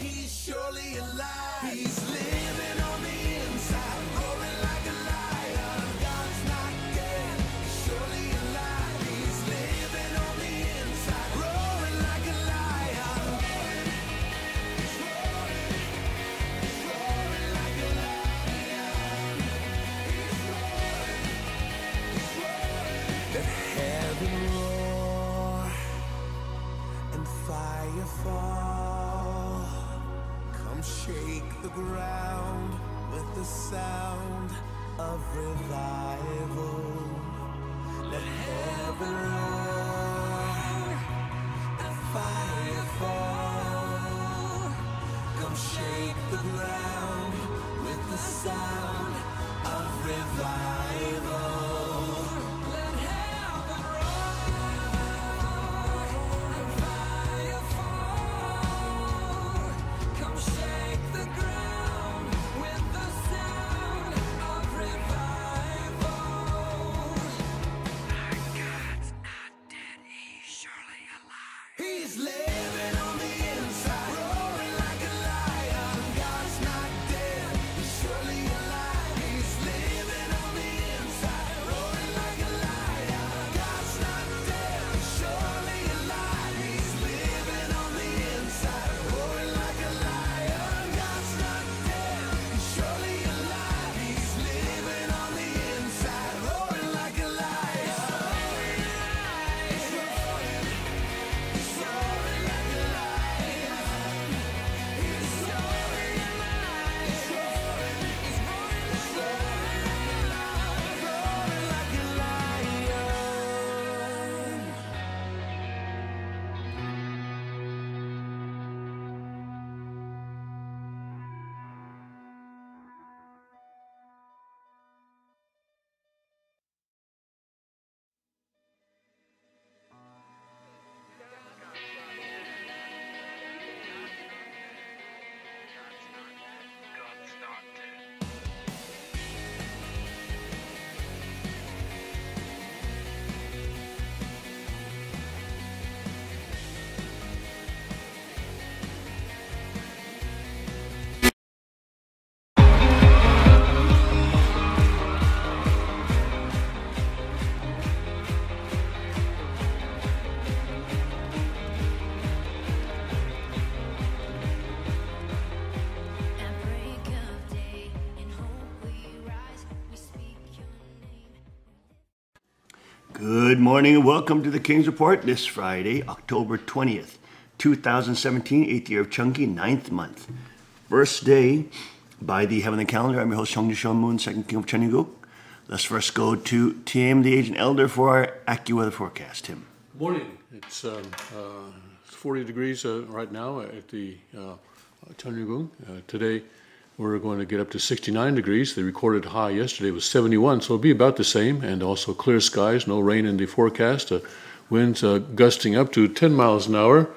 He's surely alive. He's living on the inside, roaring like a lion. God's not dead. He's surely alive. He's living on the inside, roaring like a lion. He's roaring like a lion. He's roaring. Let heaven roar and fire fall. Come shake the ground with the sound of revival. Let heaven roar and fire fall. Come shake the ground with the sound of revival. Let heaven roar and fire fall. Come shake the ground with the sound of revival. God's not dead, he's surely alive. He's living on the inside, roaring like a lion. God's not dead, he's surely alive. He's living on the inside, roaring like a lion. God's not dead, he's surely alive. He's living on the inside, roaring like a lion. God's not dead, he's surely alive. He's living on the inside, roaring like a lion. He's roaring like a lion. He's roaring like a lion. God's not dead. At break of day, in hope we rise, we speak your name. Good morning and welcome to the King's Report this Friday, October 20th, 2017, 8th year of Chunky, 9th month. First day by the heavenly calendar. I'm your host, Chungju Shon Moon, second king of Chennuguk. Let's first go to Tim, the agent elder, for our AccuWeather forecast. Tim. Morning. It's 40 degrees right now at the Cheonryung. Today we're going to get up to 69 degrees. The recorded high yesterday was 71, so it'll be about the same. And also clear skies, no rain in the forecast. Winds gusting up to 10 miles an hour,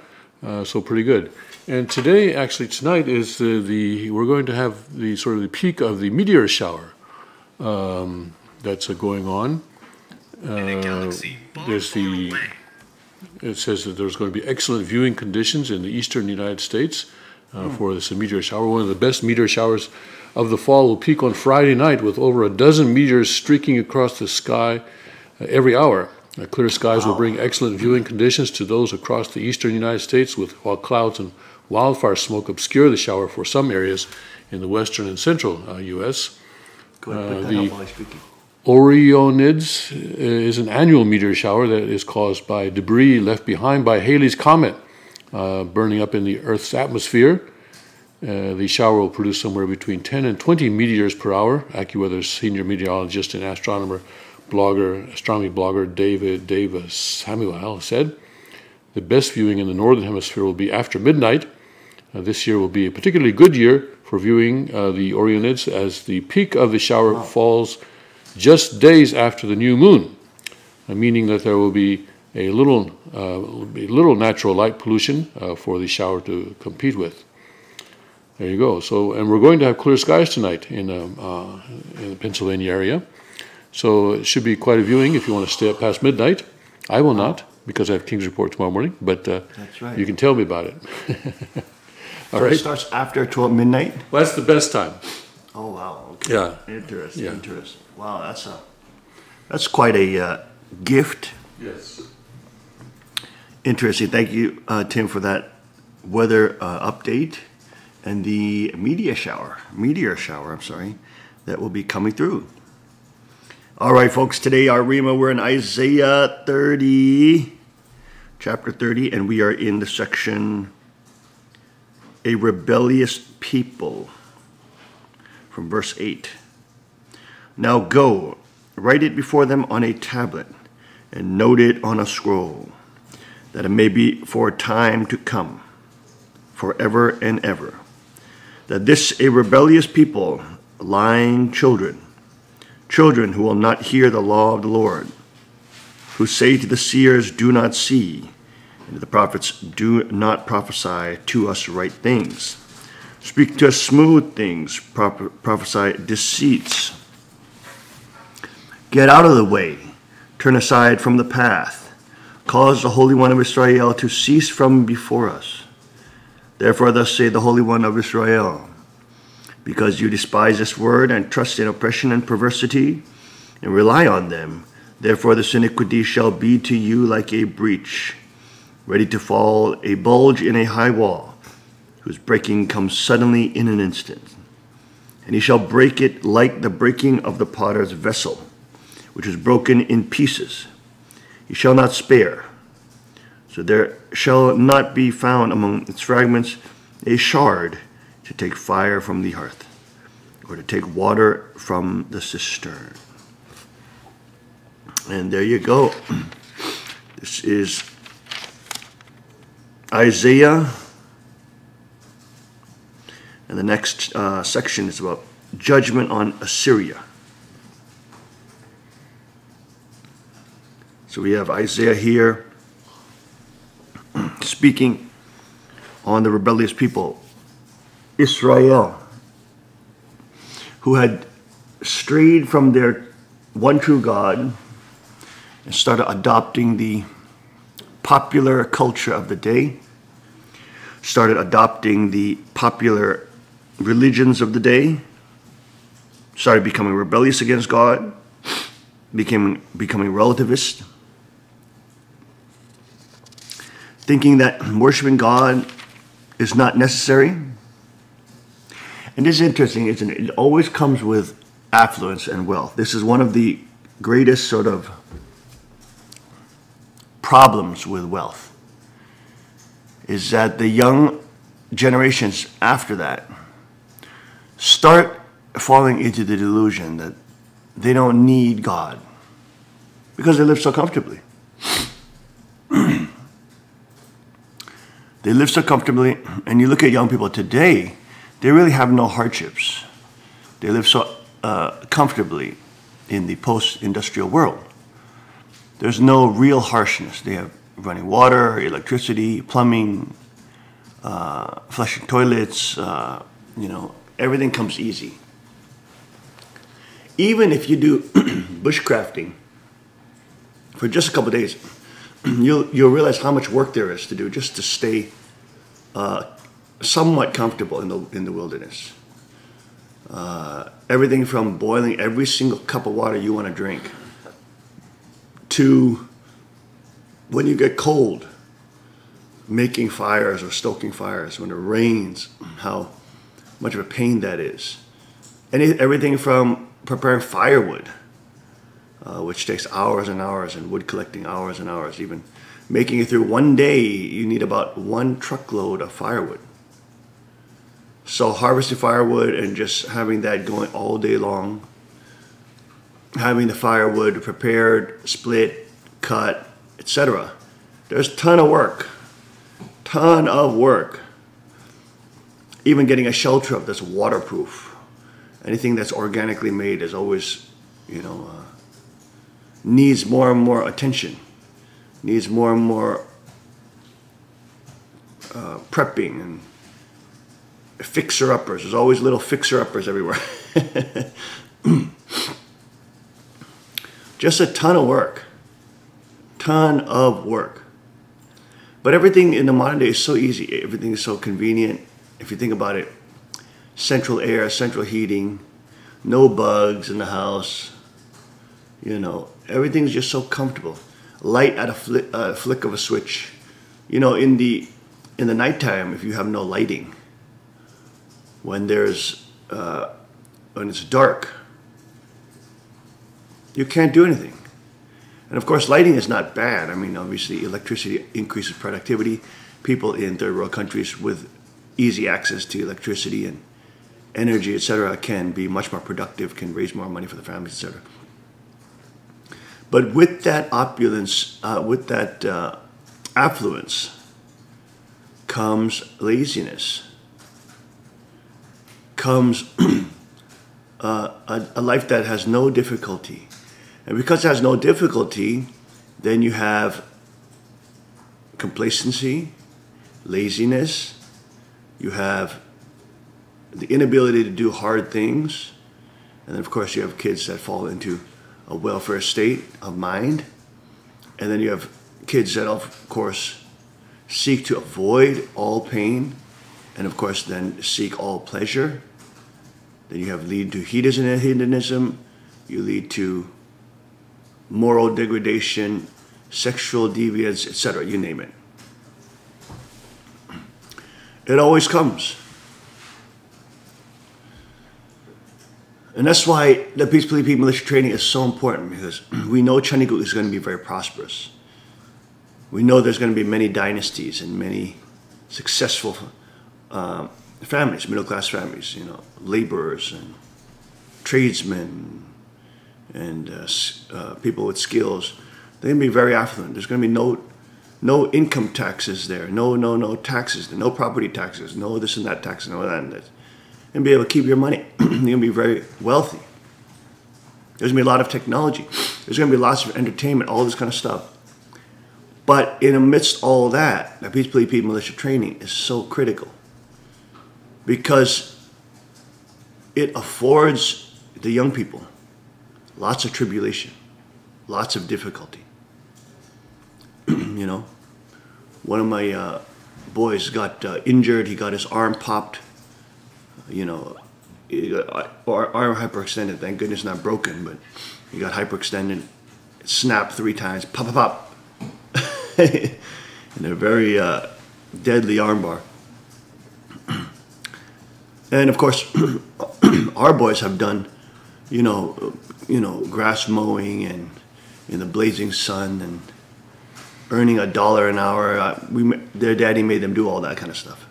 so pretty good. And today, actually tonight, is we're going to have the sort of the peak of the meteor shower that's going on. There's the. It says that there's going to be excellent viewing conditions in the eastern United States for this meteor shower. One of the best meteor showers of the fall will peak on Friday night with over a dozen meteors streaking across the sky every hour. Clear skies will bring excellent viewing conditions to those across the eastern United States, while clouds and wildfire smoke obscure the shower for some areas in the western and central U.S. Go ahead, put that up while I'm speaking. Orionids is an annual meteor shower that is caused by debris left behind by Halley's Comet burning up in the Earth's atmosphere. The shower will produce somewhere between 10 and 20 meteors per hour. AccuWeather's senior meteorologist and astronomy blogger David Samuel said. The best viewing in the northern hemisphere will be after midnight. This year will be a particularly good year for viewing the Orionids, as the peak of the shower falls just days after the new moon, meaning that there will be a little natural light pollution for the shower to compete with. There you go. So, and we're going to have clear skies tonight in the Pennsylvania area. So it should be quite a viewing if you want to stay up past midnight. I will not, because I have King's Report tomorrow morning, but That's right. You can tell me about it. All So it right. starts after 12 midnight? Well, that's the best time. Oh, wow. Okay. Yeah. Interesting. Yeah. Interesting. Wow, that's quite a gift. Yes. Interesting. Thank you, Tim, for that weather update and the meteor shower, I'm sorry, that will be coming through. All right, folks, today our Rima, we're in Isaiah 30, chapter 30, and we are in the section, A Rebellious People, from verse 8. Now go, write it before them on a tablet, and note it on a scroll, that it may be for a time to come, forever and ever, that this a rebellious people, lying children who will not hear the law of the Lord, who say to the seers, do not see, and to the prophets, do not prophesy to us right things. Speak to us smooth things, prophesy deceits. Get out of the way, turn aside from the path, cause the Holy One of Israel to cease from before us. Therefore thus say the Holy One of Israel, because you despise this word and trust in oppression and perversity and rely on them, therefore this iniquity shall be to you like a breach, ready to fall, a bulge in a high wall, whose breaking comes suddenly in an instant. And he shall break it like the breaking of the potter's vessel, which is broken in pieces. He shall not spare. So there shall not be found among its fragments a shard to take fire from the hearth, or to take water from the cistern. And there you go. This is Isaiah. And the next section is about judgment on Assyria. So we have Isaiah here speaking on the rebellious people, Israel, who had strayed from their one true God and started adopting the popular culture of the day, started adopting the popular religions of the day, started becoming rebellious against God, becoming relativist, thinking that worshiping God is not necessary. And this is interesting, isn't it? It always comes with affluence and wealth. This is one of the greatest sort of problems with wealth, is that the young generations after that start falling into the delusion that they don't need God because they live so comfortably. They live so comfortably, and you look at young people today, they really have no hardships. They live so comfortably in the post-industrial world. There's no real harshness. They have running water, electricity, plumbing, flushing toilets, everything comes easy. Even if you do bushcrafting for just a couple of days, you'll realize how much work there is to do just to stay somewhat comfortable in the wilderness. Everything from boiling every single cup of water you want to drink to when you get cold, making fires or stoking fires when it rains, how much of a pain that is. And everything from preparing firewood, which takes hours and hours, and wood collecting hours and hours. Even making it through one day, you need about 1 truckload of firewood. So harvesting firewood and just having that going all day long, having the firewood prepared, split, cut, etc. There's a ton of work. Even getting a shelter that's waterproof. Anything that's organically made is always, needs more and more attention, needs more and more prepping and fixer-uppers. There's always little fixer-uppers everywhere. Just a ton of work. But everything in the modern day is so easy. Everything is so convenient. if you think about it, central air, central heating, no bugs in the house, you know, everything's just so comfortable. Light at a flick of a switch. You know, in the nighttime, if you have no lighting, when it's dark, you can't do anything. And of course, lighting is not bad. I mean, obviously, electricity increases productivity. People in third world countries with easy access to electricity and energy, etc., can be much more productive, can raise more money for the families, etc. But with that opulence, with that affluence, comes laziness, comes a life that has no difficulty. And because it has no difficulty, then you have complacency, laziness, you have the inability to do hard things, and then of course you have kids that fall into a welfare state of mind, and then you have kids that of course seek to avoid all pain, and of course then seek all pleasure. Then you have lead to hedonism, you lead to moral degradation, sexual deviance, etc., you name it. It always comes. And that's why the Peacefully People Militia training is so important, because we know Chaniguk is going to be very prosperous. We know there's going to be many dynasties and many successful families, middle-class families, you know, laborers and tradesmen and people with skills. They're going to be very affluent. There's going to be no income taxes there, no taxes, no property taxes, no this and that taxes, no that and that. And be able to keep your money. You're going to be very wealthy. There's going to be a lot of technology. There's going to be lots of entertainment, all this kind of stuff. But in amidst all that, the Peacefully People Militia training is so critical, because it affords the young people lots of tribulation, lots of difficulty. You know, one of my boys got injured. He got his arm popped. You know, arm hyperextended. Thank goodness not broken, but he got hyperextended. It snapped 3 times. Pop, pop, pop. And a very deadly armbar. And of course, our boys have done, you know, grass mowing and in the blazing sun and earning $1 an hour. Their daddy made them do all that kind of stuff.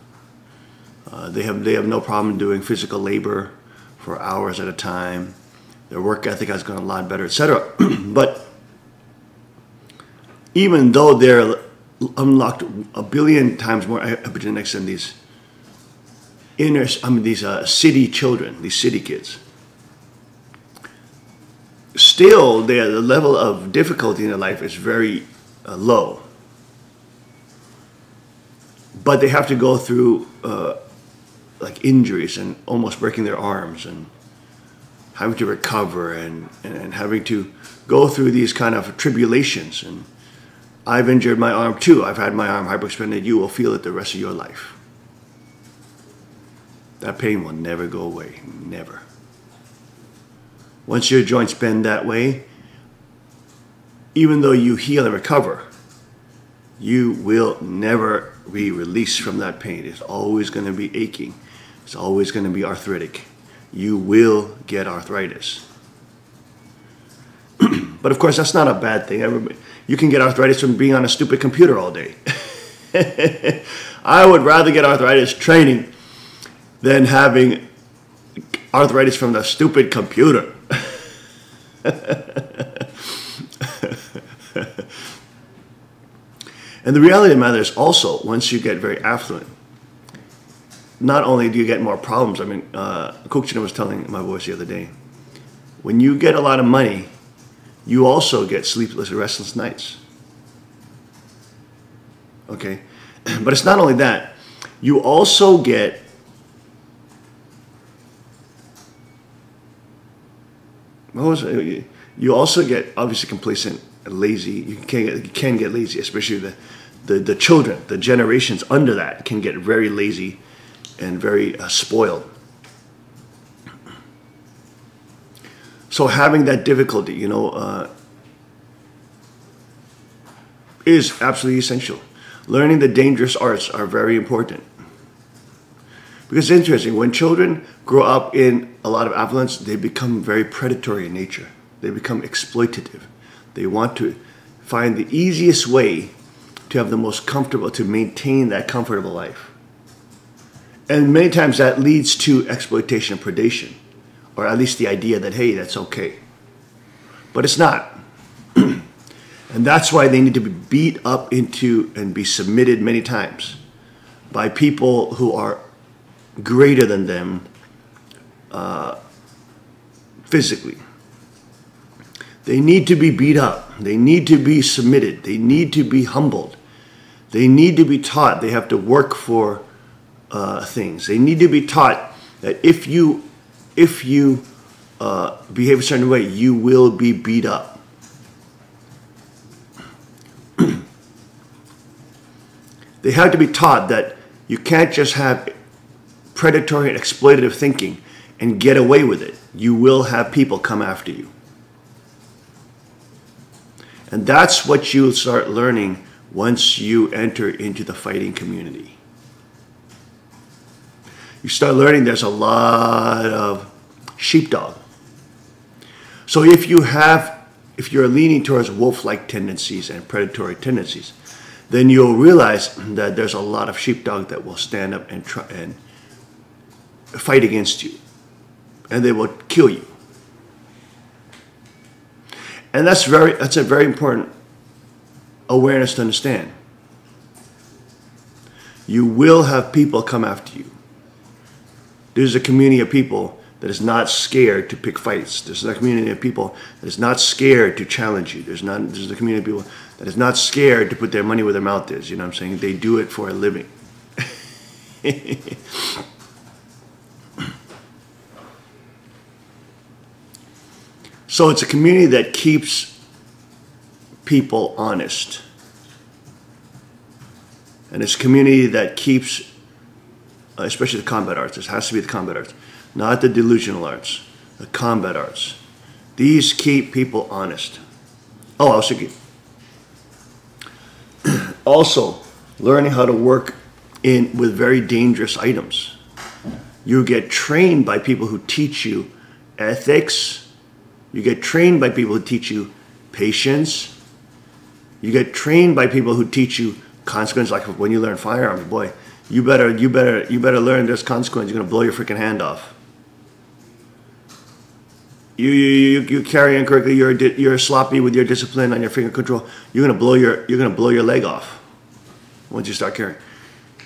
They have no problem doing physical labor for hours at a time. Their work ethic has gone a lot better, etc. But even though they're unlocked 1 billion times more epigenetics than these city children, these city kids, still the level of difficulty in their life is very low. But they have to go through like injuries and almost breaking their arms and having to recover and having to go through these kind of tribulations. And I've injured my arm too. I've had my arm hyperextended. You will feel it the rest of your life. That pain will never go away, never. Once your joints bend that way, even though you heal and recover, you will never be released from that pain. It's always going to be aching. It's always going to be arthritic. You will get arthritis. But of course, that's not a bad thing. You can get arthritis from being on a stupid computer all day. I would rather get arthritis training than having arthritis from the stupid computer. And the reality of the matter is also, once you get very affluent, not only do you get more problems. I mean, Kukchina was telling my voice the other day, when you get a lot of money, you also get sleepless, restless nights. Okay? But it's not only that. You also get you also get obviously complacent, lazy. You can get lazy, especially the children, the generations under that can get very lazy and very spoiled. So having that difficulty, you know, is absolutely essential. Learning the dangerous arts are very important. Because it's interesting, when children grow up in a lot of affluence, they become very predatory in nature. They become exploitative. They want to find the easiest way to have the most comfortable, to maintain that comfortable life. And many times that leads to exploitation and predation, or at least the idea that, hey, that's okay. But it's not. And that's why they need to be beat up into and be submitted many times by people who are greater than them physically. They need to be beat up. They need to be submitted. They need to be humbled. They need to be taught they have to work for things. They need to be taught that if you behave a certain way, you will be beat up. They have to be taught that you can't just have predatory and exploitative thinking and get away with it. You will have people come after you. And that's what you'll start learning once you enter into the fighting community. You start learning there's a lot of sheepdog. So if you're leaning towards wolf-like tendencies and predatory tendencies, then you'll realize that there's a lot of sheepdog that will stand up and try and fight against you, and they will kill you. And that's a very important awareness to understand. You will have people come after you. There's a community of people that is not scared to pick fights. There's a community of people that is not scared to challenge you. There's a community of people that is not scared to put their money where their mouth is. You know what I'm saying? They do it for a living. So it's a community that keeps people honest. And it's a community that keeps, especially the combat arts. This has to be the combat arts. Not the delusional arts, the combat arts. These keep people honest. Oh, I was thinking. Also, learning how to work with very dangerous items. You get trained by people who teach you ethics. You get trained by people who teach you patience. You get trained by people who teach you consequence. Like when you learn firearms, boy, you better learn there's consequence. You're gonna blow your freaking hand off. You carry incorrectly. You're sloppy with your discipline on your finger control. You're gonna blow your leg off. Once you start carrying,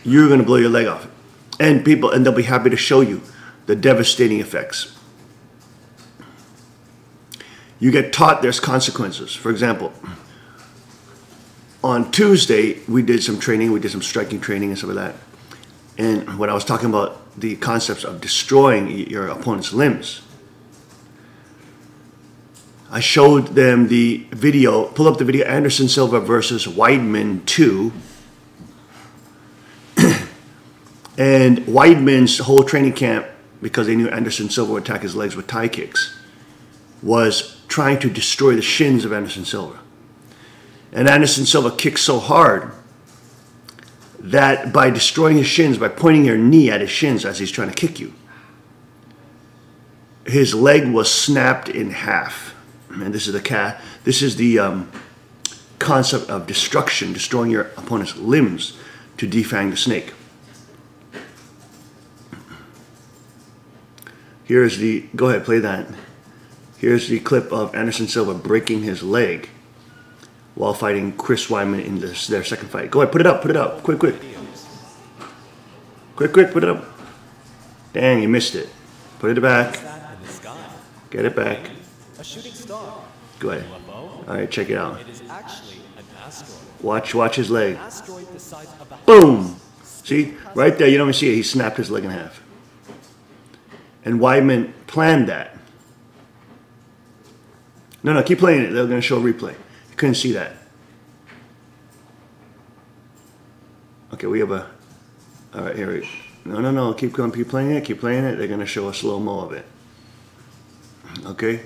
you're gonna blow your leg off, and they'll be happy to show you the devastating effects. You get taught there's consequences. For example, on Tuesday we did some training. We did some striking training and stuff like that. And when I was talking about the concepts of destroying your opponent's limbs, I showed them the video, pull up the video, Anderson Silva versus Weidman 2. And Weidman's whole training camp, because they knew Anderson Silva would attack his legs with Thai kicks, was trying to destroy the shins of Anderson Silva. And Anderson Silva kicked so hard that by destroying his shins, by pointing your knee at his shins as he's trying to kick you, his leg was snapped in half. And this is the concept of destruction, destroying your opponent's limbs to defang the snake. Go ahead, play that. Here's the clip of Anderson Silva breaking his leg while fighting Chris Weidman in their second fight. Go ahead, put it up, quick. Quick, put it up. Dang, you missed it. Put it back. Get it back. A shooting star. Go ahead. All right, check it out. It is actually an asteroid. Watch his leg. An asteroid the size of a Boom! See, right there, you don't even see it. He snapped his leg in half. And Weidman planned that. No, keep playing it. They're going to show a replay. You couldn't see that. Okay, we have a... All right, here we No, keep going, keep playing it. They're going to show a slow-mo of it. Okay?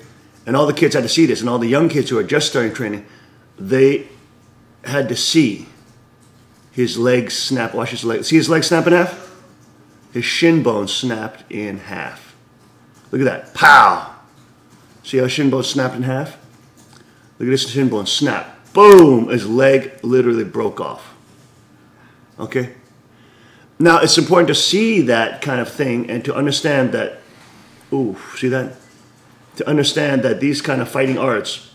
And all the kids had to see this, and all the young kids who are just starting training, they had to see his legs snap. Watch his leg. See his leg snap in half? His shin bone snapped in half. Look at that. Pow! See how shin bone snapped in half? Look at this shin bone snap. Boom! His leg literally broke off. Okay? Now, it's important to see that kind of thing and to understand that, ooh, see that? To understand that these kind of fighting arts,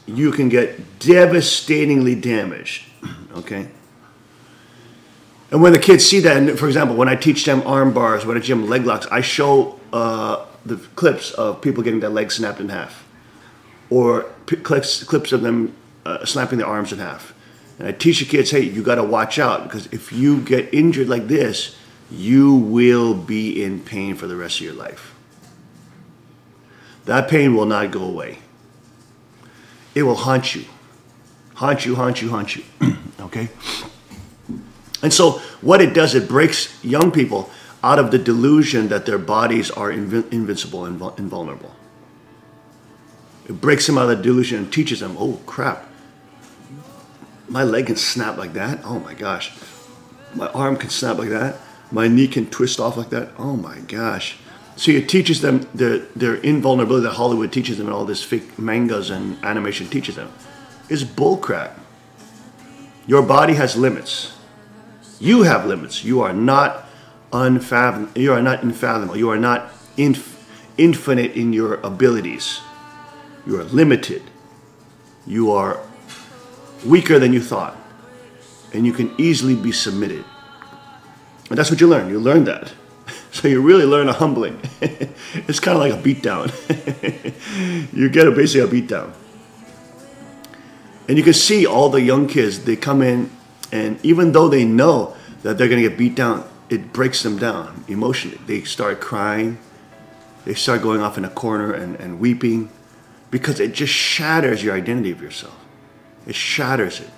you can get devastatingly damaged. Okay? And when the kids see that, and for example, when I teach them arm bars, when I teach them leg locks, I show the clips of people getting their legs snapped in half, or clips of them snapping their arms in half. And I teach the kids, hey, you got to watch out, because if you get injured like this, you will be in pain for the rest of your life. That pain will not go away. It will haunt you. Haunt you. Okay? And so what it does, it breaks young people out of the delusion that their bodies are invincible and invulnerable. It breaks them out of the delusion and teaches them, oh crap, my leg can snap like that. Oh my gosh. My arm can snap like that. My knee can twist off like that. Oh my gosh. So it teaches them their invulnerability that Hollywood teaches them and all this fake mangas and animation teaches them. Is bullcrap. Your body has limits. You have limits. You are not unfathomable. You are not unfathomable. You are not infinite in your abilities. You are limited. You are weaker than you thought. And you can easily be submitted. And that's what you learn. You learn that. So you really learn a humbling. It's kind of like a beatdown. You get basically a beatdown. And you can see all the young kids, they come in, and even though they know that they're going to get beat down, it breaks them down emotionally. They start crying. They start going off in a corner and weeping, because it just shatters your identity of yourself. It shatters it.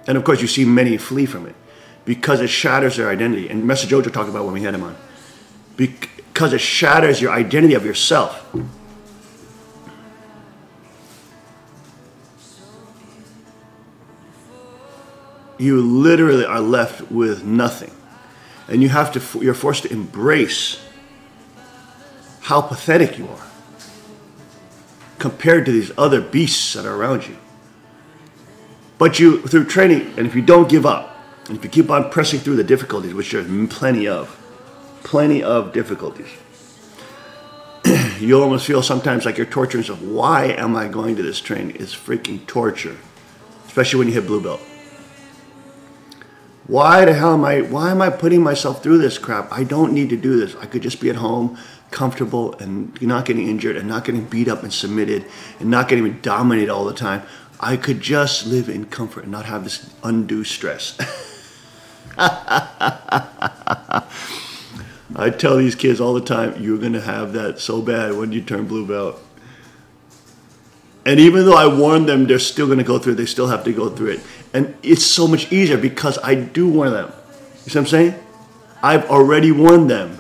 And of course, you see many flee from it because it shatters their identity. And Master Jojo talked about when we had him on. Because it shatters your identity of yourself. You literally are left with nothing. And you're forced to embrace how pathetic you are compared to these other beasts that are around you. But you, through training, and if you don't give up, and if you keep on pressing through the difficulties, which there's plenty of difficulties, you'll almost feel sometimes like you're torturing yourself. Why am I going to this training? It's freaking torture, especially when you hit blue belt. Why am I putting myself through this crap? I don't need to do this. I could just be at home, comfortable, and not getting injured, and not getting beat up and submitted, and not getting dominated all the time. I could just live in comfort and not have this undue stress. I tell these kids all the time, you're going to have that so bad when you turn blue belt. And even though I warn them, they're still going to go through it. They still have to go through it. And it's so much easier because I do warn them. You see what I'm saying? I've already warned them.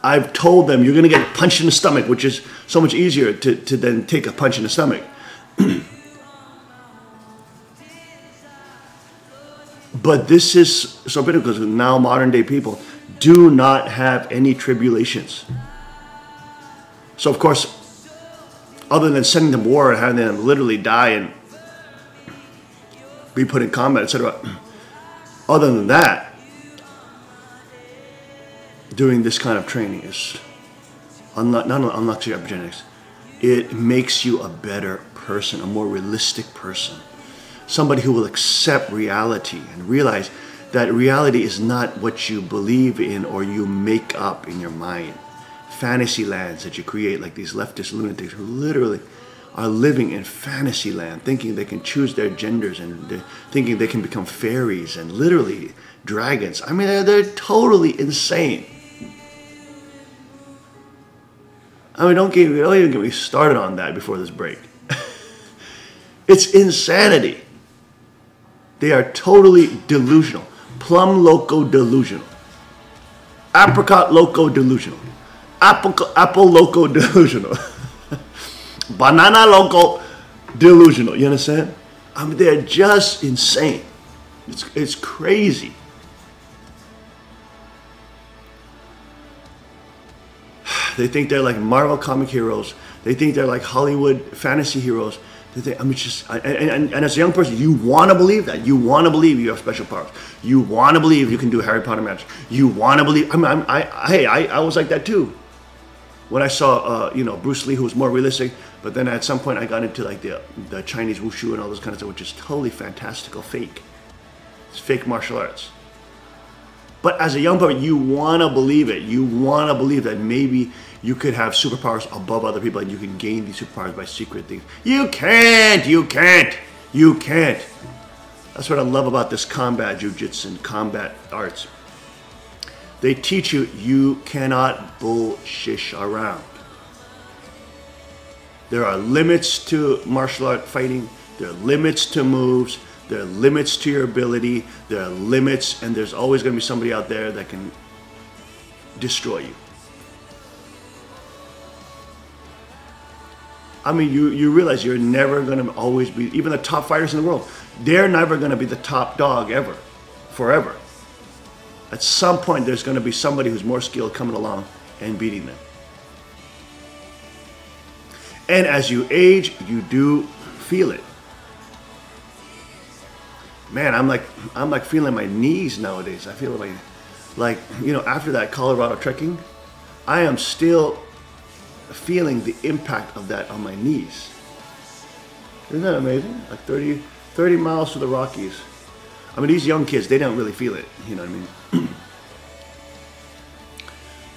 I've told them you're going to get punched in the stomach, which is so much easier to then take a punch in the stomach. But this is so bitter because now modern day people do not have any tribulations. So of course, other than sending them to war and having them literally die and be put in combat, etc. Other than that, doing this kind of training is not only unlocks your epigenetics, it makes you a better person, a more realistic person. Somebody who will accept reality and realize that reality is not what you believe in or you make up in your mind. Fantasy lands that you create, like these leftist lunatics who literally are living in fantasy land, thinking they can choose their genders and thinking they can become fairies and literally dragons. I mean, they're totally insane. I mean, don't even get me started on that before this break. It's insanity. They are totally delusional. Plum loco delusional. Apricot loco delusional. Apple loco delusional. Banana loco delusional. You understand? I mean, they're just insane. It's crazy. They think they're like Marvel comic heroes. They think they're like Hollywood fantasy heroes. They think, I mean, just and as a young person, you want to believe that. You want to believe you have special powers. You want to believe you can do Harry Potter magic. You want to believe. I mean, I was like that too. When I saw, Bruce Lee, who was more realistic, but then at some point I got into like the Chinese wushu and all this kind of stuff, which is totally fantastical, fake. It's fake martial arts. But as a young puppet, you want to believe it. You want to believe that maybe you could have superpowers above other people and you can gain these superpowers by secret things. You can't. You can't. You can't. That's what I love about this combat jiu-jitsu and combat arts. They teach you you cannot bullshish around. There are limits to martial art fighting. There are limits to moves. There are limits to your ability. There are limits, and there's always going to be somebody out there that can destroy you. I mean, you realize you're never going to always be, even the top fighters in the world, they're never going to be the top dog ever, forever. At some point, there's going to be somebody who's more skilled coming along and beating them. And as you age, you do feel it. Man, I'm like feeling my knees nowadays. I feel like after that Colorado trekking, I am still feeling the impact of that on my knees. Isn't that amazing? Like 30 miles to the Rockies. I mean, these young kids, they don't really feel it. You know what I mean?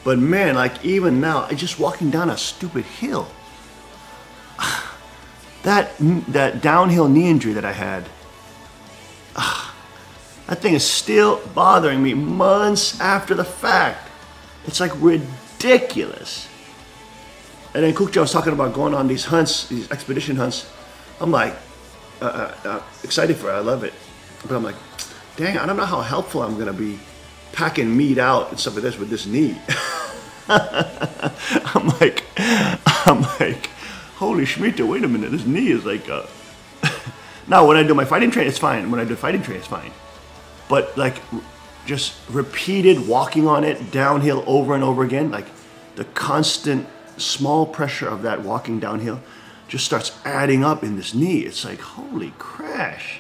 But man, like even now, just walking down a stupid hill, that downhill knee injury that I had, that thing is still bothering me months after the fact. It's like ridiculous. And then Kukja was talking about going on these hunts, these expedition hunts. I'm like, excited for it. I love it. But I'm like, dang, I don't know how helpful I'm going to be packing meat out and stuff like this with this knee. I'm like, holy Shmita, wait a minute. This knee is like, now when I do my fighting training, it's fine. When I do fighting training, it's fine. But like just repeated walking on it downhill over and over again, like the constant small pressure of that walking downhill just starts adding up in this knee. It's like, holy crash.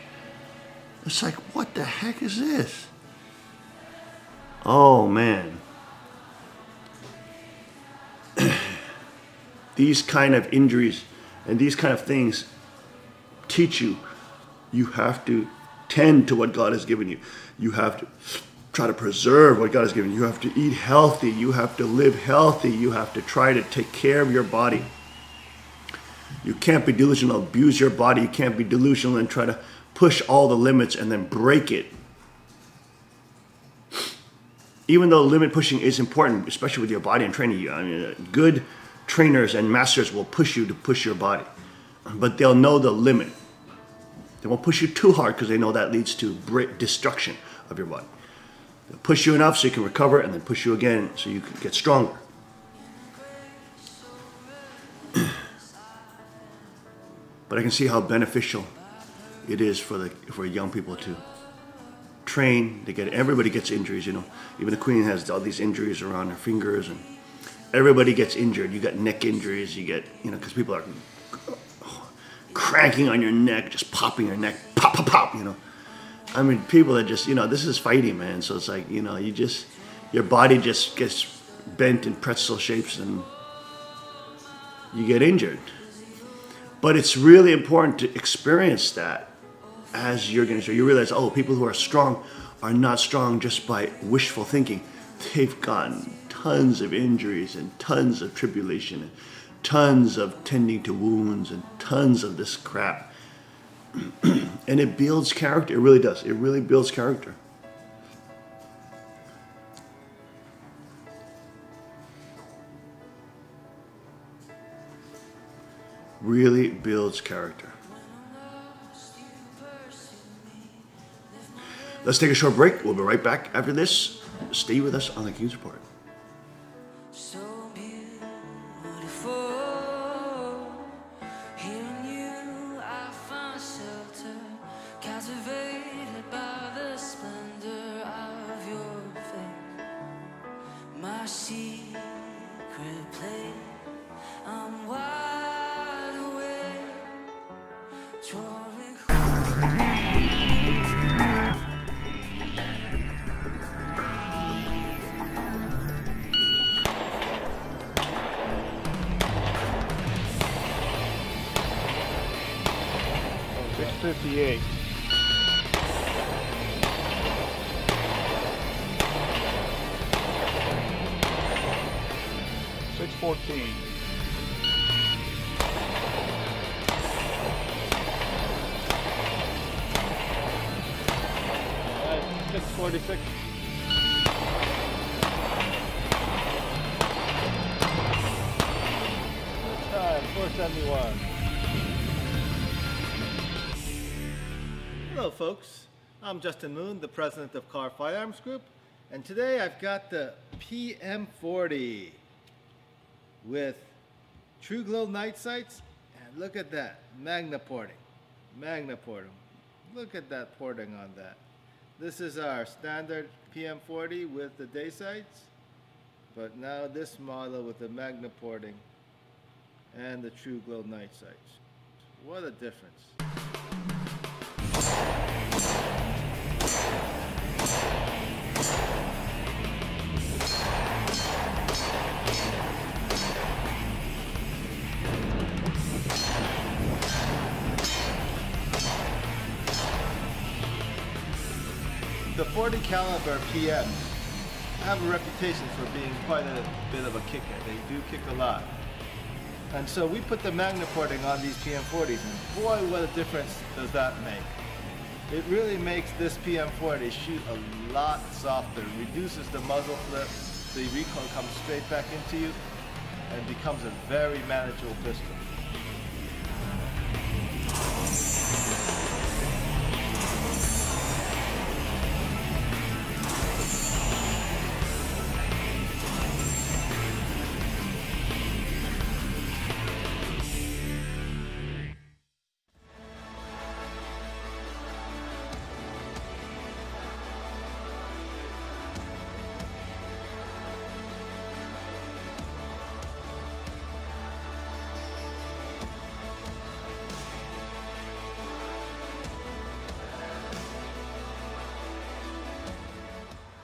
It's like, what the heck is this? Oh man. These kind of injuries and these kind of things teach you have to tend to what God has given you. You have to try to preserve what God has given you. You have to eat healthy. You have to live healthy. You have to try to take care of your body. You can't be delusional, abuse your body. You can't be delusional and try to push all the limits and then break it. Even though limit pushing is important, especially with your body and training you. I mean, good trainers and masters will push you to push your body, but they'll know the limit. They won't push you too hard because they know that leads to destruction of your body. They'll push you enough so you can recover and then push you again so you can get stronger. But I can see how beneficial it is for young people to train. Everybody gets injuries, you know. Even the Queen has all these injuries around her fingers, and everybody gets injured. You got neck injuries, you get, because people are cranking on your neck, just popping your neck, pop, pop, pop, I mean, people that just, this is fighting, man. So it's like, your body just gets bent in pretzel shapes and you get injured. But it's really important to experience that as you're getting, so you realize, oh, people who are strong are not strong just by wishful thinking. They've gotten tons of injuries and tons of tribulation and tons of tending to wounds and tons of this crap. And it builds character. It really does. It really builds character. Really builds character. Let's take a short break. We'll be right back after this. Stay with us on the King's Report. So beautiful. Hearing you, I find shelter, captivated by the splendor of your face. My secret place, I'm wide awake, drawing. $6.58. $6.14. $6.46. Time 471. Hello folks, I'm Justin Moon, the president of Carr Firearms Group, and today I've got the PM40 with True Glow night sights, and look at that, Magna porting. Look at that porting on that. This is our standard PM40 with the day sights, but now this model with the Magna porting and the True Glow night sights. What a difference. The 40 caliber PMs have a reputation for being quite a bit of a kicker. They do kick a lot. And so we put the Magna porting on these PM40s, and boy, what a difference does that make. It really makes this PM40 shoot a lot softer, reduces the muzzle flip, the recoil comes straight back into you, and becomes a very manageable pistol.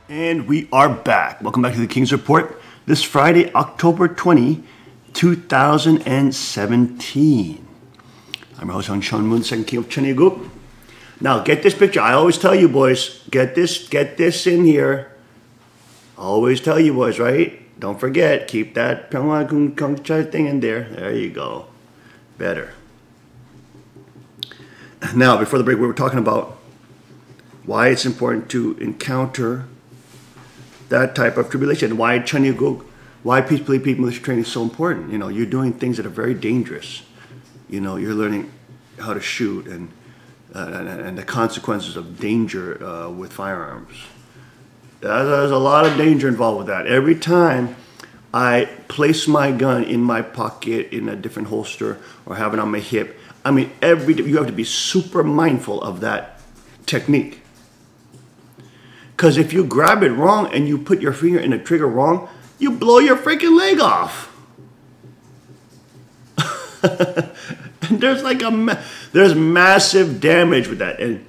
And we are back. Welcome back to the King's Report. This Friday, October 20, 2017. I'm your host, Sean Moon, second king of Chunaguk. Now, get this picture. I always tell you, boys, get this in here. Always tell you, boys, right? Don't forget, keep that thing in there. There you go. Better. Now, before the break, we were talking about why it's important to encounter that type of tribulation, why Chunaguk, why peacefully military training is so important. You know, you're doing things that are very dangerous. You know, you're learning how to shoot and the consequences of danger with firearms. There's a lot of danger involved with that. Every time I place my gun in my pocket in a different holster or have it on my hip, I mean, you have to be super mindful of that technique. Because if you grab it wrong and you put your finger in the trigger wrong, you blow your freaking leg off. And there's like there's massive damage with that. And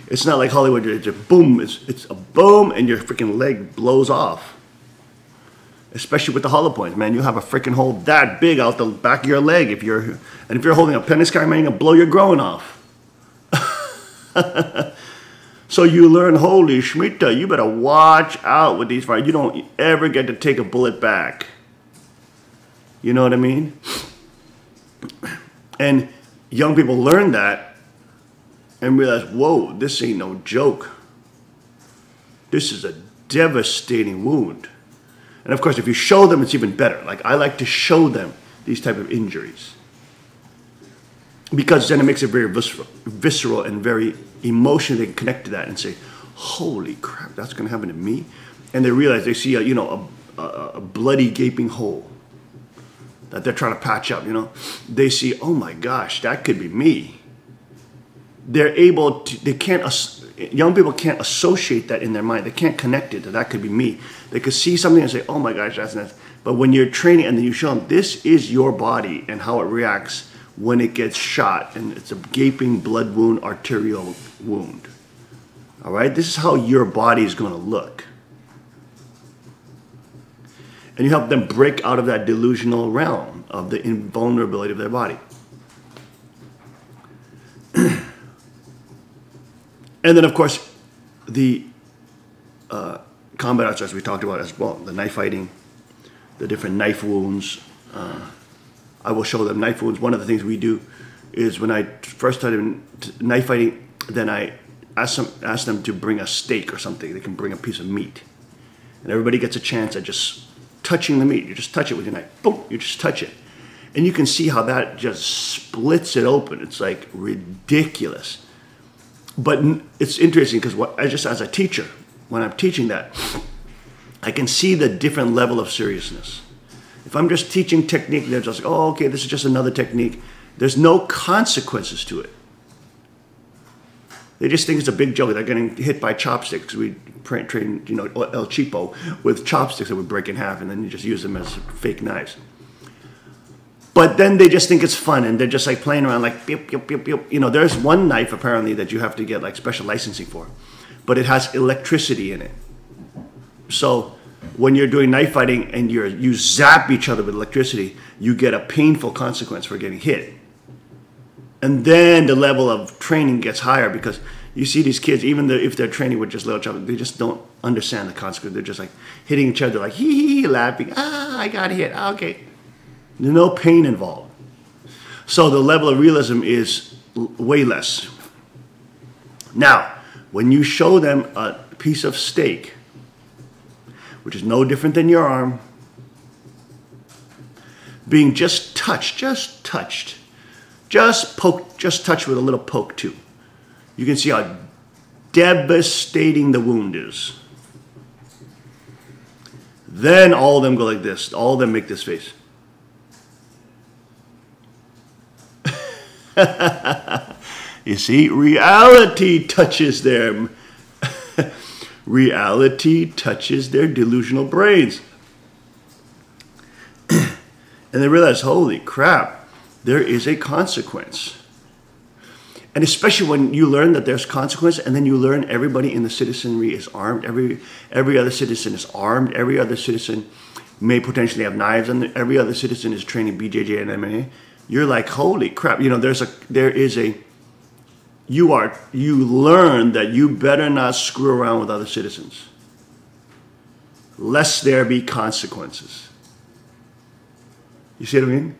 it's not like Hollywood, it's a boom, it's a boom and your freaking leg blows off. Especially with the hollow points, man. You have a freaking hole that big out the back of your leg. If you're holding a penis card, man, you're gonna blow your groin off. So you learn, holy Shmita, you better watch out with these fires. You don't ever get to take a bullet back. You know what I mean? And young people learn that and realize, whoa, this ain't no joke. This is a devastating wound. And of course, if you show them, it's even better. Like, I like to show them these type of injuries, because then it makes it very visceral and very emotionally. They can connect to that and say, holy crap, that's going to happen to me. And they realize they see a bloody gaping hole that they're trying to patch up. They see, oh my gosh, that could be me. They're able to. Young people can't associate that in their mind. They can't connect it that could be me. They could see something and say, oh my gosh, that's nuts. But when you're training and then you show them this is your body and how it reacts when it gets shot, and it's a gaping blood wound, arterial wound. All right, this is how your body is going to look. And you help them break out of that delusional realm of the invulnerability of their body. And then, of course, the combat arts, as we talked about as well, the knife fighting, the different knife wounds. I will show them knife wounds. One of the things we do is when I first started knife fighting, then I ask them to bring a steak or something. They can bring a piece of meat. And everybody gets a chance at just touching the meat. You just touch it with your knife. Boom, you just touch it. And you can see how that just splits it open. It's like ridiculous. But it's interesting because as a teacher, when I'm teaching that, I can see the different level of seriousness. If I'm just teaching technique, they're just like, oh, okay, this is just another technique. There's no consequences to it. They just think it's a big joke. They're getting hit by chopsticks. We train, El Cheapo with chopsticks that we break in half, and then you just use them as fake knives. But then they just think it's fun, and they're just like playing around like, beep, beep, beep, beep. There's one knife apparently that you have to get like special licensing for, but it has electricity in it. So when you're doing knife fighting and you zap each other with electricity, you get a painful consequence for getting hit. And then the level of training gets higher because you see these kids, even if they're training with just little children, they just don't understand the consequence. They're just like hitting each other, like hee hee, laughing. I got hit. Okay. There's no pain involved. So the level of realism is way less. Now, when you show them a piece of steak, which is no different than your arm, being just touched, just poked, just touched with a little poke too, you can see how devastating the wound is. Then all of them go like this. All of them make this face. You see, reality touches them. Reality touches their delusional brains. And they realize, holy crap, there is a consequence. And especially when you learn that there's consequence, and then you learn everybody in the citizenry is armed, every other citizen is armed, every other citizen may potentially have knives, and every other citizen is training BJJ and MMA. You're like, holy crap! You learn that you better not screw around with other citizens, lest there be consequences. You see what I mean?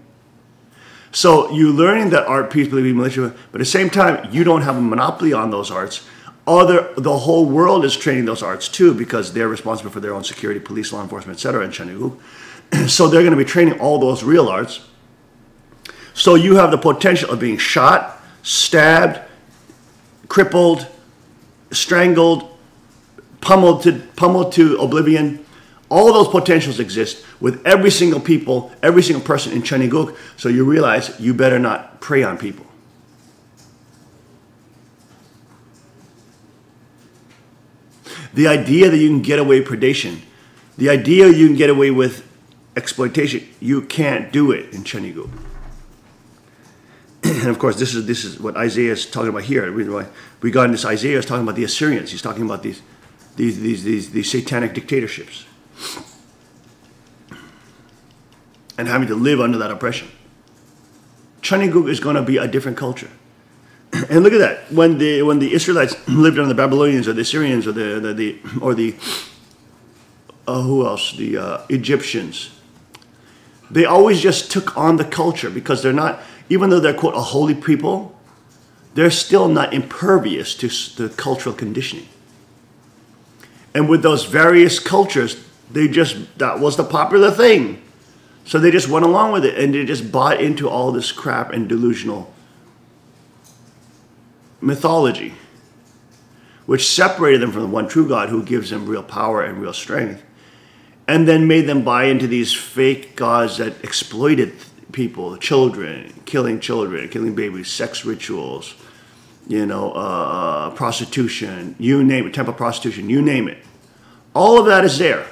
So you're learning that art peacefully be militia, but at the same time, you don't have a monopoly on those arts. The whole world is training those arts too, because they're responsible for their own security, police, law enforcement, etc. in Cheniguk. So they're going to be training all those real arts. So you have the potential of being shot, stabbed, crippled, strangled, pummeled to oblivion. All those potentials exist with every single person in Cheniguk. So you realize you better not prey on people. The idea that you can get away with predation, the idea you can get away with exploitation, you can't do it in Cheniguk. And of course, this is what Isaiah is talking about here. The reason why we got in this, Isaiah is talking about the Assyrians. He's talking about these satanic dictatorships and having to live under that oppression. Cheniguk is going to be a different culture. And look at that. When the Israelites lived under the Babylonians or the Assyrians or the Egyptians, they always just took on the culture because they're not, even though they're quote a holy people, they're still not impervious to the cultural conditioning. And with those various cultures, that was the popular thing. So they just went along with it and they just bought into all this crap and delusional mythology. which separated them from the one true God who gives them real power and real strength, and then made them buy into these fake gods that exploited people, children, killing babies, sex rituals, prostitution, you name it, temple prostitution, you name it. All of that is there.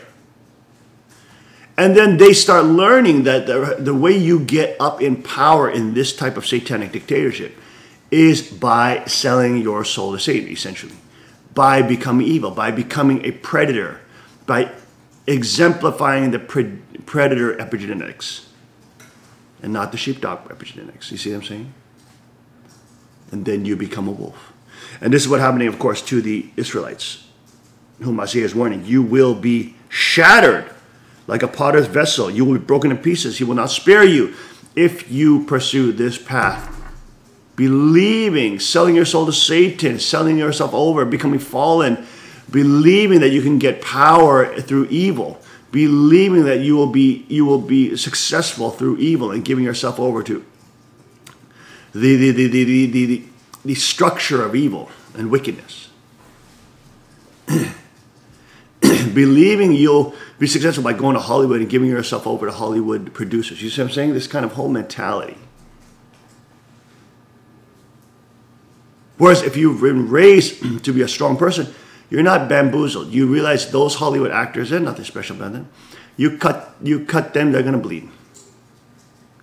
And then they start learning that the way you get up in power in this type of satanic dictatorship is by selling your soul to Satan, essentially. By becoming evil, by becoming a predator, by exemplifying the predator epigenetics and not the sheepdog epigenetics. You see what I'm saying? And then you become a wolf. And this is what happening, of course, to the Israelites, whom Isaiah is warning. You will be shattered like a potter's vessel. You will be broken in pieces. He will not spare you if you pursue this path. Believing, selling your soul to Satan, selling yourself over, becoming fallen, believing that you can get power through evil, believing that you will be successful through evil and giving yourself over to the structure of evil and wickedness. Believing you'll be successful by going to Hollywood and giving yourself over to Hollywood producers. You see what I'm saying? This kind of whole mentality. Whereas if you've been raised to be a strong person, you're not bamboozled. You realize those Hollywood actors, they're nothing special about them. You cut them, they're going to bleed.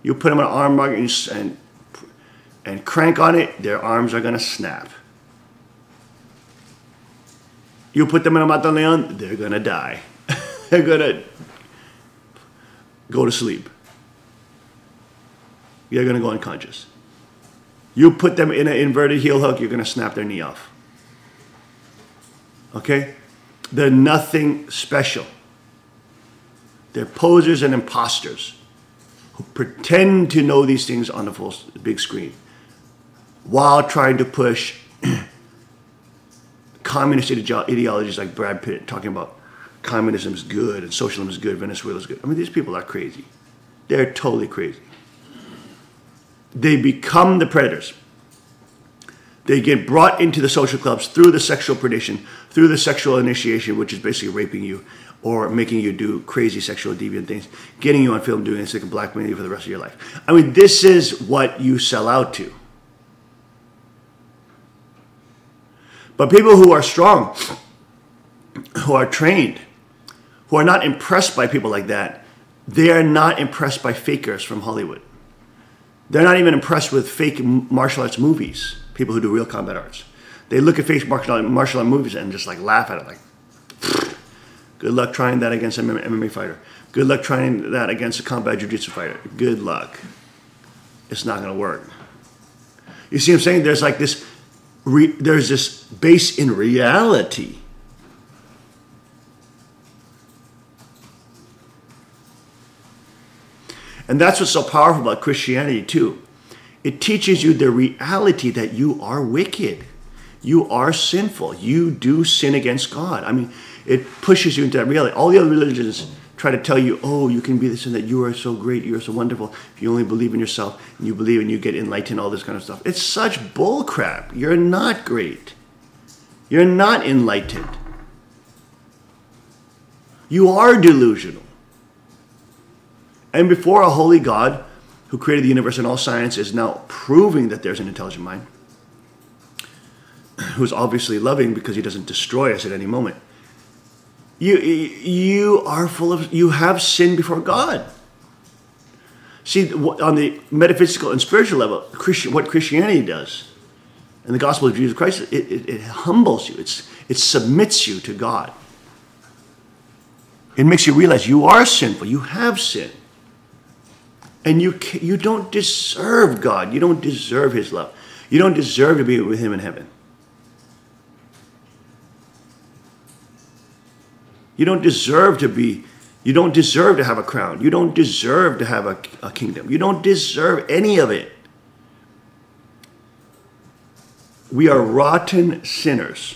You put them on an arm rocket and crank on it, their arms are going to snap. You put them in a Mataleon, they're going to die. They're going to go to sleep. They're going to go unconscious. You put them in an inverted heel hook, you're going to snap their knee off. Okay? They're nothing special. They're posers and imposters who pretend to know these things on the big screen while trying to push communist ideologies like Brad Pitt, talking about communism is good and socialism is good, Venezuela is good. I mean, these people are crazy. They're totally crazy. They become the predators. They get brought into the social clubs through the sexual predation, through the sexual initiation, which is basically raping you or making you do crazy sexual deviant things, getting you on film doing this, they can blackmail you for the rest of your life. I mean, this is what you sell out to. But people who are strong, who are trained, who are not impressed by people like that, they are not impressed by fakers from Hollywood. They're not even impressed with fake martial arts movies, people who do real combat arts. They look at fake martial art movies and just like laugh at it like, good luck trying that against an MMA fighter. Good luck trying that against a combat jiu-jitsu fighter. Good luck. It's not going to work. You see what I'm saying? There's like this, there's this base in reality. And that's what's so powerful about Christianity too. It teaches you the reality that you are wicked. You are sinful. You do sin against God. I mean, it pushes you into that reality. All the other religions try to tell you, oh, you can be this and that. You are so great. You are so wonderful. If you only believe in yourself and you believe and you get enlightened, all this kind of stuff. It's such bull crap. You're not great. You're not enlightened. You are delusional. And before a holy God who created the universe and all science is now proving that there's an intelligent mind, who's obviously loving because he doesn't destroy us at any moment, you are full of, you have sinned before God. See, on the metaphysical and spiritual level, what Christianity does and the gospel of Jesus Christ, it humbles you. It submits you to God. It makes you realize you are sinful. You have sinned. And you don't deserve God. You don't deserve his love. You don't deserve to be with him in heaven. You don't deserve to have a crown. You don't deserve to have a kingdom. You don't deserve any of it. We are rotten sinners.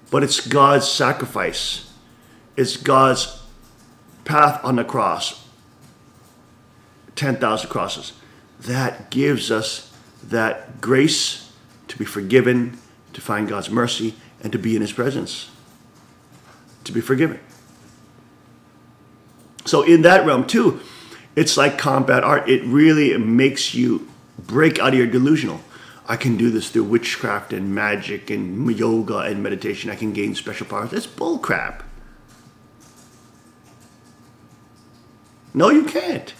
But it's God's sacrifice. It's God's path on the cross, 10,000 crosses, that gives us that grace, to be forgiven, to find God's mercy, and to be in his presence. To be forgiven. So in that realm too, it's like combat art. It really makes you break out of your delusional. I can do this through witchcraft and magic and yoga and meditation. I can gain special powers. That's bull crap. No, you can't.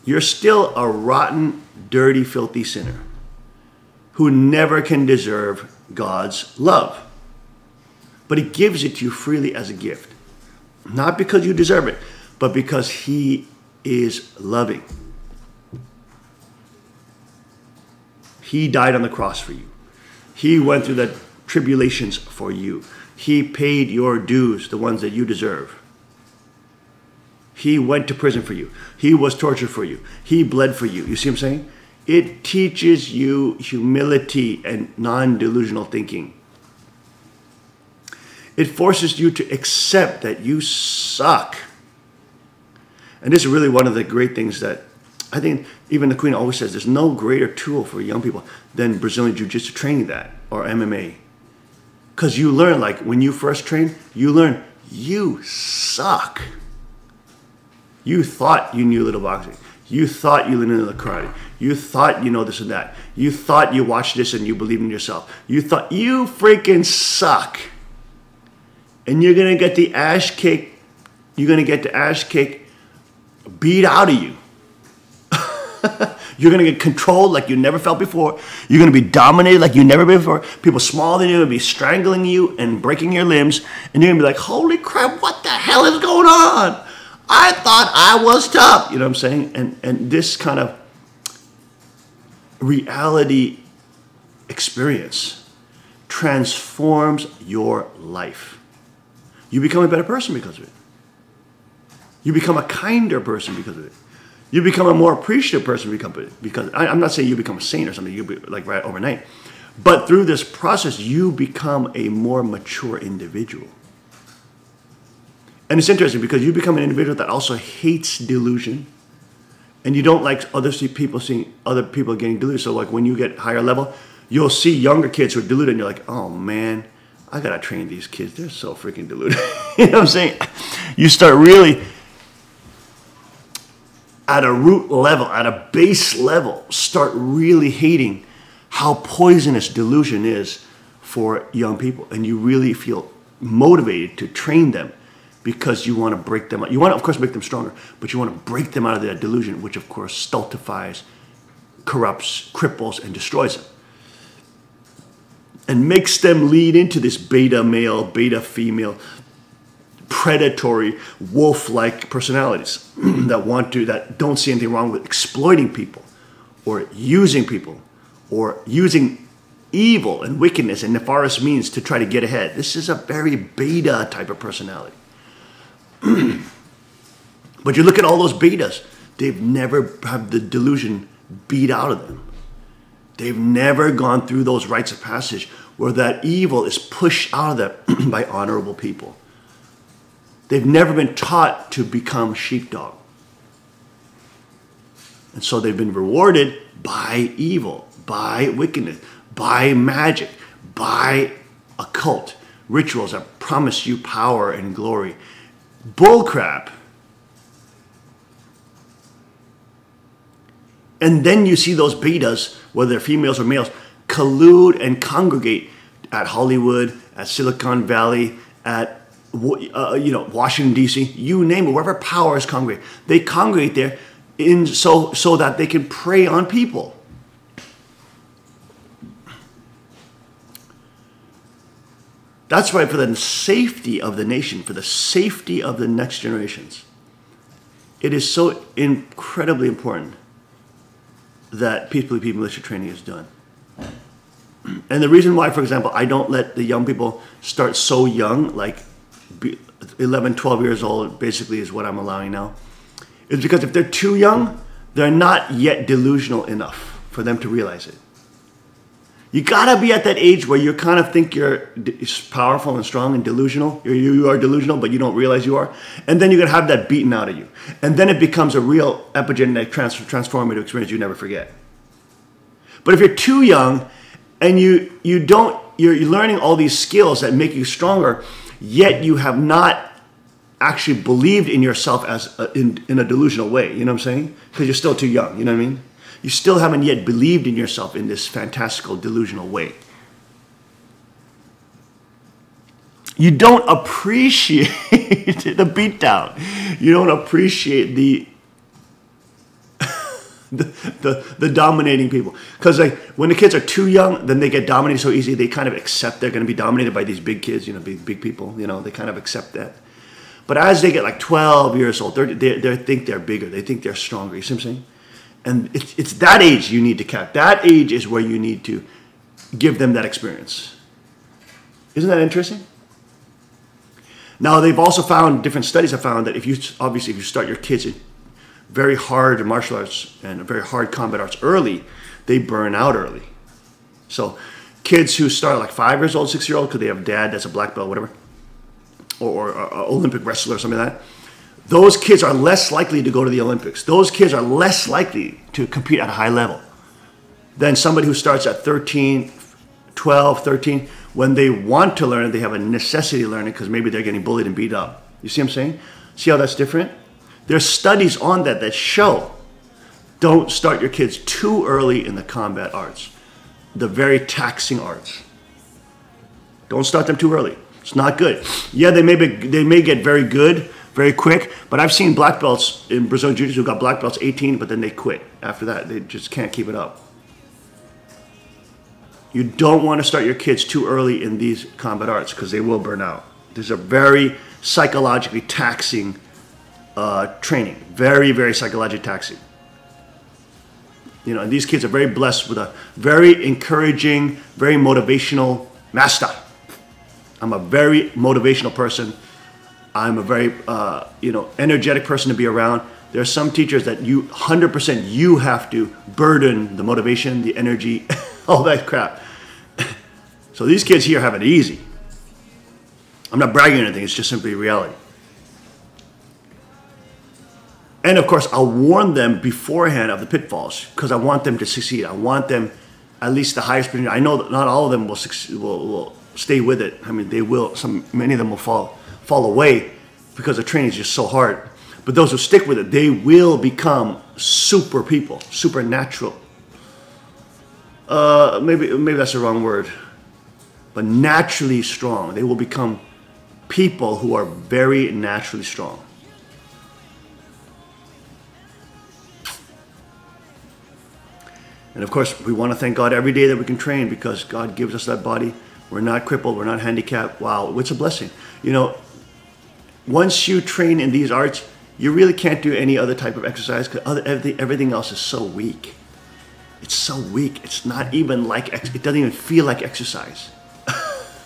You're still a rotten, dirty, filthy sinner who never can deserve God's love. But he gives it to you freely as a gift. Not because you deserve it, but because he is loving. He died on the cross for you. He went through the tribulations for you. He paid your dues, the ones that you deserve. He went to prison for you. He was tortured for you. He bled for you. You see what I'm saying? It teaches you humility and non-delusional thinking. It forces you to accept that you suck. And this is really one of the great things that I think even the Queen always says, there's no greater tool for young people than Brazilian Jiu-Jitsu training that, or MMA. Because you learn, like when you first train, you learn you suck. You thought you knew little boxing. You thought you knew the karate. You thought you know this and that. You thought you watched this and you believe in yourself. You thought you freaking suck. And you're going to get the ass kick. You're going to get the ass kick beat out of you. You're going to get controlled like you never felt before. You're going to be dominated like you never been before. People smaller than you will be strangling you and breaking your limbs. And you're going to be like, holy crap, what the hell is going on? I thought I was tough. You know what I'm saying? And this kind of reality experience transforms your life. You become a better person because of it. You become a kinder person because of it. You become a more appreciative person because I'm not saying you become a saint or something, you'll be like right overnight. But through this process, you become a more mature individual. And it's interesting because you become an individual that also hates delusion. And you don't like other people seeing other people getting deluded. So like when you get higher level, you'll see younger kids who are deluded and you're like, oh man, I gotta train these kids. They're so freaking deluded. You know what I'm saying? You start really at a root level, at a base level, start really hating how poisonous delusion is for young people. And you really feel motivated to train them because you want to break them out. You want to, of course, make them stronger, but you want to break them out of that delusion, which, of course, stultifies, corrupts, cripples, and destroys them. And makes them lead into this beta male, beta female, predatory, wolf-like personalities that don't see anything wrong with exploiting people or using evil and wickedness and nefarious means to try to get ahead. This is a very beta type of personality. But you look at all those betas, they've never had the delusion beat out of them. They've never gone through those rites of passage where that evil is pushed out of them by honorable people. They've never been taught to become sheepdog. And so they've been rewarded by evil, by wickedness, by magic, by occult rituals that promise you power and glory. Bullcrap. And then you see those betas, whether they're females or males, collude and congregate at Hollywood, at Silicon Valley, at Washington, D.C., you name it, wherever power is congregate. They congregate there so that they can prey on people. That's why for the safety of the nation, for the safety of the next generations, it is so incredibly important that peace-building militia training is done. And the reason why, for example, I don't let the young people start so young, like 11, 12 years old, basically is what I'm allowing now, is because if they're too young, they're not yet delusional enough for them to realize it. You gotta be at that age where you kind of think you're powerful and strong and delusional. You are delusional, but you don't realize you are. And then you're gonna have that beaten out of you. And then it becomes a real epigenetic transformative experience you never forget. But if you're too young and you're learning all these skills that make you stronger, yet you have not actually believed in yourself as in a delusional way. You know what I'm saying? Because you're still too young. You know what I mean? You still haven't yet believed in yourself in this fantastical, delusional way. You don't appreciate the beatdown. You don't appreciate the dominating people. Because like when the kids are too young, then they get dominated so easy. They kind of accept they're going to be dominated by these big kids, you know, big people. You know, they kind of accept that. But as they get like 12 years old, they think they're bigger. They think they're stronger. You see what I'm saying? And it's that age you need to cap. That age is where you need to give them that experience. Isn't that interesting? Now, they've also found, different studies have found that if you start your kids in very hard martial arts and very hard combat arts early, they burn out early. So kids who start like 5 years old, 6 year old, because they have a dad that's a black belt, whatever, or Olympic wrestler or something like that, those kids are less likely to go to the Olympics. Those kids are less likely to compete at a high level than somebody who starts at 13, 12, 13. When they want to learn it, they have a necessity to learn it because maybe they're getting bullied and beat up. You see what I'm saying? See how that's different? There's studies on that show don't start your kids too early in the combat arts, the very taxing arts. Don't start them too early. It's not good. Yeah, they may get very good very quick, but I've seen black belts in Brazilian Jiu-Jitsu who got black belts 18, but then they quit after that. They just can't keep it up. You don't want to start your kids too early in these combat arts because they will burn out. There's a very psychologically taxing training. Very, very psychologically taxing. You know, and these kids are very blessed with a very encouraging, very motivational master. I'm a very motivational person. I'm a very, energetic person to be around. There are some teachers that 100% you have to burden the motivation, the energy, all that crap. So these kids here have it easy. I'm not bragging or anything. It's just simply reality. And of course, I'll warn them beforehand of the pitfalls because I want them to succeed. I want them at least the highest percentage. I know that not all of them will stay with it. I mean, they will. Many of them will fall away because the training is just so hard. But those who stick with it, they will become super people, supernatural. Maybe that's the wrong word, but naturally strong. They will become people who are very naturally strong. And of course, we want to thank God every day that we can train because God gives us that body. We're not crippled. We're not handicapped. Wow, it's a blessing. You know, once you train in these arts, you really can't do any other type of exercise because everything else is so weak. It's so weak. It's not even like, it doesn't even feel like exercise.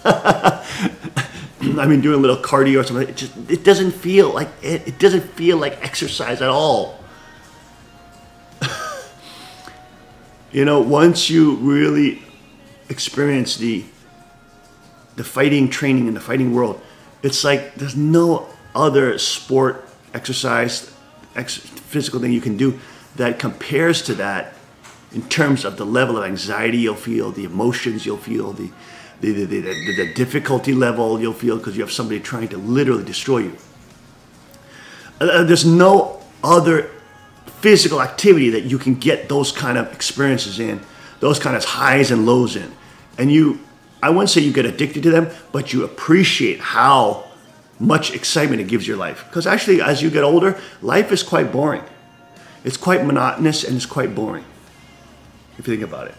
I mean, doing a little cardio or something, it doesn't feel like it doesn't feel like exercise at all. You know, once you really experience the fighting training in the fighting world, it's like there's no other sport, exercise, physical thing you can do that compares to that in terms of the level of anxiety you'll feel, the emotions you'll feel, the difficulty level you'll feel because you have somebody trying to literally destroy you. There's no other physical activity that you can get those kind of experiences in, those kind of highs and lows in. And I wouldn't say you get addicted to them, but you appreciate how much excitement it gives your life. Because actually, as you get older, life is quite boring. It's quite monotonous and it's quite boring, if you think about it.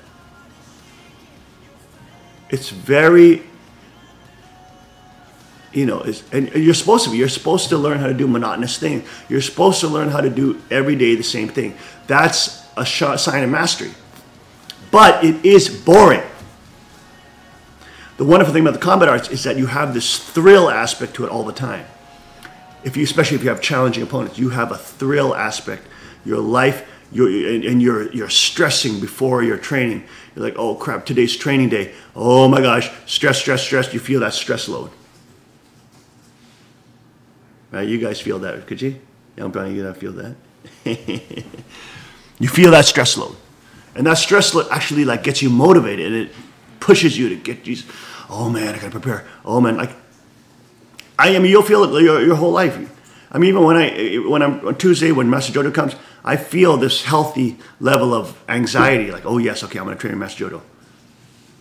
It's very, and you're supposed to learn how to do monotonous things. You're supposed to learn how to do every day the same thing. That's a sign of mastery. But it is boring. The wonderful thing about the combat arts is that you have this thrill aspect to it all the time. Especially if you have challenging opponents, you have a thrill aspect. Your life, you're stressing before your training. You're like, oh crap, today's training day. Oh my gosh, stress. You feel that stress load. Right? You guys feel that, could you? Young Brownie, you don't feel that? You feel that stress load. And that stress load actually like gets you motivated. It pushes you to get these, oh man, I gotta prepare. Oh man, like, you'll feel it your whole life. I mean, even when I'm on Tuesday, when Master Jodo comes, I feel this healthy level of anxiety, like, oh yes, okay, I'm gonna train in Master Jodo.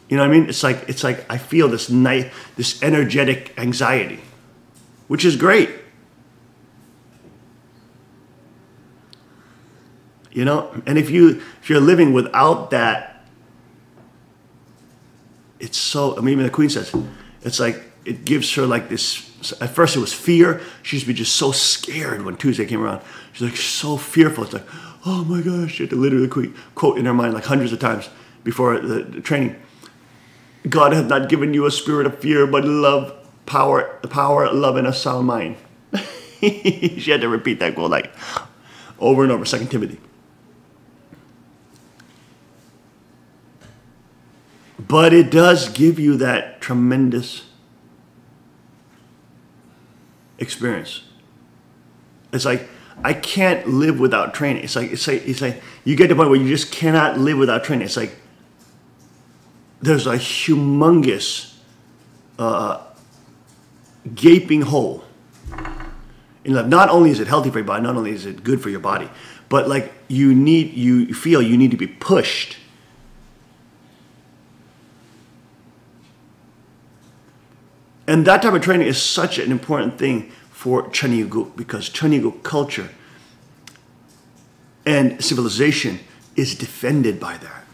You know what I mean? It's like I feel this this energetic anxiety, which is great. You know, and if you're living without that, it's so. I mean, even the Queen says, it's like it gives her like this. At first, it was fear. She used to be just so scared when Tuesday came around. She's like so fearful. It's like, oh my gosh, she had to literally quote in her mind like hundreds of times before the training. God hath not given you a spirit of fear, but love, power, love, and a sound mind. She had to repeat that quote like over and over. 2 Timothy. But it does give you that tremendous experience. It's like, I can't live without training. It's like you get to the point where you just cannot live without training. It's like there's a humongous gaping hole in life. Not only is it healthy for your body, not only is it good for your body, but like you feel you need to be pushed. And that type of training is such an important thing for Cheongguk, because Cheongguk culture and civilization is defended by that.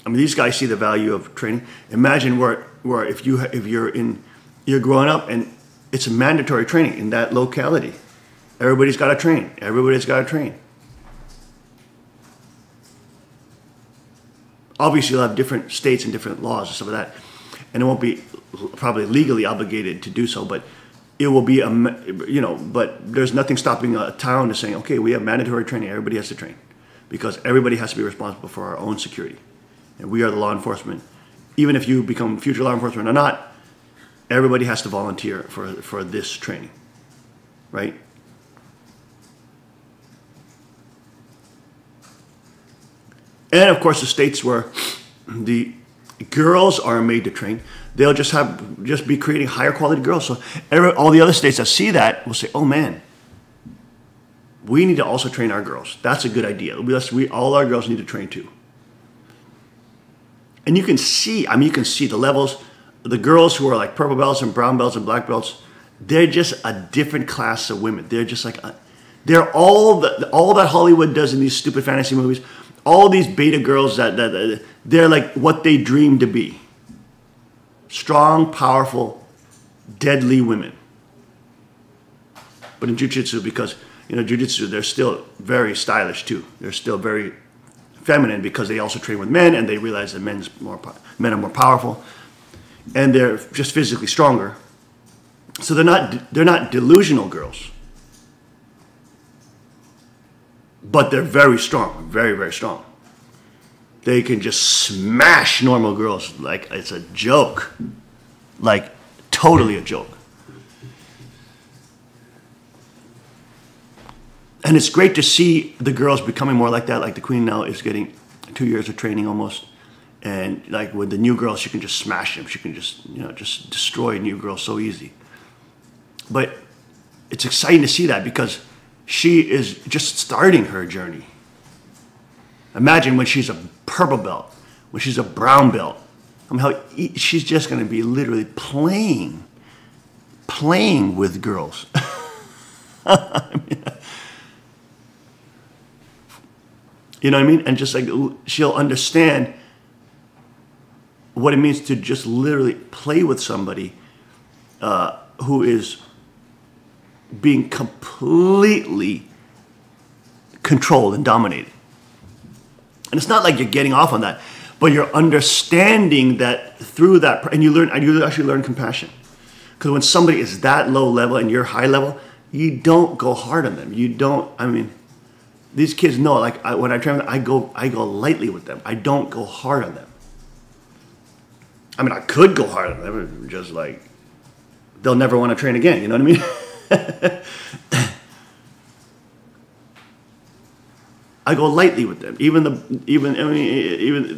I mean, these guys see the value of training. Imagine where if you're growing up and it's a mandatory training in that locality. Everybody's got to train. Everybody's got to train. Obviously, you'll have different states and different laws and stuff like that, and it won't be probably legally obligated to do so, but it will be but there's nothing stopping a town to saying, okay, we have mandatory training. Everybody has to train, because everybody has to be responsible for our own security, and we are the law enforcement. Even if you become future law enforcement or not, everybody has to volunteer for this training, right? And of course, the states where the girls are made to train, they'll just be creating higher quality girls. So all the other states that see that will say, "Oh man, we need to also train our girls. That's a good idea. All our girls need to train too." And you can see, you can see the levels. The girls who are like purple belts and brown belts and black belts, they're just a different class of women. They're just like they're all that Hollywood does in these stupid fantasy movies. All these beta girls that they're like what they dream to be. Strong, powerful, deadly women. But in jiu-jitsu, because jiu-jitsu, they're still very stylish too. They're still very feminine because they also train with men, and they realize that men are more powerful, and they're just physically stronger. So they're not delusional girls. But they're very strong, very, very strong. They can just smash normal girls like it's a joke. Like, totally a joke. And it's great to see the girls becoming more like that. Like the Queen now is getting 2 years of training almost. And like with the new girls, she can just smash them. She can just destroy new girls so easy. But it's exciting to see that because she is just starting her journey. Imagine when she's a purple belt, when she's a brown belt. She's just going to be literally playing with girls. You know what I mean? And just like she'll understand what it means to just literally play with somebody who is being completely controlled and dominated. And it's not like you're getting off on that, but you're understanding that through that, and you actually learn compassion. Because when somebody is that low level and you're high level, you don't go hard on them. You don't, I mean, these kids know, like when I train them, I go lightly with them. I don't go hard on them. I mean, I could go hard on them, just like, they'll never want to train again, you know what I mean? I go lightly with them. Even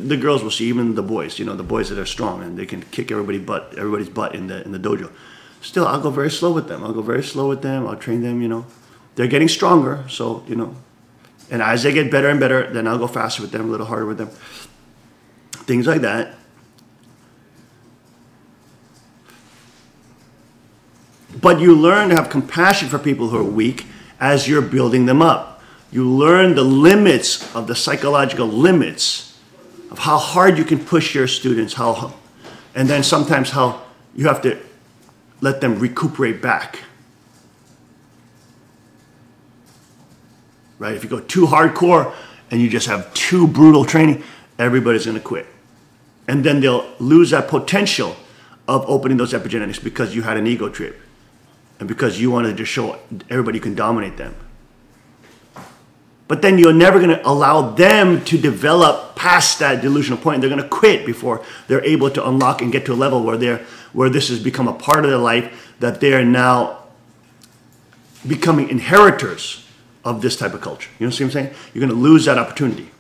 the girls will see, even the boys, you know, the boys that are strong and they can kick everybody's butt in the dojo. Still, I'll go very slow with them. I'll train them, you know. They're getting stronger, so, you know. And as they get better and better, then I'll go faster with them, a little harder with them. Things like that. But you learn to have compassion for people who are weak as you're building them up. You learn the limits of the psychological limits of how hard you can push your students, and then sometimes how you have to let them recuperate back. Right? If you go too hardcore and you just have too brutal training, everybody's going to quit. And then they'll lose that potential of opening those epigenetics because you had an ego trip and because you wanted to show everybody you can dominate them. But then you're never going to allow them to develop past that delusional point. They're going to quit before they're able to unlock and get to a level where this has become a part of their life, that they're now becoming inheritors of this type of culture. You know what I'm saying? You're going to lose that opportunity.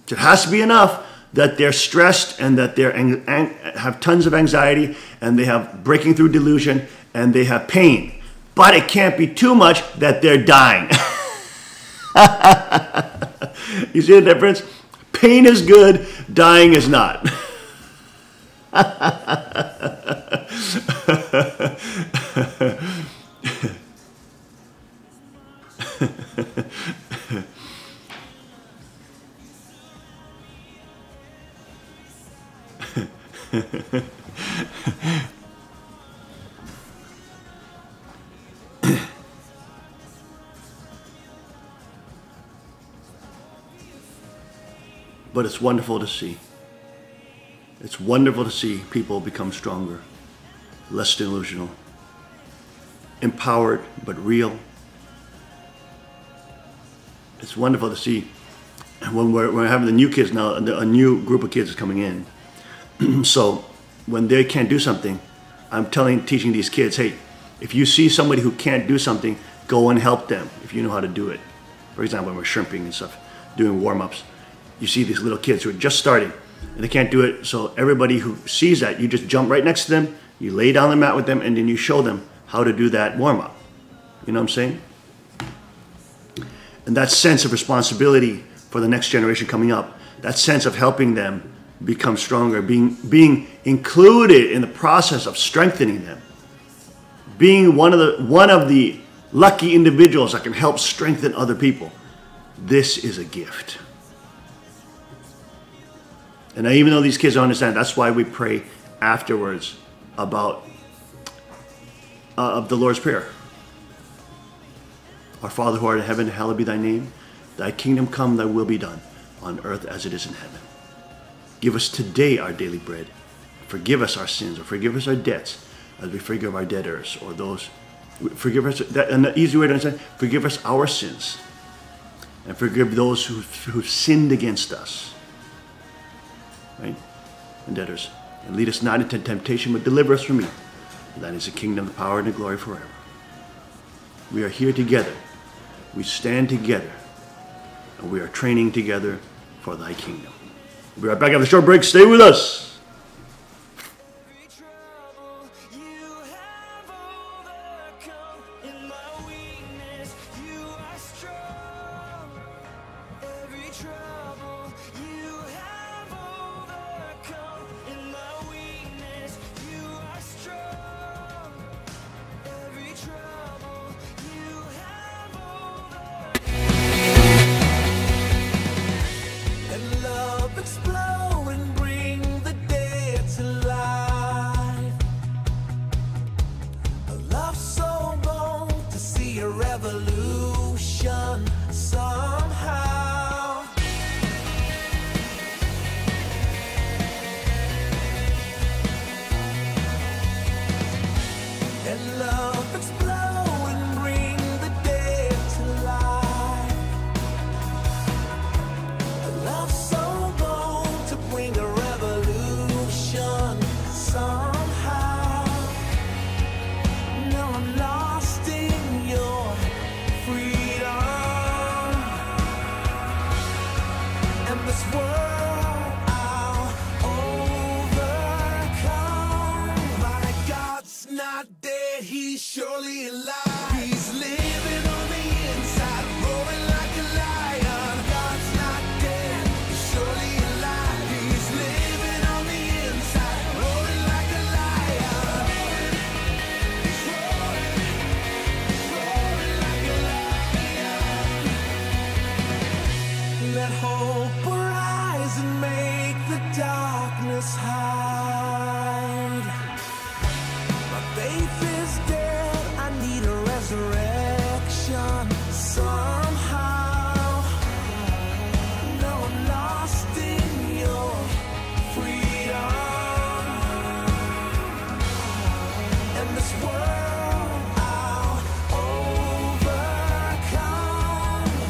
It has to be enough that they're stressed and that they have tons of anxiety and they have breaking through delusion and they have pain. But it can't be too much that they're dying. You see the difference? Pain is good, dying is not. But it's wonderful to see. It's wonderful to see people become stronger, less delusional, empowered but real. It's wonderful to see when we're having the new kids now, a new group of kids is coming in. So when they can't do something, I'm teaching these kids, hey, if you see somebody who can't do something, go and help them if you know how to do it. For example, when we're shrimping and stuff, doing warm-ups. You see these little kids who are just starting and they can't do it. So everybody who sees that, you just jump right next to them, you lay down the mat with them, and then you show them how to do that warm-up. You know what I'm saying? And that sense of responsibility for the next generation coming up, that sense of helping them become stronger, being included in the process of strengthening them, being one of the lucky individuals that can help strengthen other people. This is a gift. And even though these kids don't understand, that's why we pray afterwards about of the Lord's Prayer. Our Father who art in heaven, hallowed be thy name. Thy kingdom come, thy will be done, on earth as it is in heaven. Give us today our daily bread. Forgive us our sins, or forgive us our debts, as we forgive our debtors, or those. Forgive us, and the easy way to understand, forgive us our sins, and forgive those who've sinned against us. Right? And debtors. And lead us not into temptation, but deliver us from evil. For that is the kingdom, the power, and the glory forever. We are here together. We stand together. And we are training together for thy kingdom. We'll be right back after a short break. Stay with us. Every trouble you have overcome. In my weakness, you are strong. Every trouble you have overcome. In my weakness, you are strong. Every trouble you have overcome. Let love explode and bring the somehow. No, I'm lost in your freedom. And this world I'll overcome.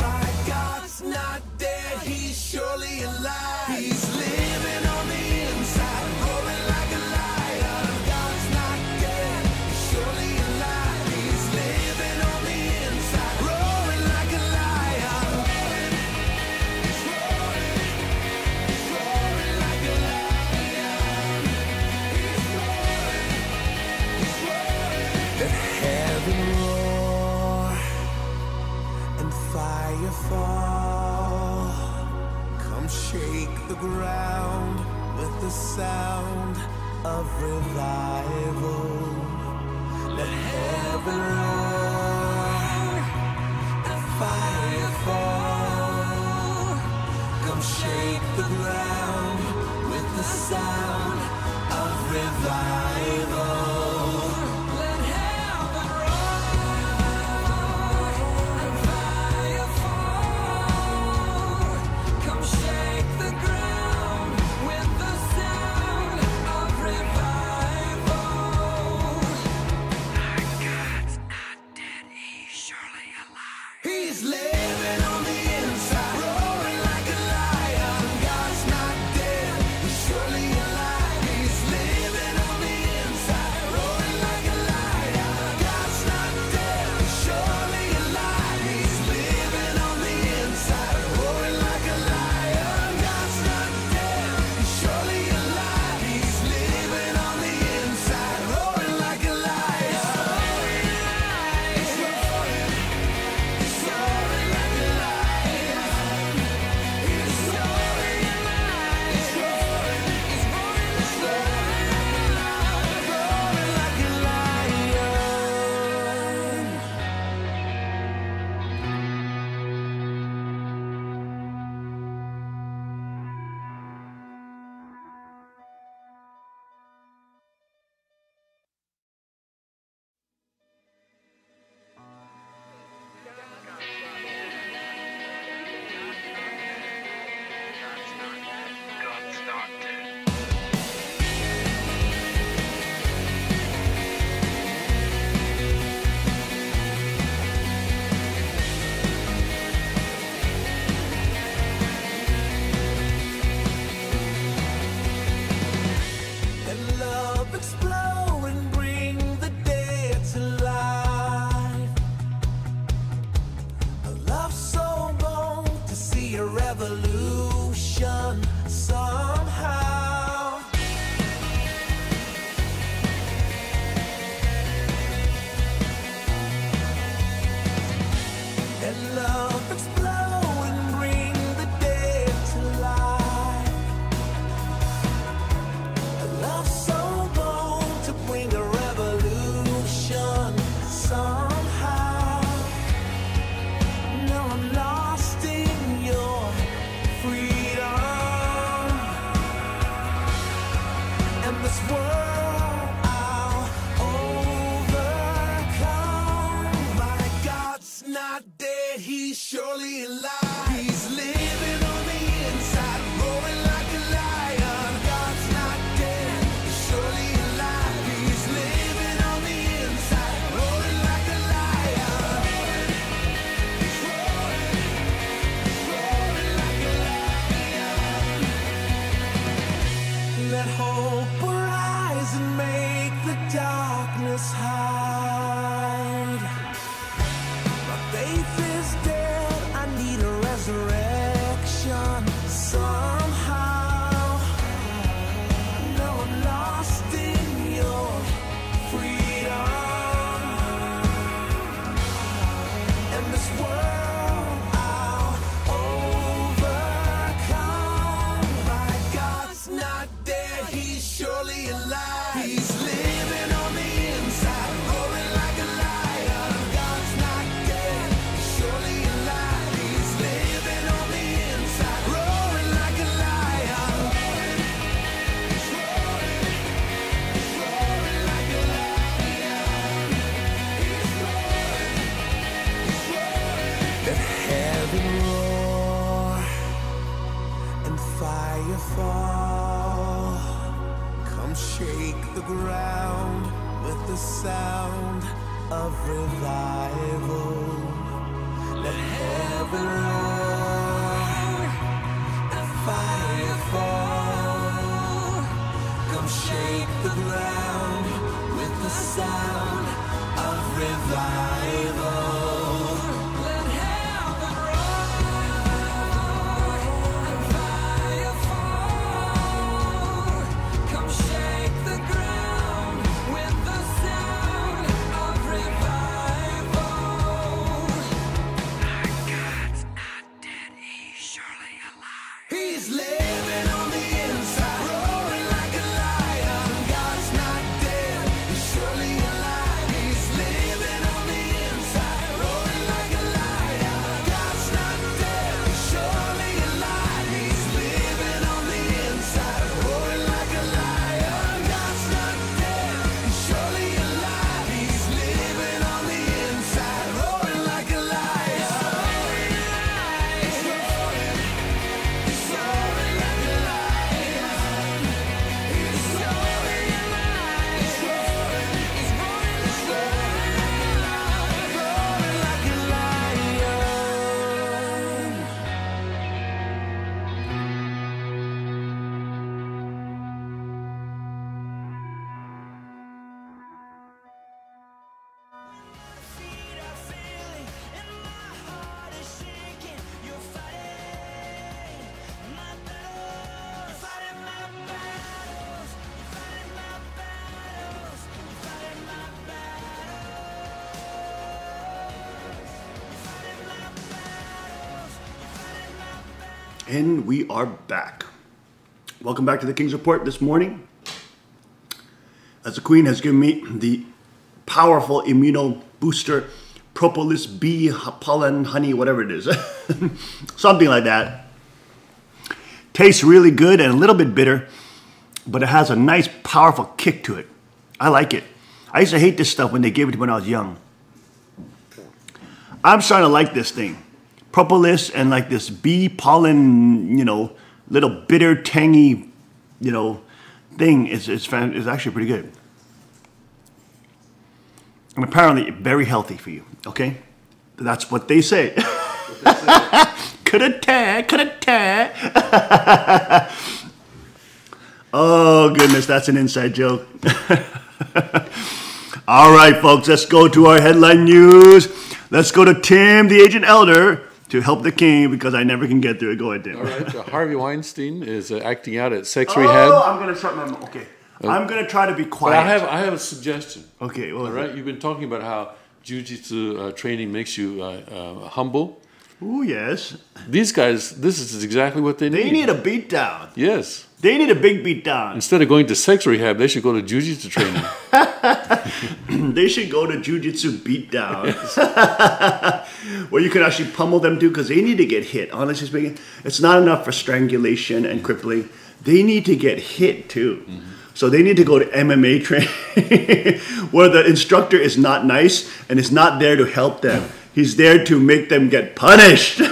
My God's not dead, he's surely alive. He's living on the inside, roaring like a lion. God's not dead, he's surely alive. He's living on the inside, roaring like a lion. He's roaring like a lion. Let heaven roar and fire fall. Come shake the ground with the sound of revival. Let heaven roar and fire fall. Come shake the ground with the sound of revival. Let heaven roar and fire fall. Come shake the ground with the sound of revival. God's not dead, he's surely alive. He's living on the inside, roaring like a lion. God's not dead, he's surely alive. He's living on the inside, roaring like a lion. God's not dead, he's surely alive. He's living on the inside, roaring like a lion. God's not dead, he's surely alive. He's living on the inside, roaring like a lion. He's roaring like a lion. He's roaring like a lion. Let love explode and bring the dead to life. A love so long to see a revolution somehow. Let love explode and bring the dead to life. A love so bold to bring a revolution somehow. No, I'm lost in your freedom. And this world I'll overcome. My God's not dead, he's surely alive. He's living on the inside, roaring like a lion. God's not dead, he's surely alive. He's living on the inside, roaring like a lion. He's roaring like a lion. Let hope arise and make the darkness hide. My faith is dead, I need a resurrection. fall. Come shake the ground with the sound of revival. Let heaven roar and fire fall. Come shake the ground with the sound of revival. Let heaven roar and fire fall. Come shake the ground with the sound of revival. God's not dead, he's surely alive. He's living on the inside, roaring like a lion. God's not dead, he's surely alive. He's living on the inside, roaring like a lion. God's not dead, he's surely alive. He's living on the inside, roaring like a lion. God's not dead, he's surely alive. He's living on the inside, roaring like a lion. He's roaring like a lion. He's roaring alive. He's roaring like a lion. Feet are failing and my heart is shaking. You're fighting my battles. You're fighting my battles. You're fighting my battles. You're fighting my battles. You're fighting my battles. You're fighting my battles. And we are back. Welcome back to the King's Report this morning. As the Queen has given me the powerful immuno booster propolis bee pollen honey, whatever it is, something like that. Tastes really good and a little bit bitter, but it has a nice powerful kick to it. I like it. I used to hate this stuff when they gave it to me when I was young. I'm starting to like this thing. Propolis and like this bee pollen, little bitter, tangy, thing is actually pretty good. And apparently very healthy for you, okay? That's what they say. Coulda-ta. Oh, goodness, that's an inside joke. All right, folks, let's go to our headline news. Let's go to Tim, the Agent Elder, to help the king because I never can get through it. Go ahead, Tim. All right, Harvey Weinstein is acting out at sex Oh, rehab. I'm going to start my... Okay. I'm going to try to be But quiet. I have a suggestion. Okay, All right, you've been talking about how jiu-jitsu training makes you humble. Oh, yes. These guys, this is exactly what they need. They need a beat down. Yes. They need a big beat down. Instead of going to sex rehab, they should go to jiu-jitsu training. They should go to jiu-jitsu beat down. Where you can actually pummel them too because they need to get hit. Honestly speaking, it's not enough for strangulation and crippling. They need to get hit too. So they need to go to MMA training where the instructor is not nice and is not there to help them. He's there to make them get punished. Go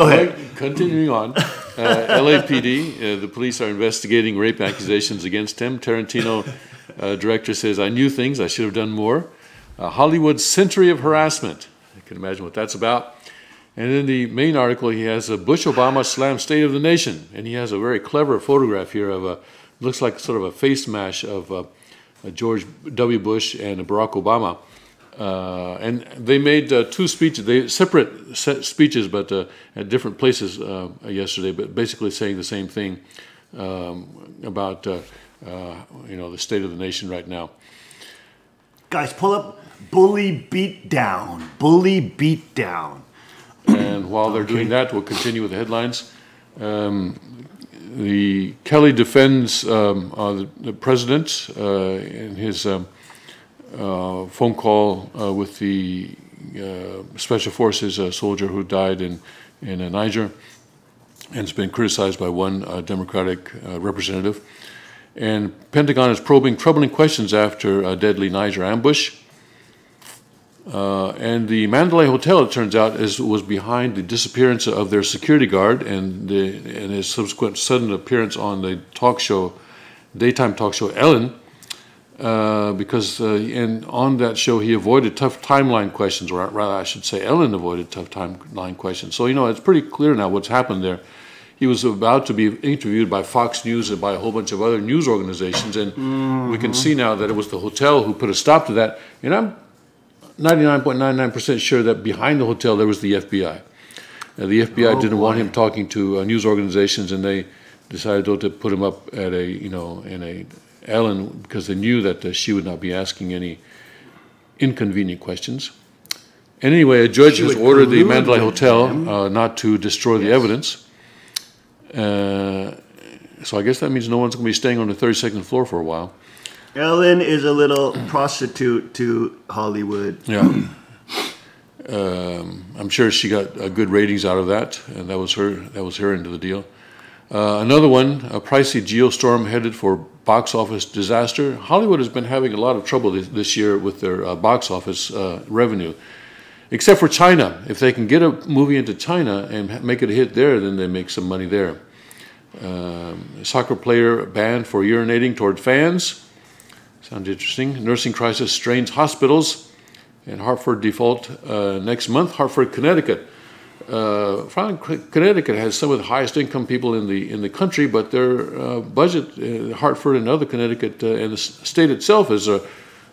ahead. Continuing on, LAPD, the police are investigating rape accusations against him. Tarantino director says, I knew things, I should have done more. Hollywood's century of harassment. I can imagine what that's about. And in the main article, he has a Bush Obama slam State of the Nation. And he has a very clever photograph here of looks like sort of a face mash of George W. Bush and Barack Obama. And they made two speeches, separate speeches, but at different places yesterday, but basically saying the same thing about the state of the nation right now. Guys, pull up Bully Beatdown. Bully Beatdown. And while they're doing that, we'll continue with the headlines. The Kelly defends the president in his phone call with the special forces soldier who died in Niger, and it's been criticized by one Democratic representative. And Pentagon is probing troubling questions after a deadly Niger ambush. And the Mandalay Hotel, it turns out, was behind the disappearance of their security guard and his subsequent sudden appearance on the daytime talk show Ellen, because and on that show he avoided tough timeline questions, or rather I should say Ellen avoided tough timeline questions. So, it's pretty clear now what's happened there. He was about to be interviewed by Fox News and by a whole bunch of other news organizations, and we can see now that it was the hotel who put a stop to that. And I'm 99.99% sure that behind the hotel there was the FBI. The FBI didn't want him talking to news organizations, and they decided to put him up at in a Ellen, because they knew that she would not be asking any inconvenient questions. And anyway, a judge has ordered the Mandalay Hotel not to destroy the evidence. So I guess that means no one's going to be staying on the 32nd floor for a while. Ellen is a little prostitute to Hollywood. Yeah. I'm sure she got good ratings out of that, and that was her end of the deal. Another one, a pricey Geostorm headed for box office disaster. Hollywood has been having a lot of trouble this year with their box office revenue, except for China. If they can get a movie into China and make it a hit there, then they make some money there. A soccer player banned for urinating toward fans. Sounds interesting. Nursing crisis strains hospitals. And Hartford default next month. Hartford, Connecticut. Connecticut has some of the highest income people in the country, but their budget, Hartford and other Connecticut, and the state itself is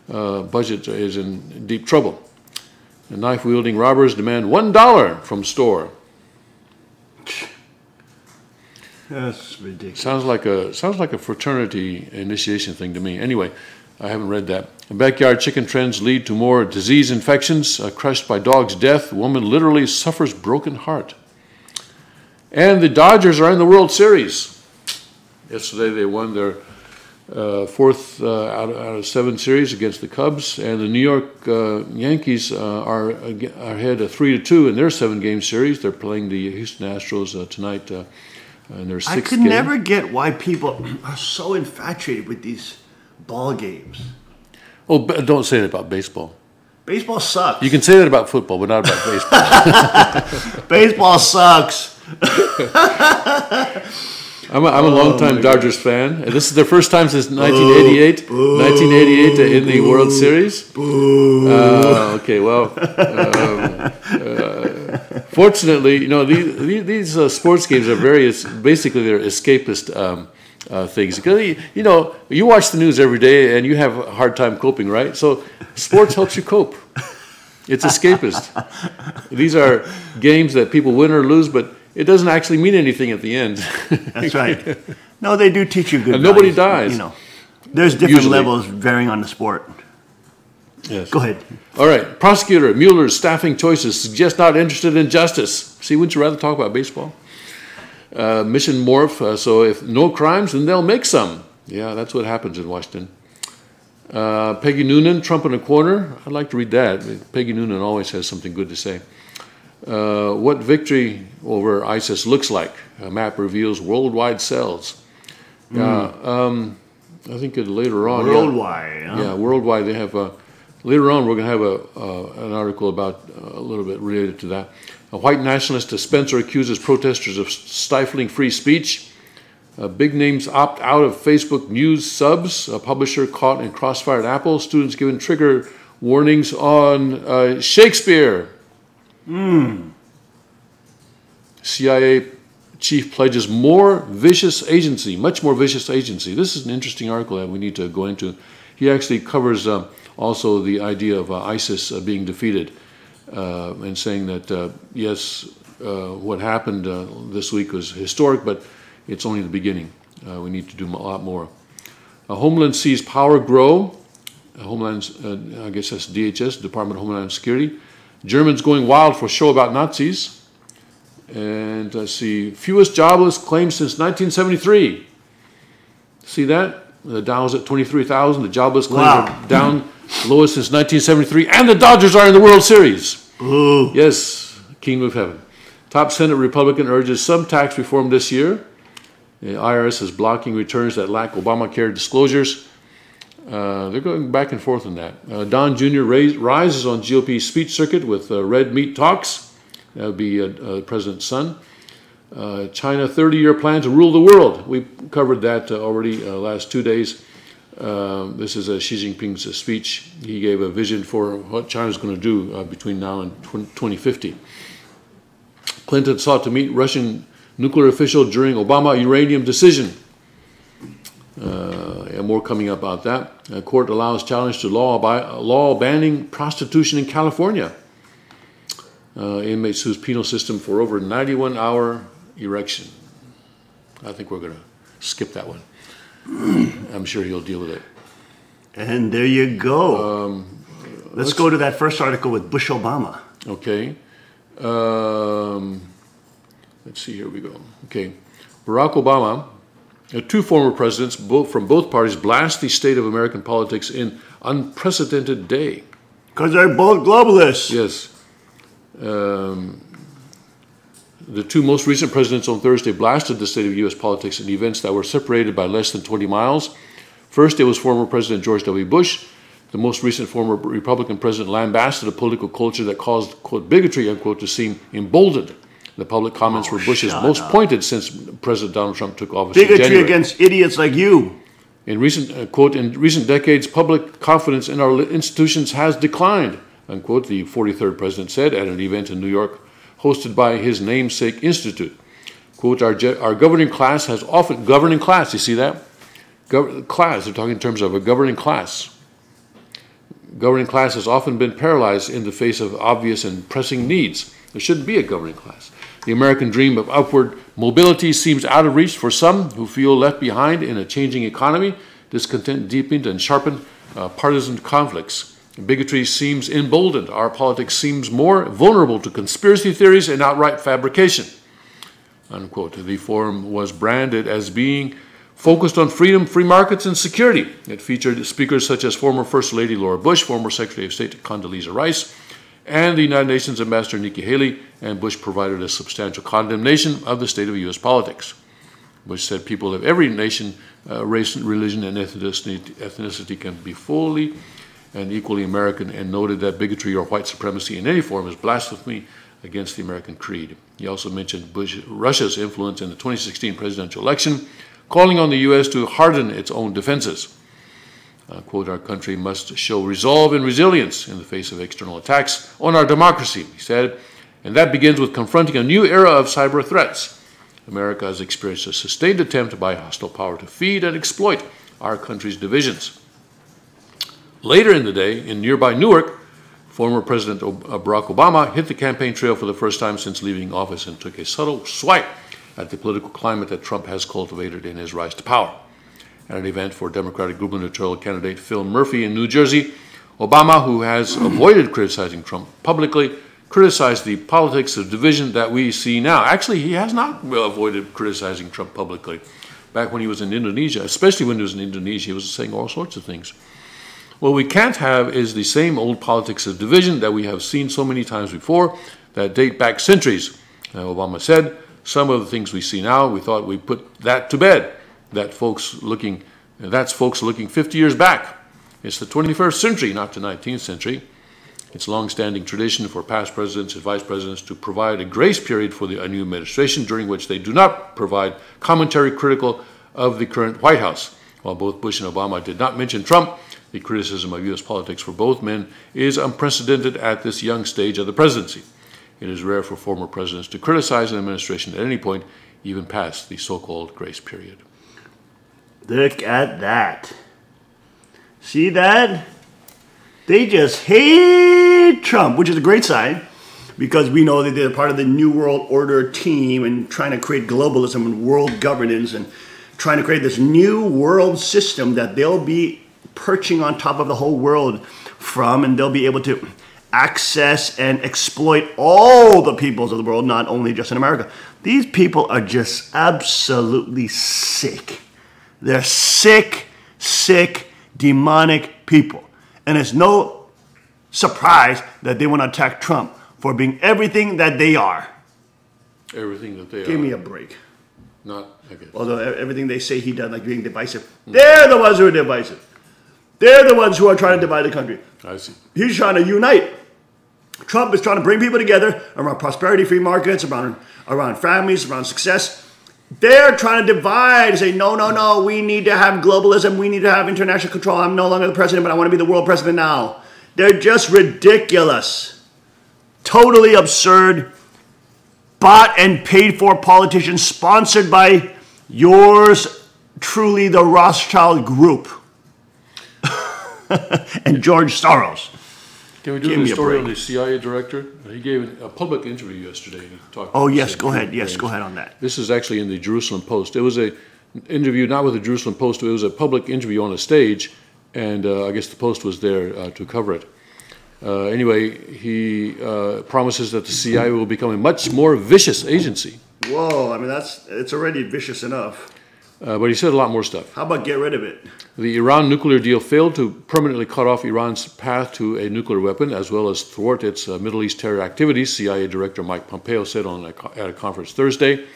budget is in deep trouble. The knife-wielding robbers demand $1 from store. That's ridiculous. Sounds like a fraternity initiation thing to me. Anyway, I haven't read that. Backyard chicken trends lead to more disease infections. Crushed by dog's death, woman literally suffers broken heart. And the Dodgers are in the World Series. Yesterday they won their fourth out of 7 series against the Cubs, and the New York Yankees are ahead 3-2 in their 7-game series. They're playing the Houston Astros tonight in their 6th game. I could never get why people are so infatuated with these ball games. Oh, don't say that about baseball. Baseball sucks. You can say that about football, but not about baseball. Baseball sucks. I'm a longtime Dodgers fan. This is their first time since 1988. 1988 in the World Series. Okay, well, fortunately, these sports games are basically they're escapist things. Because you watch the news every day and you have a hard time coping, right? So sports helps you cope. It's escapist. These are games that people win or lose, but it doesn't actually mean anything at the end. That's right. No, they do teach you good And nobody values, dies. There's different Usually. levels varying on the sport. Yes. Go ahead. All right. Prosecutor Mueller's staffing choices suggest not interested in justice. See, wouldn't you rather talk about baseball? Mission morph. So if no crimes, then they'll make some. Yeah, that's what happens in Washington. Peggy Noonan, Trump in a corner. I'd like to read that. Peggy Noonan always has something good to say. What victory over ISIS looks like. A map reveals worldwide cells. I think later on. Worldwide. Yeah, worldwide. They have. Later on, we're going to have an article about a little bit related to that. A white nationalist Spencer accuses protesters of stifling free speech. Big names opt out of Facebook News subs. A publisher caught in crossfire at Apple. Students given trigger warnings on Shakespeare. CIA chief pledges more vicious agency, much more vicious agency. This is an interesting article that we need to go into. He actually covers also the idea of ISIS being defeated and saying that, yes, what happened this week was historic, but it's only the beginning. We need to do a lot more. Homeland sees power grow. Homeland, I guess that's DHS, Department of Homeland Security. Germans going wild for show about Nazis. And let's see, fewest jobless claims since 1973. See that? The Dow's at 23,000. The jobless claims are down lowest since 1973. And the Dodgers are in the World Series. Ooh. Yes, Kingdom of Heaven. Top Senate Republican urges some tax reform this year. The IRS is blocking returns that lack Obamacare disclosures. They're going back and forth on that. Don Jr. rises on GOP speech circuit with red meat talks. That would be President's son. China 30-year plan to rule the world. We covered that already last 2 days. This is Xi Jinping's speech. He gave a vision for what China's going to do between now and 2050. Clinton sought to meet Russian nuclear official during Obama uranium decision. And more coming up about that. Court allows challenge to law banning prostitution in California. Inmates whose penal system for over 91-hour erection. I think we're going to skip that one. I'm sure he'll deal with it. And there you go. Let's go to that first article with Bush Obama. Okay. Let's see, here we go. Okay. Barack Obama, two former presidents from both parties, blast the state of American politics in unprecedented day. Because they're both globalists. Yes. The two most recent presidents on Thursday blasted the state of U.S. politics in events that were separated by less than 20 miles. First, it was former President George W. Bush. The most recent former Republican president lambasted a political culture that caused, quote, bigotry, unquote, to seem emboldened. The public comments were Bush's most pointed since President Donald Trump took office in January. Bigotry against idiots like you. In recent, quote, in recent decades, public confidence in our institutions has declined, unquote, the 43rd president said at an event in New York hosted by his namesake institute. Quote, our governing class has often, governing class, you see that? Class, they're talking in terms of a governing class. Governing class has often been paralyzed in the face of obvious and pressing needs. There shouldn't be a governing class. The American dream of upward mobility seems out of reach for some who feel left behind in a changing economy. Discontent deepened and sharpened partisan conflicts. Bigotry seems emboldened. Our politics seems more vulnerable to conspiracy theories and outright fabrication, unquote. The forum was branded as being focused on freedom, free markets, and security. It featured speakers such as former First Lady Laura Bush, former Secretary of State Condoleezza Rice, and the United Nations Ambassador Nikki Haley, and Bush provided a substantial condemnation of the state of U.S. politics. Bush said people of every nation, race, religion, and ethnicity can be fully and equally American, and noted that bigotry or white supremacy in any form is blasphemy against the American creed. He also mentioned Russia's influence in the 2016 presidential election, calling on the U.S. to harden its own defenses. Quote, our country must show resolve and resilience in the face of external attacks on our democracy, he said, and that begins with confronting a new era of cyber threats. America has experienced a sustained attempt by a hostile power to feed and exploit our country's divisions. Later in the day, in nearby Newark, former President Barack Obama hit the campaign trail for the first time since leaving office and took a subtle swipe at the political climate that Trump has cultivated in his rise to power. At an event for Democratic gubernatorial candidate Phil Murphy in New Jersey, Obama, who has avoided criticizing Trump publicly, criticized the politics of division that we see now. Actually, he has not avoided criticizing Trump publicly. Back when he was in Indonesia, especially when he was in Indonesia, he was saying all sorts of things. What we can't have is the same old politics of division that we have seen so many times before that date back centuries. Obama said, some of the things we see now, we thought we put that to bed. That's folks looking 50 years back. It's the 21st century, not the 19th century. It's long-standing tradition for past presidents and vice presidents to provide a grace period for the new administration during which they do not provide commentary critical of the current White House. While both Bush and Obama did not mention Trump, the criticism of U.S. politics for both men is unprecedented at this young stage of the presidency. It is rare for former presidents to criticize an administration at any point, even past the so-called grace period. Look at that. See that? They just hate Trump, which is a great sign because we know that they're part of the New World Order team and trying to create globalism and world governance and trying to create this new world system that they'll be perching on top of the whole world from, and they'll be able to access and exploit all the peoples of the world, not only just in America. These people are just absolutely sick. They're sick, demonic people. And it's no surprise that they want to attack Trump for being everything that they are. Everything that they are. Give me a break. Not, I guess. Although everything they say he does, like being divisive, they're the ones who are divisive. They're the ones who are trying to divide the country. I see. He's trying to unite. Trump is trying to bring people together around prosperity, free markets, around families, around success. They're trying to divide and say, no, we need to have globalism. We need to have international control. I'm no longer the president, but I want to be the world president now. They're just ridiculous. Totally absurd. Bought and paid for politicians sponsored by yours truly, the Rothschild Group. And George Soros. Can we do the story on the CIA director? He gave a public interview yesterday. And he talked Oh, yes, go ahead. Yes, go ahead on that. This is actually in the Jerusalem Post. It was an interview, not with the Jerusalem Post, it was a public interview on a stage, and I guess the Post was there to cover it. Anyway, he promises that the CIA will become a much more vicious agency. Whoa, I mean, it's already vicious enough. But he said a lot more stuff. How about get rid of it? The Iran nuclear deal failed to permanently cut off Iran's path to a nuclear weapon, as well as thwart its Middle East terror activities, CIA Director Mike Pompeo said at a conference Thursday.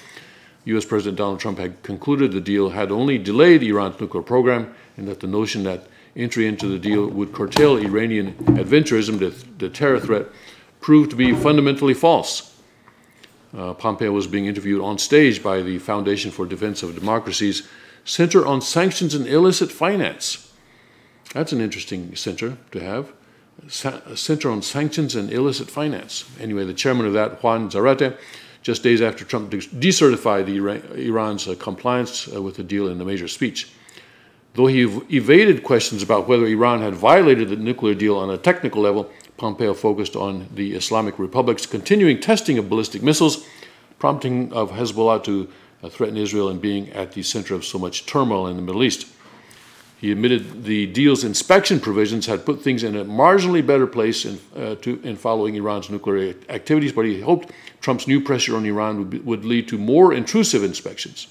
U.S. President Donald Trump had concluded the deal had only delayed Iran's nuclear program, and that the notion that entry into the deal would curtail Iranian adventurism, the terror threat, proved to be fundamentally false. Pompeo was being interviewed on stage by the Foundation for Defense of Democracy's Center on Sanctions and Illicit Finance. That's an interesting center to have. A Center on Sanctions and Illicit Finance. Anyway, the chairman of that, Juan Zarate, just days after Trump decertified Iran's compliance with the deal in a major speech. Though he evaded questions about whether Iran had violated the nuclear deal on a technical level, Pompeo focused on the Islamic Republic's continuing testing of ballistic missiles, prompting of Hezbollah to threaten Israel and being at the center of so much turmoil in the Middle East. He admitted the deal's inspection provisions had put things in a marginally better place in following Iran's nuclear activities, but he hoped Trump's new pressure on Iran would lead to more intrusive inspections.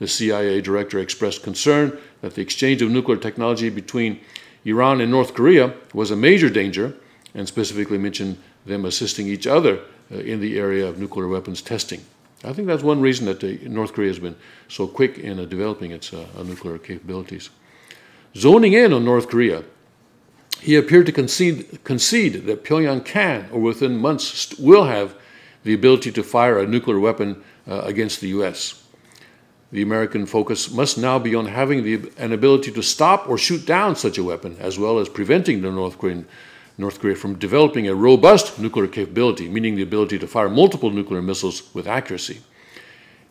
The CIA director expressed concern that the exchange of nuclear technology between Iran and North Korea was a major danger, and specifically mentioned them assisting each other in the area of nuclear weapons testing. I think that's one reason that North Korea has been so quick in developing its nuclear capabilities. Zoning in on North Korea, he appeared to concede that Pyongyang can, or within months, will have the ability to fire a nuclear weapon against the U.S. The American focus must now be on having an ability to stop or shoot down such a weapon, as well as preventing the North Korea from developing a robust nuclear capability, meaning the ability to fire multiple nuclear missiles with accuracy.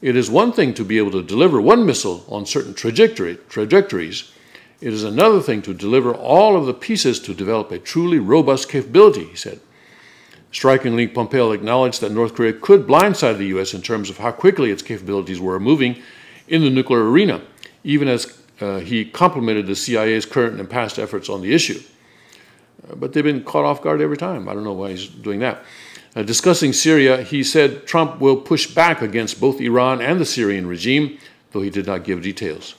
It is one thing to be able to deliver one missile on certain trajectories. It is another thing to deliver all of the pieces to develop a truly robust capability, he said. Strikingly, Pompeo acknowledged that North Korea could blindside the U.S. in terms of how quickly its capabilities were moving in the nuclear arena, even as he complimented the CIA's current and past efforts on the issue. But they've been caught off guard every time. I don't know why he's doing that. Discussing Syria, he said Trump will push back against both Iran and the Syrian regime, though he did not give details.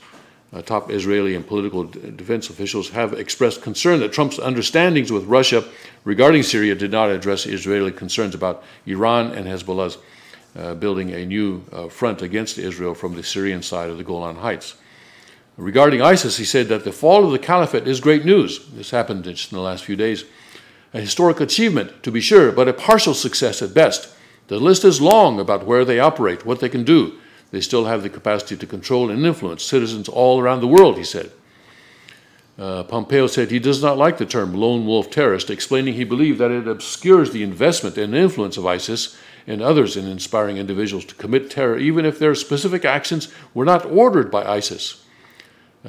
Top Israeli and political defense officials have expressed concern that Trump's understandings with Russia regarding Syria did not address Israeli concerns about Iran and Hezbollah's building a new front against Israel from the Syrian side of the Golan Heights. Regarding ISIS, he said that the fall of the caliphate is great news. This happened just in the last few days. A historic achievement, to be sure, but a partial success at best. The list is long about where they operate, what they can do. They still have the capacity to control and influence citizens all around the world, he said. Pompeo said he does not like the term lone wolf terrorist, explaining he believed that it obscures the investment and influence of ISIS and others in inspiring individuals to commit terror, even if their specific actions were not ordered by ISIS.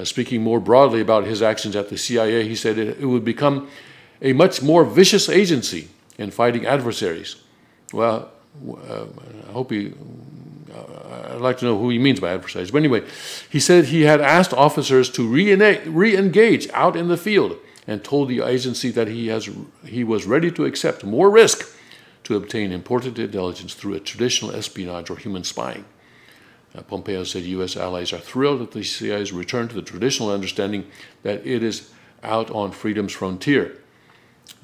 Speaking more broadly about his actions at the CIA, he said it would become a much more vicious agency in fighting adversaries. Well, I'd like to know who he means by adversaries. But anyway, he said he had asked officers to re-engage out in the field and told the agency that he was ready to accept more risk to obtain important intelligence through a traditional espionage or human spying. Pompeo said U.S. allies are thrilled at the CIA's return to the traditional understanding that it is out on freedom's frontier.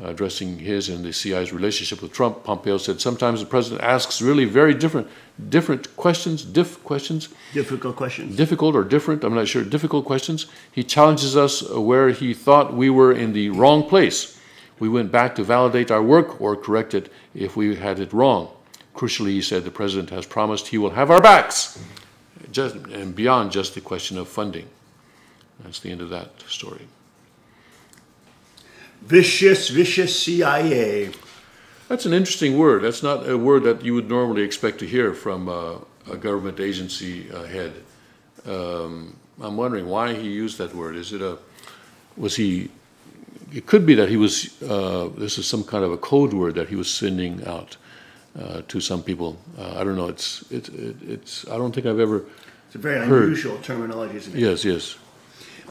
addressing his and the CIA's relationship with Trump, Pompeo said, sometimes the president asks really very different questions, Difficult questions. difficult or different, I'm not sure, difficult questions. He challenges us where he thought we were in the wrong place. We went back to validate our work or correct it if we had it wrong. Crucially, he said, the president has promised he will have our backs, and beyond just the question of funding. That's the end of that story. Vicious CIA. That's an interesting word. That's not a word that you would normally expect to hear from a government agency head. I'm wondering why he used that word. It could be that he was, this is some kind of a code word that he was sending out to some people. I don't know. I don't think I've ever It's a very heard. unusual terminology, isn't it? Yes.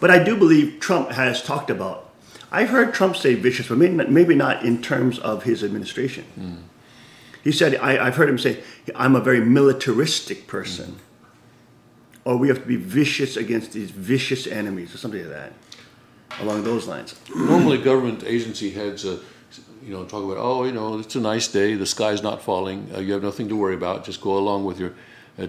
But I do believe Trump has talked about. I've heard Trump say vicious, but maybe not in terms of his administration. He said, I've heard him say, I'm a very militaristic person. Or we have to be vicious against these vicious enemies, or something like that, along those lines. Normally, government agency heads, talk about, it's a nice day, the sky's not falling, you have nothing to worry about, just go along with your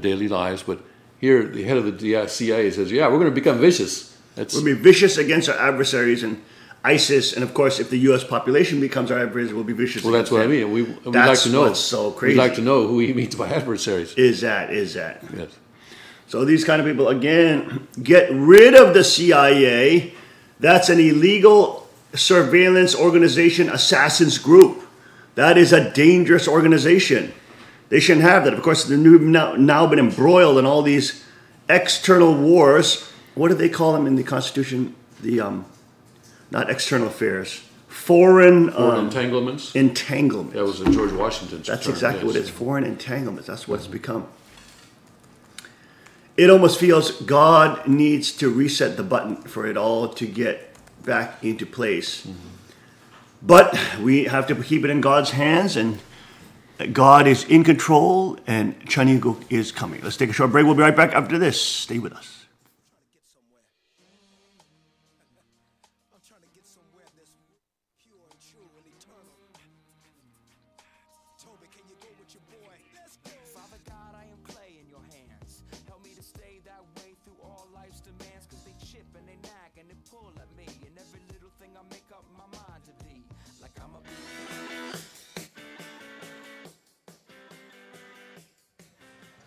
daily lives. But here, the head of the CIA says, we're going to become vicious. We'll be vicious against our adversaries and ISIS, and of course, if the U.S. population becomes our adversaries, we'll be vicious. Well, that's what I mean. We'd like to know. What's so crazy. We'd like to know who he means by adversaries. Is that? Yes. So these kind of people, again, get rid of the CIA. That's an illegal surveillance organization, assassins group. That is a dangerous organization. They shouldn't have that. Of course, they've now been embroiled in all these external wars. What do they call them in the Constitution? Not external affairs, foreign entanglements. Entanglements. That was George Washington's That's term, exactly what yes. it is. Foreign entanglements. That's what it's become. It almost feels God needs to reset the button for it all to get back into place. But we have to keep it in God's hands, and God is in control, and Chaniguk is coming. Let's take a short break. We'll be right back after this. Stay with us. I'm trying to get somewhere that's pure and true and eternal. Toby, can you go with your boy? Let's go. Father God, I am clay in your hands. Help me to stay that way through all life's demands, cause they chip and they nag and they pull at me. And every little thing I make up my mind to be. Like I'm a...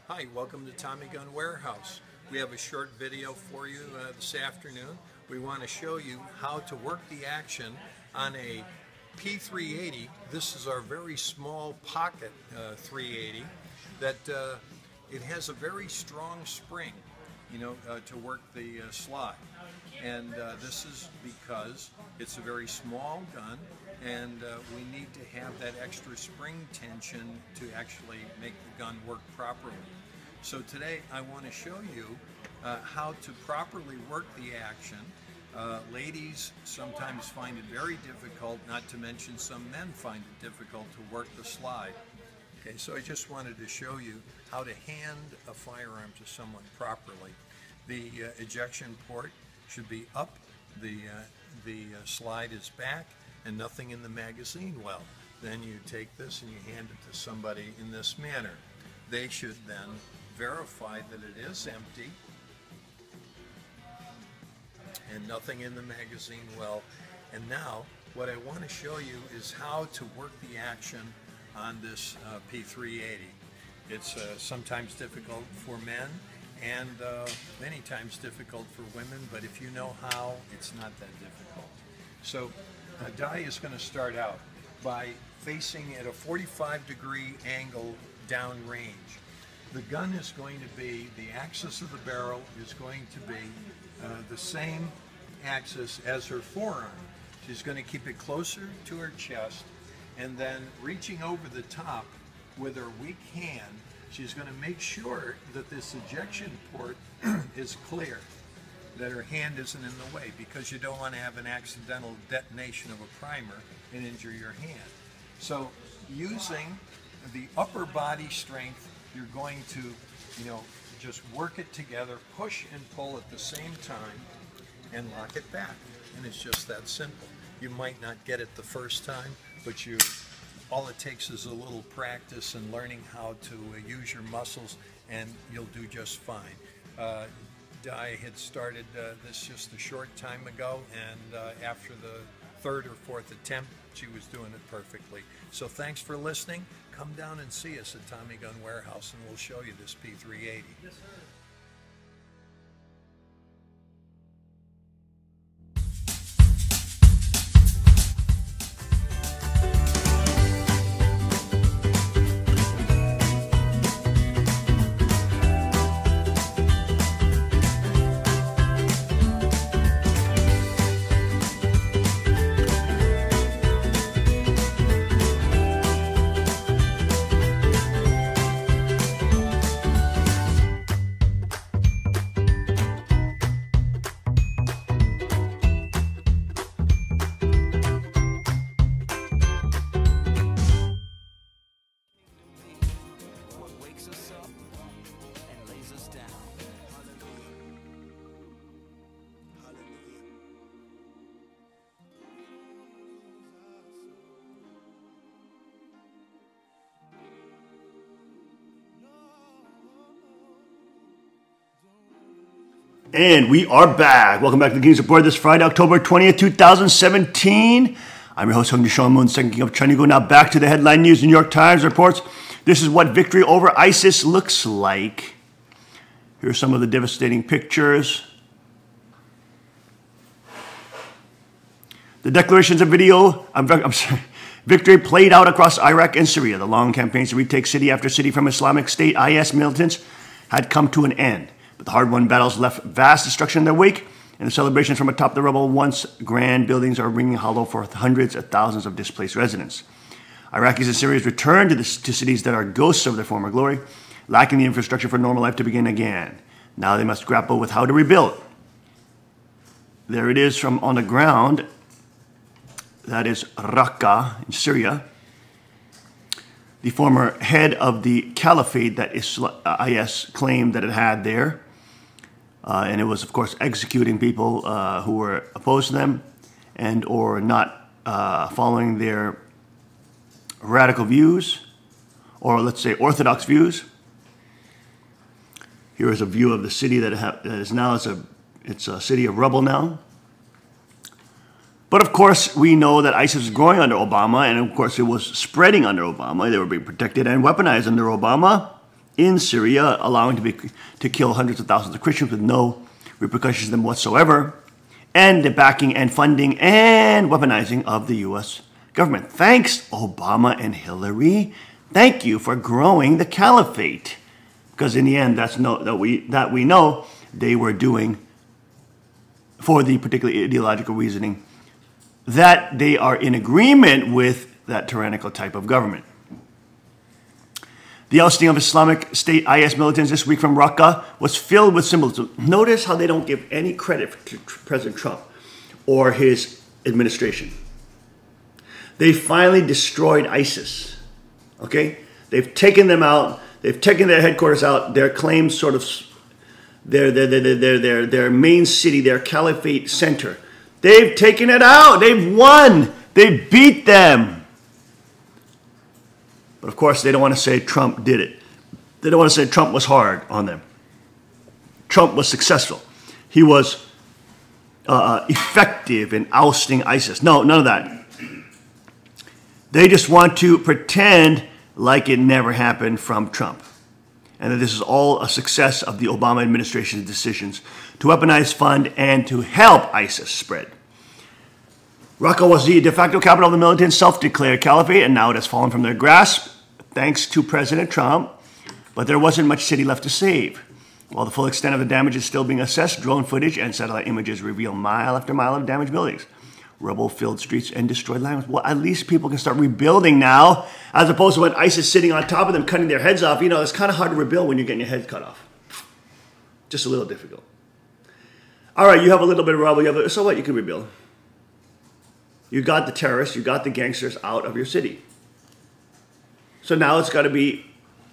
Hi, welcome to Tommy Gun Warehouse. We have a short video for you this afternoon. We want to show you how to work the action on a P380. This is our very small pocket 380 that it has a very strong spring, to work the slide. And this is because it's a very small gun, and we need to have that extra spring tension to actually make the gun work properly. So today I want to show you how to properly work the action. Ladies sometimes find it very difficult, not to mention some men find it difficult to work the slide. Okay, so I just wanted to show you how to hand a firearm to someone properly. The ejection port should be up, the slide is back, and nothing in the magazine well. Then you take this and you hand it to somebody in this manner. They should then verify that it is empty and nothing in the magazine well. And now what I want to show you is how to work the action on this P380. It's sometimes difficult for men and many times difficult for women, but if you know how, it's not that difficult. So Dai is going to start out by facing at a 45-degree angle downrange. The gun is going to be, the axis of the barrel is going to be the same axis as her forearm. She's going to keep it closer to her chest, and then reaching over the top with her weak hand, she's going to make sure that this ejection port is clear, that her hand isn't in the way, because you don't want to have an accidental detonation of a primer and injure your hand. So using the upper body strength, you're going to, just work it together, push and pull at the same time, and lock it back. And it's just that simple. You might not get it the first time, but all it takes is a little practice and learning how to use your muscles, and you'll do just fine. I had started this just a short time ago, and after the third or fourth attempt, she was doing it perfectly. So thanks for listening. Come down and see us at Tommy Gun Warehouse, and we'll show you this P380. Yes, sir. And we are back. Welcome back to the King's Report this Friday, October 20th, 2017. I'm your host, Hung Sean Moon, second king of Chanigo. Now back to the headline news. New York Times reports this is what victory over ISIS looks like. Here are some of the devastating pictures. The declarations of victory played out across Iraq and Syria. The long campaigns to retake city after city from Islamic State IS militants had come to an end. But the hard-won battles left vast destruction in their wake, and the celebrations from atop the rubble once grand buildings are ringing hollow for hundreds of thousands of displaced residents. Iraqis and Syrians return to cities that are ghosts of their former glory, lacking the infrastructure for normal life to begin again. Now they must grapple with how to rebuild. There it is from on the ground. That is Raqqa in Syria. The former head of the caliphate that IS claimed that it had there. And it was, of course, executing people who were opposed to them and or not following their radical views, or let's say orthodox views. Here is a view of the city that is now, it's a city of rubble now. But of course, we know that ISIS was growing under Obama, and of course it was spreading under Obama. They were being protected and weaponized under Obama in Syria, allowing to kill hundreds of thousands of Christians with no repercussions to them whatsoever, and the backing and funding and weaponizing of the U.S. government. Thanks, Obama and Hillary. Thank you for growing the caliphate, because in the end, that we know they were doing for the particular ideological reasoning that they are in agreement with that tyrannical type of government. The ousting of Islamic State IS militants this week from Raqqa was filled with symbolism. Notice how they don't give any credit to President Trump or his administration. They finally destroyed ISIS. Okay? They've taken them out. They've taken their headquarters out. Their claims sort of, their main city, their caliphate center. They've taken it out. They've won. They beat them. But of course, they don't want to say Trump did it. They don't want to say Trump was hard on them. Trump was successful. He was effective in ousting ISIS. No, none of that. They just want to pretend like it never happened from Trump, and that this is all a success of the Obama administration's decisions to weaponize, fund, and to help ISIS spread. Raqqa was the de facto capital of the militant self-declared caliphate, and now it has fallen from their grasp, thanks to President Trump, but there wasn't much city left to save. While the full extent of the damage is still being assessed, drone footage and satellite images reveal mile after mile of damaged buildings, rubble-filled streets, and destroyed lands. Well, at least people can start rebuilding now, as opposed to when ISIS sitting on top of them, cutting their heads off. You know, it's kind of hard to rebuild when you're getting your head cut off. Just a little difficult. All right, you have a little bit of rubble. So what? You can rebuild. You got the terrorists, you got the gangsters out of your city. So now it's got to be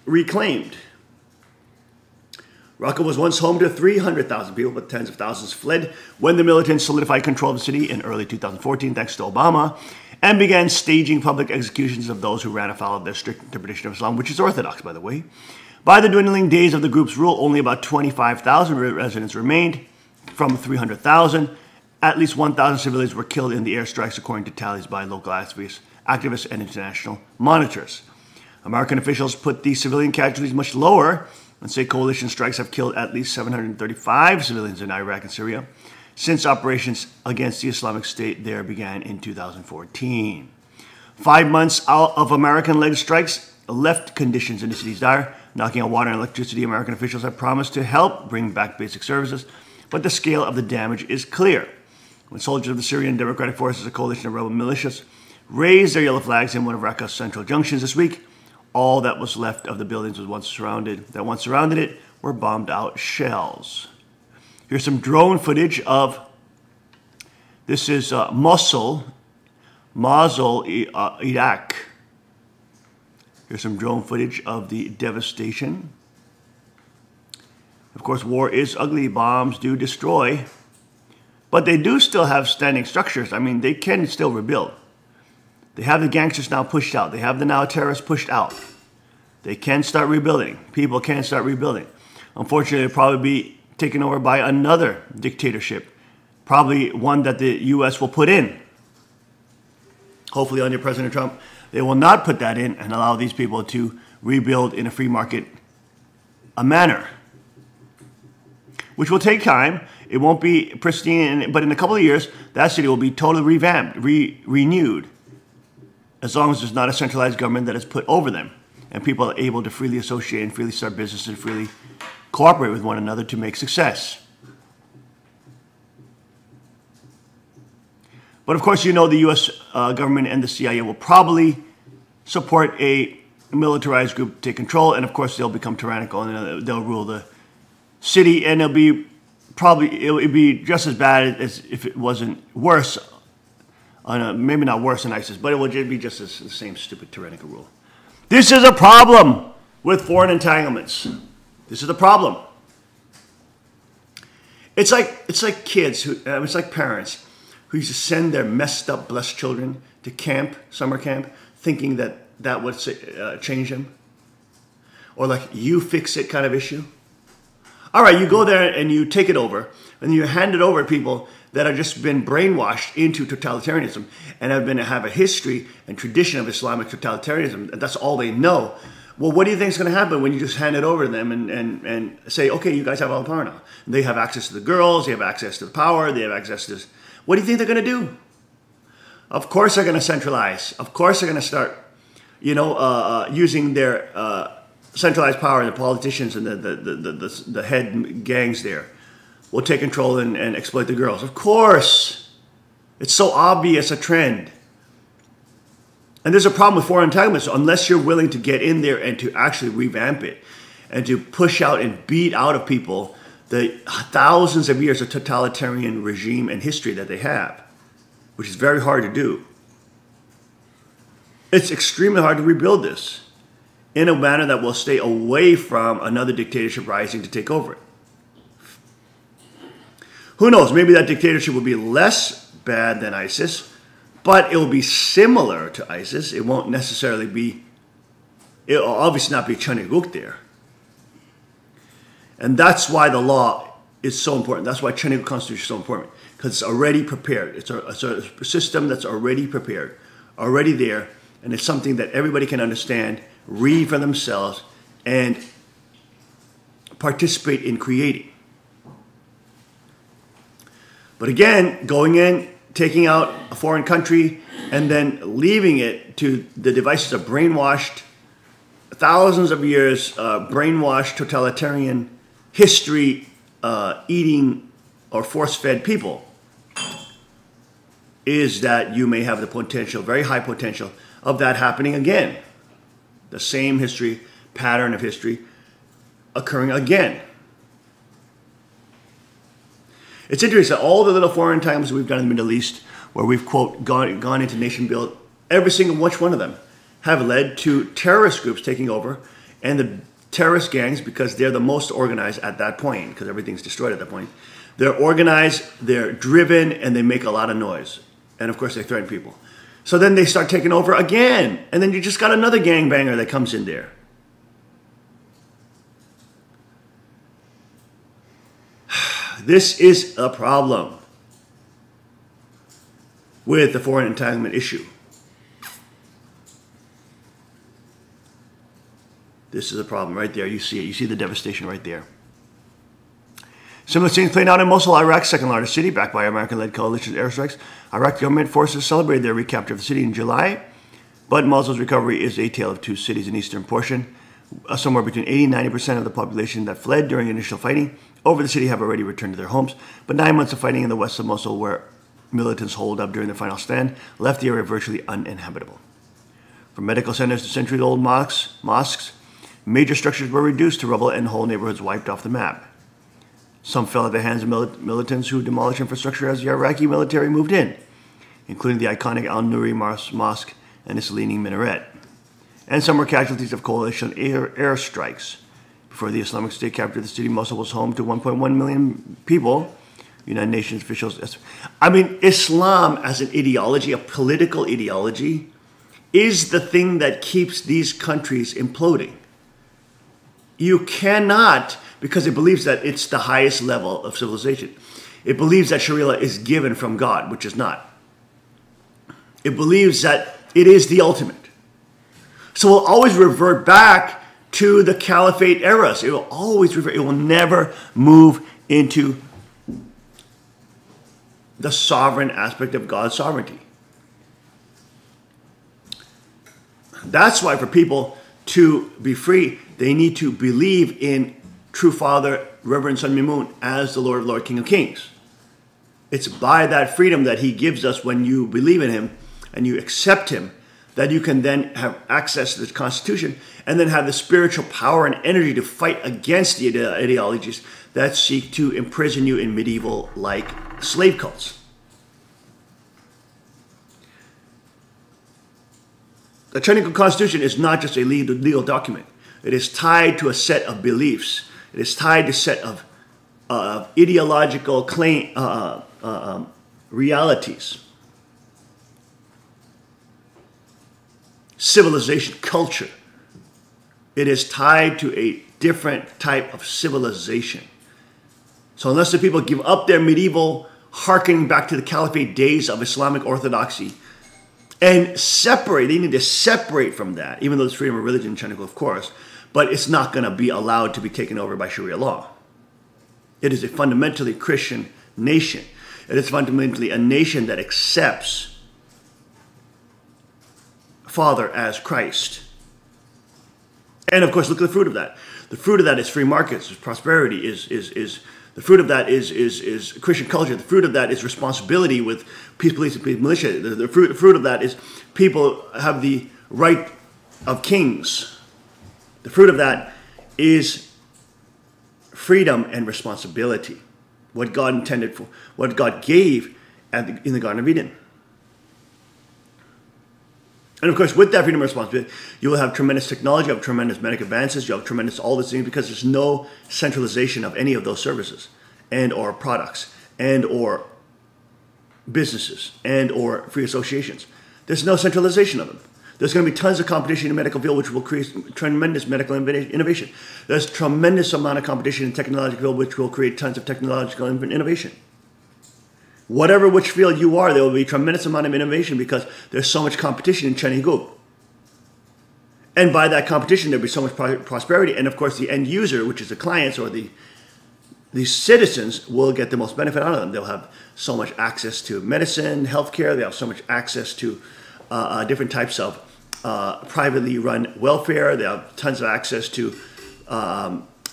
reclaimed. Raqqa was once home to 300,000 people, but tens of thousands fled when the militants solidified control of the city in early 2014, thanks to Obama, and began staging public executions of those who ran afoul of their strict interpretation of Islam, which is orthodox, by the way. By the dwindling days of the group's rule, only about 25,000 residents remained from 300,000. At least 1,000 civilians were killed in the airstrikes, according to tallies by local activists and international monitors. American officials put the civilian casualties much lower and say coalition strikes have killed at least 735 civilians in Iraq and Syria since operations against the Islamic State there began in 2014. 5 months out of American-led strikes left conditions in the cities dire, knocking out water and electricity. American officials have promised to help bring back basic services, but the scale of the damage is clear. When soldiers of the Syrian Democratic Forces, a coalition of rebel militias, raised their yellow flags in one of Raqqa's central junctions this week, all that was left of the buildings that once surrounded it were bombed out shells. Here's some drone footage of, this is Mosul, Iraq. Here's some drone footage of the devastation. Of course, war is ugly. Bombs do destroy. But they do still have standing structures. I mean, they can still rebuild. They have the gangsters now pushed out. They have the now terrorists pushed out. They can start rebuilding. People can start rebuilding. Unfortunately, it'll probably be taken over by another dictatorship. Probably one that the U.S. will put in. Hopefully under President Trump, they will not put that in and allow these people to rebuild in a free market manner, which will take time. It won't be pristine, but in a couple of years, that city will be totally revamped, renewed, as long as there's not a centralized government that is put over them, and people are able to freely associate and freely start business and freely cooperate with one another to make success. But of course, you know the U.S. government and the CIA will probably support a militarized group to take control, and of course, they'll become tyrannical and they'll rule the city, and it'll be just as bad as if it wasn't worse. Maybe not worse than ISIS, but it will be just the same stupid tyrannical rule. This is a problem with foreign entanglements. This is a problem. It's like kids who, it's like parents who used to send their messed up, blessed children to camp, summer camp, thinking that would change them. Or like you fix it kind of issue. All right, you go there and you take it over, and you hand it over to people that have just been brainwashed into totalitarianism and have a history and tradition of Islamic totalitarianism. And that's all they know. Well, what do you think is going to happen when you just hand it over to them and say, okay, you guys have all the power now? And they have access to the girls, they have access to the power, they have access to this. What do you think they're going to do? Of course they're going to centralize. Of course they're going to start, using their centralized power, and the politicians and the head gangs there will take control and exploit the girls. Of course. It's so obvious a trend. And there's a problem with foreign entanglements. Unless you're willing to get in there and to actually revamp it and to push out and beat out of people the thousands of years of totalitarian regime and history that they have, which is very hard to do. It's extremely hard to rebuild this in a manner that will stay away from another dictatorship rising to take over it. Who knows? Maybe that dictatorship will be less bad than ISIS, but it will be similar to ISIS. It won't necessarily be, it will obviously not be Chaniguk there. And that's why the law is so important. That's why Chaniguk Constitution is so important, because it's already prepared. It's a system that's already prepared, already there, and it's something that everybody can understand, read for themselves, and participate in creating. But again, going in, taking out a foreign country, and then leaving it to the devices of brainwashed, thousands of years, brainwashed totalitarian history, eating or force-fed people, is that you may have the potential, very high potential, of that happening again. The same history, pattern of history, occurring again. It's interesting that all the little foreign entanglements we've done in the Middle East, where we've, quote, gone into nation build, every single which one of them have led to terrorist groups taking over and the terrorist gangs because they're the most organized at that point because everything's destroyed at that point. They're organized, they're driven, and they make a lot of noise. And of course, they threaten people. So then they start taking over again. And then you just got another gangbanger that comes in there. This is a problem with the foreign entanglement issue. This is a problem right there. You see it. You see the devastation right there. Similar scenes playing out in Mosul, Iraq's second largest city, backed by American-led coalition airstrikes. Iraq government forces celebrated their recapture of the city in July, but Mosul's recovery is a tale of two cities in the eastern portion. Somewhere between 80 and 90% of the population that fled during initial fighting over the city have already returned to their homes, but 9 months of fighting in the west of Mosul, where militants holed up during the final stand, left the area virtually uninhabitable. From medical centers to century-old mosques, major structures were reduced to rubble and whole neighborhoods wiped off the map. Some fell at the hands of militants who demolished infrastructure as the Iraqi military moved in, including the iconic Al-Nuri Mosque and its leaning minaret. And some were casualties of coalition airstrikes. Before the Islamic State captured the city, Mosul was home to 1.1 million people. United Nations officials... I mean, Islam as an ideology, a political ideology, is the thing that keeps these countries imploding. You cannot... because it believes that it's the highest level of civilization. It believes that Sharia is given from God, which is not. It believes that it is the ultimate. So we'll always revert back to the caliphate eras. It will always revert. It will never move into the sovereign aspect of God's sovereignty. That's why for people to be free, they need to believe in True Father, Reverend Sun Myung Moon, as the Lord of Lords, King of Kings. It's by that freedom that he gives us when you believe in him and you accept him, that you can then have access to the Constitution and then have the spiritual power and energy to fight against the ideologies that seek to imprison you in medieval-like slave cults. The Chinese Constitution is not just a legal document. It is tied to a set of beliefs. It is tied to a set of ideological realities. Civilization, culture. It is tied to a different type of civilization. So unless the people give up their medieval, hearkening back to the caliphate days of Islamic orthodoxy, and separate, they need to separate from that, even though it's freedom of religion in China, of course, but it's not going to be allowed to be taken over by Sharia law. It is a fundamentally Christian nation. It is fundamentally a nation that accepts Father as Christ. And of course, look at the fruit of that. The fruit of that is free markets, is prosperity, the fruit of that is Christian culture. The fruit of that is responsibility with peace, police, and peace militia. The fruit of that is people have the right of kings. The fruit of that is freedom and responsibility. What God intended for, what God gave in the Garden of Eden. And of course, with that freedom and responsibility, you will have tremendous technology, you have tremendous medical advances, you have tremendous all these things because there's no centralization of any of those services and or products and or businesses and or free associations. There's no centralization of them. There's going to be tons of competition in the medical field, which will create tremendous medical innovation. There's tremendous amount of competition in the technological field, which will create tons of technological innovation. Whatever which field you are, there will be a tremendous amount of innovation because there's so much competition in Chen Gu. And by that competition, there'll be so much prosperity. And of course, the end user, which is the clients or the citizens, will get the most benefit out of them. They'll have so much access to medicine, healthcare. They have so much access to different types of privately run welfare. They have tons of access to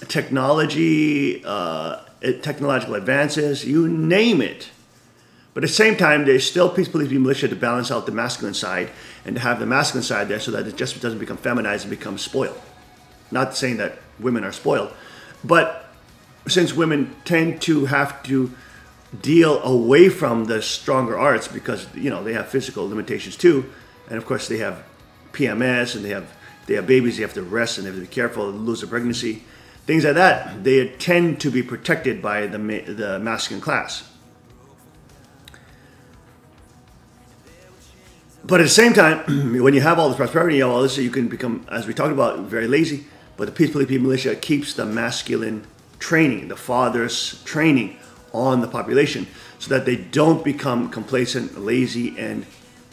technology, technological advances, you name it. But at the same time, there's still peace, police, militia to balance out the masculine side and to have the masculine side there so that it just doesn't become feminized and become spoiled. Not saying that women are spoiled, but since women tend to have to deal away from the stronger arts because, you know, they have physical limitations too, and of course they have PMS and they have they have babies, they have to rest, and they have to be careful, lose their pregnancy, things like that. They tend to be protected by the masculine class. But at the same time, when you have all this prosperity, you have all this, you can become, as we talked about, very lazy. But the Peace Police Militia keeps the masculine training, the father's training on the population, so that they don't become complacent, lazy, and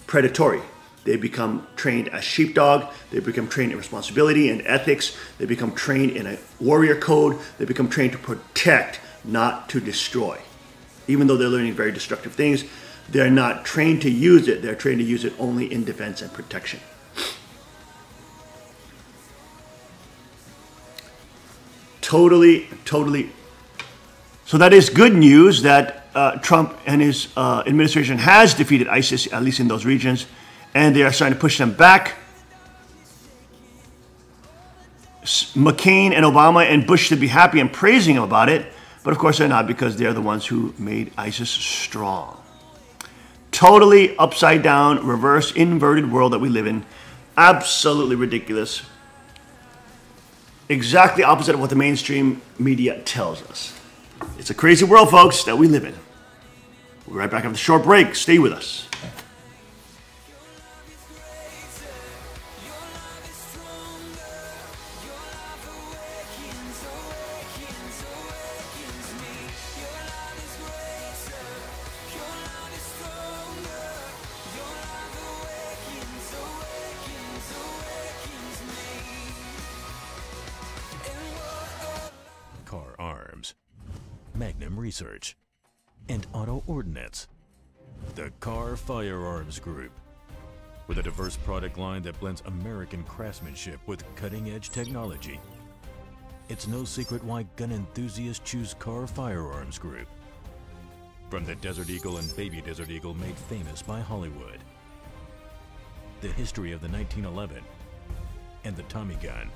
predatory. They become trained as sheepdog. They become trained in responsibility and ethics. They become trained in a warrior code. They become trained to protect, not to destroy. Even though they're learning very destructive things, they're not trained to use it. They're trained to use it only in defense and protection. Totally. So that is good news that Trump and his administration has defeated ISIS, at least in those regions, and they are starting to push them back. McCain and Obama and Bush should be happy and praising him about it, but of course they're not, because they're the ones who made ISIS strong. Totally upside down, reverse, inverted world that we live in. Absolutely ridiculous. Exactly opposite of what the mainstream media tells us. It's a crazy world, folks, that we live in. We'll be right back after the short break. Stay with us. Car Arms, Magnum Research, and Auto Ordnance. The Car Firearms Group, with a diverse product line that blends American craftsmanship with cutting-edge technology. It's no secret why gun enthusiasts choose Car Firearms Group. From the Desert Eagle and Baby Desert Eagle made famous by Hollywood, the history of the 1911 and the Tommy gun,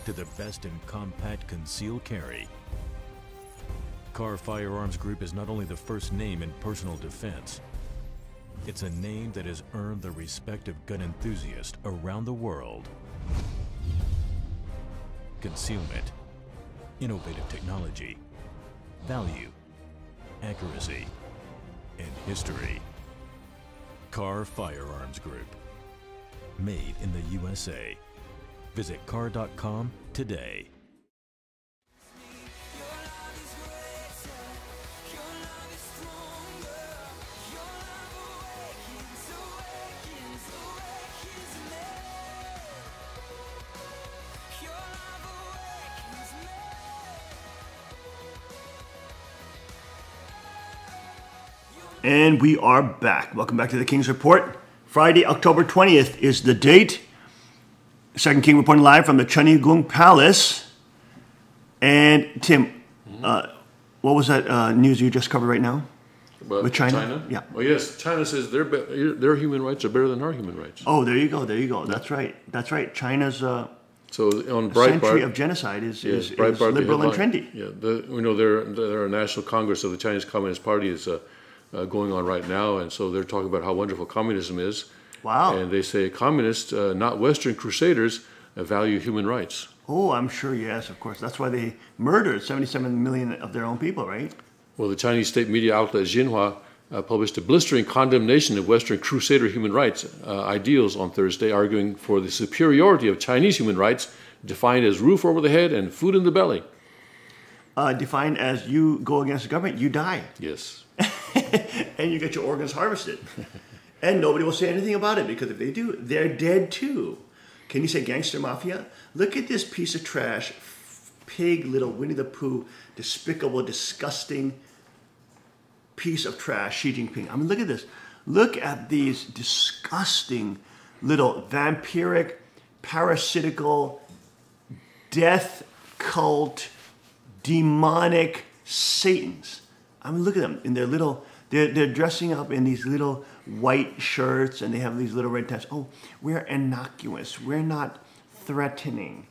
to the best in compact concealed carry. Car Firearms Group is not only the first name in personal defense, it's a name that has earned the respect of gun enthusiasts around the world. Concealment, innovative technology, value, accuracy, and history. Car Firearms Group, made in the USA. Visit car.com today. And we are back. Welcome back to the King's Report. Friday, October 20th is the date. Second King reporting live from the Chanigung Palace. And Tim, what was that news you just covered right now? About with China? Yeah. Well, yes, China says their human rights are better than our human rights. Oh, there you go. That's right. China's So on century Breitbart, of genocide is Breitbart, liberal and headline. trendy. Yeah, we know their National Congress of the Chinese Communist Party is going on right now, and so they're talking about how wonderful communism is. Wow. And they say communists, not Western crusaders, value human rights. Oh, I'm sure, yes, of course. That's why they murdered 77 million of their own people, right? Well, the Chinese state media outlet Xinhua published a blistering condemnation of Western crusader human rights ideals on Thursday, arguing for the superiority of Chinese human rights, defined as roof over the head and food in the belly. Defined as you go against the government, you die. Yes. And you get your organs harvested. And nobody will say anything about it, because if they do, they're dead too. Can you say gangster mafia? Look at this piece of trash, pig, little Winnie the Pooh, despicable, disgusting piece of trash, Xi Jinping. I mean, look at this. Look at these disgusting little vampiric, parasitical, death cult, demonic Satans. I mean, look at them in their little, they're dressing up in these little white shirts, and they have these little red tabs. Oh, we're innocuous. We're not threatening.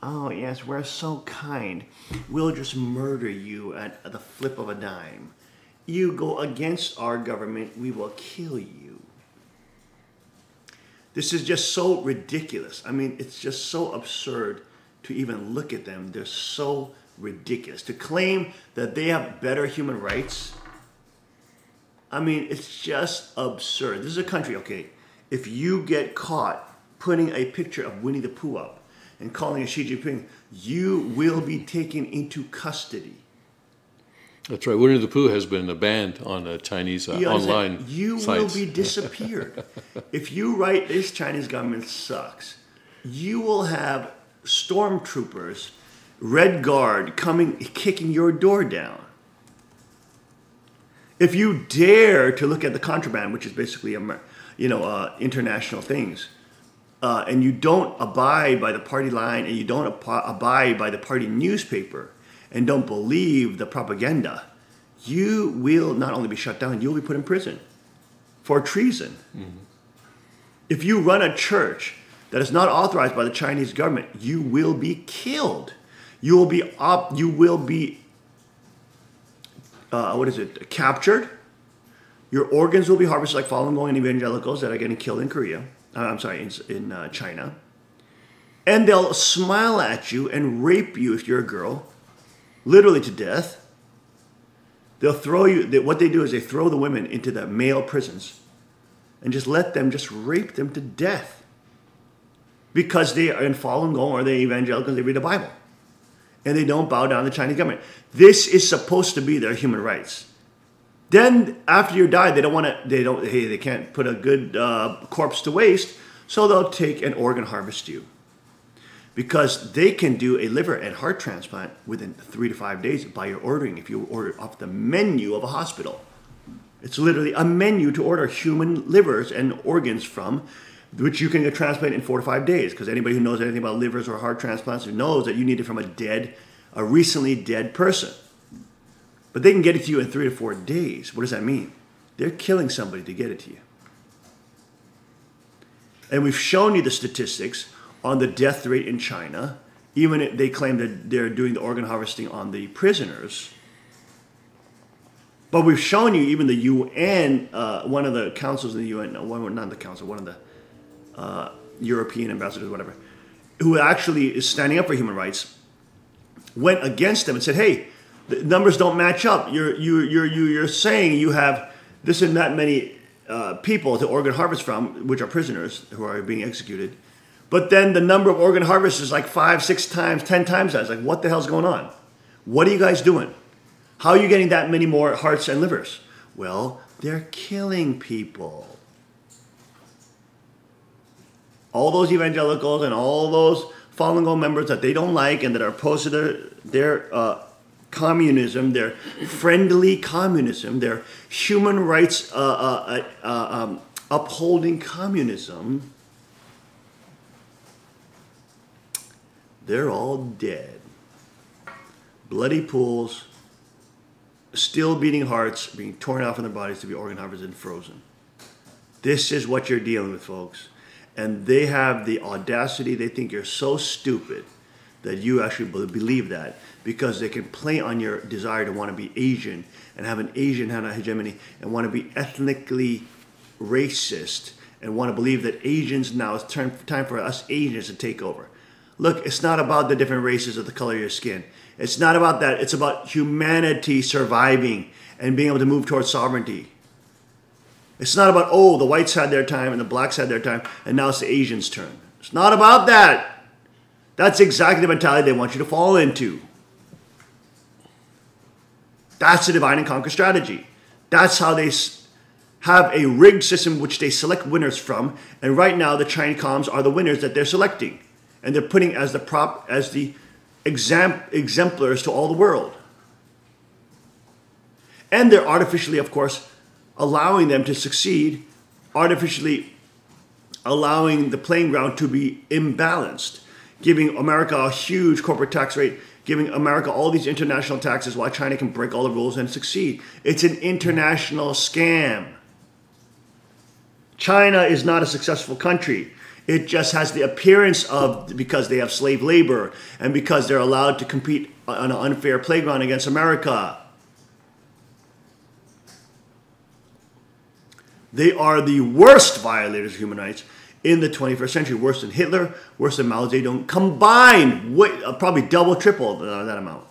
Oh, yes, we're so kind. We'll just murder you at the flip of a dime. You go against our government, we will kill you. This is just so ridiculous. I mean, it's just so absurd to even look at them. They're so ridiculous. To claim that they have better human rights, I mean, it's just absurd. This is a country, okay, if you get caught putting a picture of Winnie the Pooh up and calling it Xi Jinping, you will be taken into custody. That's right. Winnie the Pooh has been banned on Chinese online You sites. will be disappeared. If you write this Chinese government sucks, you will have stormtroopers, Red Guard coming, kicking your door down. If you dare to look at the contraband, which is basically, international things, and you don't abide by the party line, and you don't abide by the party newspaper, and don't believe the propaganda, you will not only be shut down, you'll be put in prison for treason. Mm-hmm. If you run a church that is not authorized by the Chinese government, you will be killed. You will be captured. Your organs will be harvested like Falun Gong and evangelicals that are getting killed in Korea. In China. And they'll smile at you and rape you if you're a girl, literally to death. They'll throw you, what they do is they throw the women into the male prisons and just let them just rape them to death. Because they are in Falun Gong or they evangelicals, they read the Bible. And they don't bow down to the Chinese government. This is supposed to be their human rights. Then after you die, they can't put a good corpse to waste, so they'll take and organ harvest you. Because they can do a liver and heart transplant within 3 to 5 days by your ordering, if you order off the menu of a hospital. It's literally a menu to order human livers and organs from, which you can get transplanted in 4 to 5 days. Because anybody who knows anything about livers or heart transplants knows that you need it from a recently dead person. But they can get it to you in 3 to 4 days. What does that mean? They're killing somebody to get it to you. And we've shown you the statistics on the death rate in China. Even if they claim that they're doing the organ harvesting on the prisoners. But we've shown you even the UN, one of the councils in the UN, not the council, one of the European ambassadors, whatever, who actually is standing up for human rights, went against them and said, hey, the numbers don't match up. You're saying you have this and that many people to organ harvest from, which are prisoners who are being executed. But then the number of organ harvests is like 5, 6 times, 10 times that. It's like, what the hell's going on? What are you guys doing? How are you getting that many more hearts and livers? Well, they're killing people. All those evangelicals and all those Falun Gong members that they don't like and that are opposed to their communism, their friendly communism, their human rights upholding communism, they're all dead. Bloody pools, still beating hearts, being torn out from their bodies to be organ harvested and frozen. This is what you're dealing with, folks. And they have the audacity, they think you're so stupid that you actually believe that, because they can play on your desire to want to be Asian and have an Asian hegemony and want to be ethnically racist and want to believe that Asians now, it's time for us Asians to take over. Look, it's not about the different races or the color of your skin. It's not about that. It's about humanity surviving and being able to move towards sovereignty. It's not about, oh, the whites had their time and the blacks had their time and now it's the Asians' turn. It's not about that. That's exactly the mentality they want you to fall into. That's the divide and conquer strategy. That's how they have a rigged system which they select winners from. And right now, the Chinacoms are the winners that they're selecting. And they're putting as the exemplars to all the world. And they're artificially, of course, allowing them to succeed, artificially allowing the playing ground to be imbalanced, giving America a huge corporate tax rate, giving America all these international taxes while China can break all the rules and succeed. It's an international scam. China is not a successful country. It just has the appearance of, because they have slave labor and because they're allowed to compete on an unfair playground against America. They are the worst violators of human rights. in the 21st century. Worse than Hitler, worse than Mao Zedong combined, probably double, triple that amount.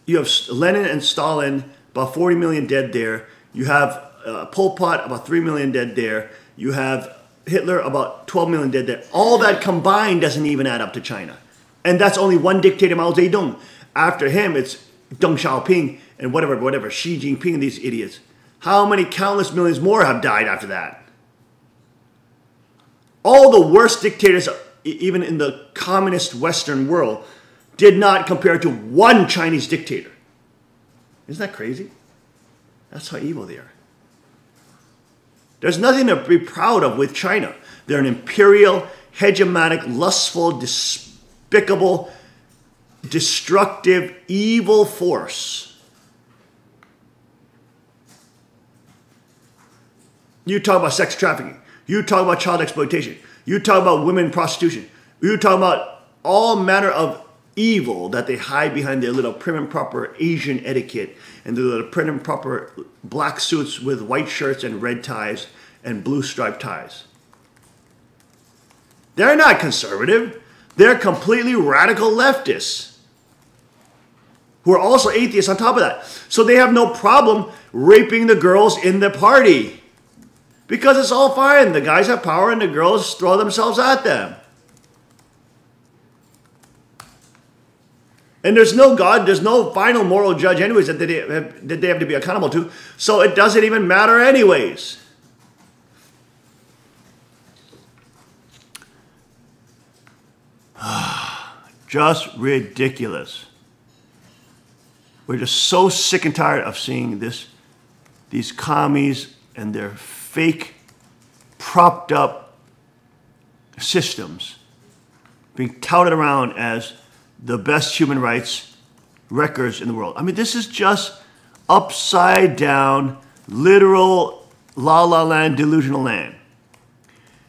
You have Lenin and Stalin, about 40 million dead there. You have Pol Pot, about 3 million dead there. You have Hitler, about 12 million dead there. All that combined doesn't even add up to China. And that's only one dictator, Mao Zedong. After him, it's Deng Xiaoping and whatever, Xi Jinping, these idiots. How many countless millions more have died after that? All the worst dictators, even in the communist Western world, did not compare to one Chinese dictator. Isn't that crazy? That's how evil they are. There's nothing to be proud of with China. They're an imperial, hegemonic, lustful, despicable, destructive, evil force. You talk about sex trafficking. You talk about child exploitation. You talk about women prostitution. You talk about all manner of evil that they hide behind their little prim and proper Asian etiquette and their little prim and proper black suits with white shirts and red ties and blue striped ties. They're not conservative. They're completely radical leftists who are also atheists on top of that. So they have no problem raping the girls in the party because it's all fine. The guys have power and the girls throw themselves at them. And there's no God, there's no final moral judge anyways that they have to be accountable to. So it doesn't even matter anyways. Just ridiculous. We're just so sick and tired of seeing these commies and their fake, propped up systems being touted around as the best human rights records in the world. I mean, this is just upside down, literal la-la land, delusional land.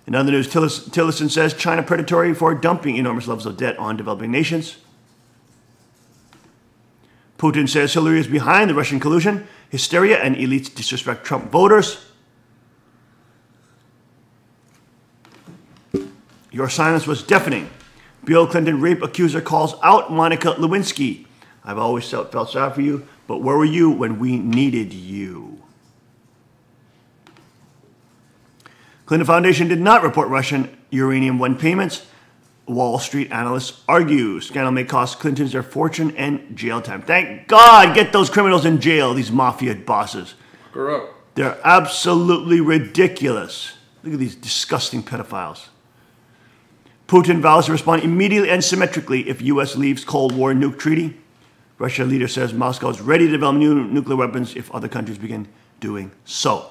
In other news, Tillerson says China predatory for dumping enormous levels of debt on developing nations. Putin says Hillary is behind the Russian collusion, hysteria, and elites disrespect Trump voters. Your silence was deafening. Bill Clinton rape accuser calls out Monica Lewinsky. I've always felt sad for you, but where were you when we needed you? Clinton Foundation did not report Russian uranium one payments. Wall Street analysts argue scandal may cost Clintons their fortune and jail time. Thank God, get those criminals in jail, these mafia bosses. Corrupt. They're absolutely ridiculous. Look at these disgusting pedophiles. Putin vows to respond immediately and symmetrically if U.S. leaves Cold War nuke treaty. Russia leader says Moscow is ready to develop new nuclear weapons if other countries begin doing so.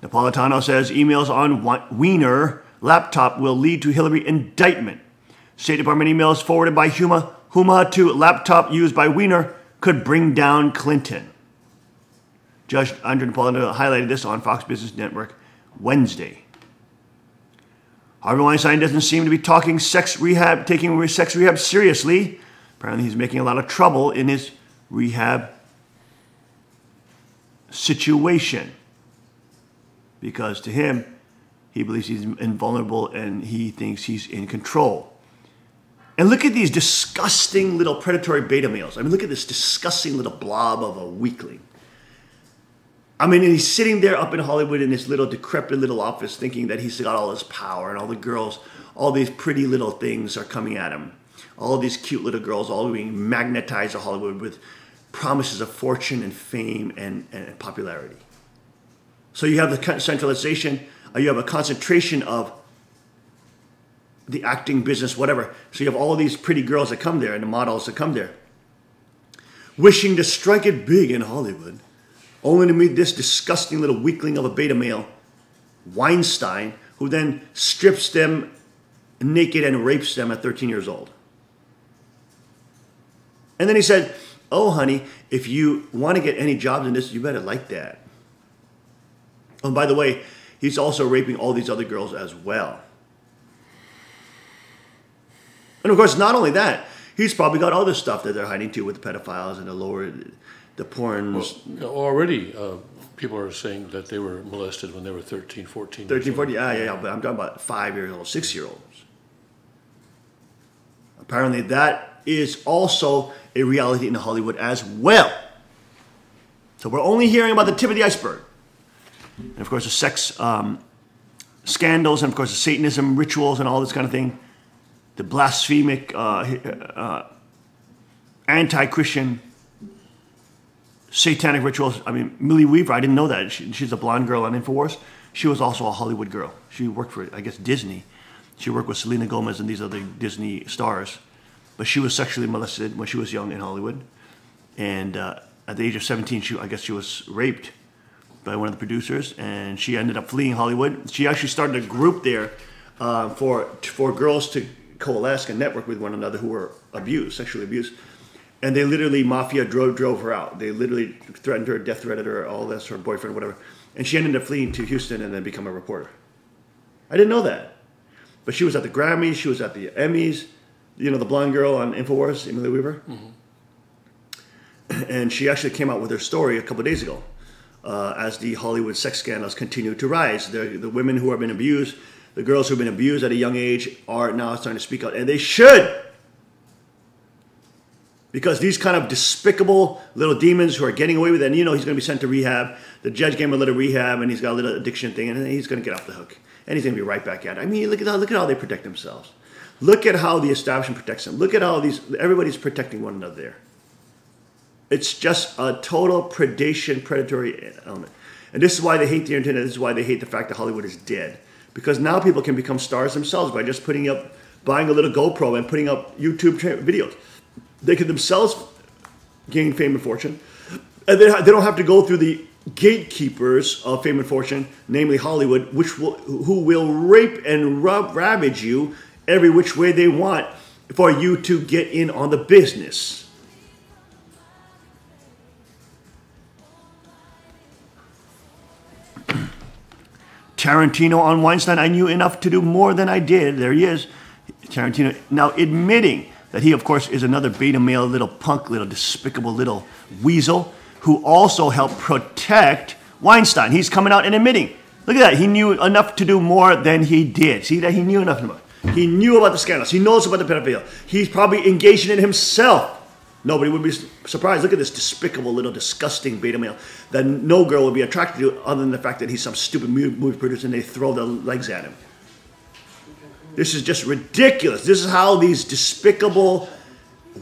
Napolitano says emails on Wiener laptop will lead to Hillary indictment. State Department emails forwarded by Huma to laptop used by Wiener could bring down Clinton. Judge Andrew Napolitano highlighted this on Fox Business Network Wednesday. Harvey Weinstein doesn't seem to be taking sex rehab seriously. Apparently he's making a lot of trouble in his rehab situation. Because to him, he believes he's invulnerable and he thinks he's in control. And look at these disgusting little predatory beta males. I mean, look at this disgusting little blob of a weakling. I mean, and he's sitting there up in Hollywood in this little decrepit little office thinking that he's got all this power and all the girls, all these pretty little things are coming at him. All these cute little girls all being magnetized to Hollywood with promises of fortune and fame and popularity. So you have the centralization, you have a concentration of the acting business, whatever. So you have all of these pretty girls that come there and the models that come there, wishing to strike it big in Hollywood, only to meet this disgusting little weakling of a beta male, Weinstein, who then strips them naked and rapes them at 13 years old. And then he said, oh, honey, if you want to get any jobs in this, you better like that. Oh, and by the way, he's also raping all these other girls as well. And of course, not only that, he's probably got other stuff that they're hiding too with the pedophiles and the lower the porn. Already, people are saying that they were molested when they were 13, 14. 13, 14, yeah, but I'm talking about 5-year-olds, 6-year-olds. Apparently, that is also a reality in Hollywood as well. So we're only hearing about the tip of the iceberg. And of course, the sex scandals, and of course, the Satanism rituals and all this kind of thing. The blasphemic, anti-Christian, satanic rituals. I mean, Millie Weaver, I didn't know that. She's a blonde girl on InfoWars. She was also a Hollywood girl. She worked for, I guess, Disney. She worked with Selena Gomez and these other Disney stars. But she was sexually molested when she was young in Hollywood. And at the age of 17, I guess she was raped by one of the producers. And she ended up fleeing Hollywood. She actually started a group there for girls to coalesce and network with one another who were abused, sexually abused. And they literally, mafia drove her out. They literally threatened her, death threatened her, all this, her boyfriend, whatever. And she ended up fleeing to Houston and then become a reporter. I didn't know that. But she was at the Grammys, she was at the Emmys, you know, the blonde girl on InfoWars, Emily Weaver. Mm-hmm. And she actually came out with her story a couple of days ago as the Hollywood sex scandals continue to rise. The women who have been abused, the girls who have been abused at a young age are now starting to speak out. And they should! Because these kind of despicable little demons who are getting away with it, and you know he's going to be sent to rehab. The judge gave him a little rehab, and he's got a little addiction thing, and he's going to get off the hook. And he's going to be right back at it. I mean, look at how they protect themselves. Look at how the establishment protects them. Look at how everybody's protecting one another there. It's just a total predatory element. And this is why they hate the internet. This is why they hate the fact that Hollywood is dead. Because now people can become stars themselves by just buying a little GoPro and putting up YouTube videos. They can themselves gain fame and fortune. And they don't have to go through the gatekeepers of fame and fortune, namely Hollywood, who will rape and ravage you every which way they want for you to get in on the business. Tarantino on Weinstein, I knew enough to do more than I did. There he is. Tarantino now admitting that he, of course, is another beta male, little punk, little despicable little weasel who also helped protect Weinstein. He's coming out and admitting, look at that, he knew enough to do more than he did. See that? He knew enough about it. He knew about the scandals. He knows about the pedophilia. He's probably engaged in it himself. Nobody would be surprised. Look at this despicable little disgusting beta male that no girl would be attracted to other than the fact that he's some stupid movie producer and they throw their legs at him. This is just ridiculous. This is how these despicable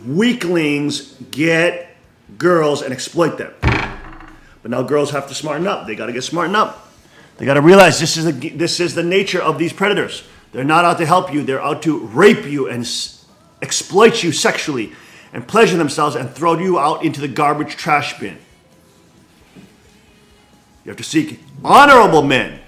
weaklings get girls and exploit them. But now girls have to smarten up. They got to get smartened up. They got to realize this is the nature of these predators. They're not out to help you. They're out to rape you and exploit you sexually and pleasure themselves and throw you out into the garbage trash bin. You have to seek honorable men.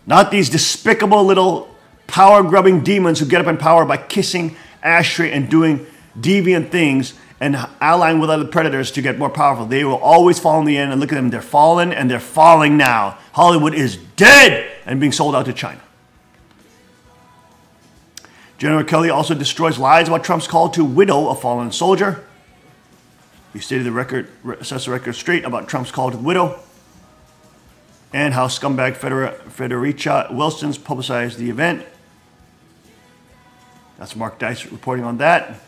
Not these despicable little power-grubbing demons who get up in power by kissing ashtray and doing deviant things and allying with other predators to get more powerful. They will always fall in the end, and look at them. They're fallen, and they're falling now. Hollywood is dead and being sold out to China. General Kelly also destroys lies about Trump's call to widow a fallen soldier. He stated the record, sets the record straight about Trump's call to the widow, and how scumbag Frederica Wilson's publicized the event. That's Mark Dice reporting on that.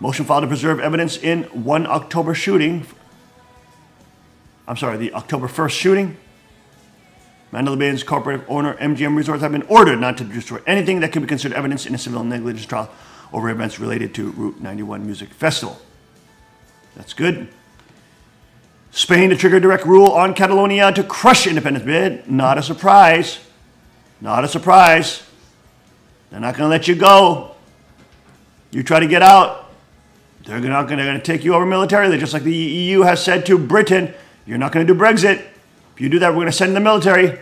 Motion filed to preserve evidence in the October 1st shooting. Mandalay Bay's corporate owner MGM Resorts have been ordered not to destroy anything that could be considered evidence in a civil negligence trial over events related to Route 91 Music Festival. That's good. Spain to trigger direct rule on Catalonia to crush independence bid. Not a surprise. Not a surprise. They're not going to let you go. You try to get out, they're not going to take you over militarily, just like the EU has said to Britain, you're not going to do Brexit. If you do that, we're going to send in the military.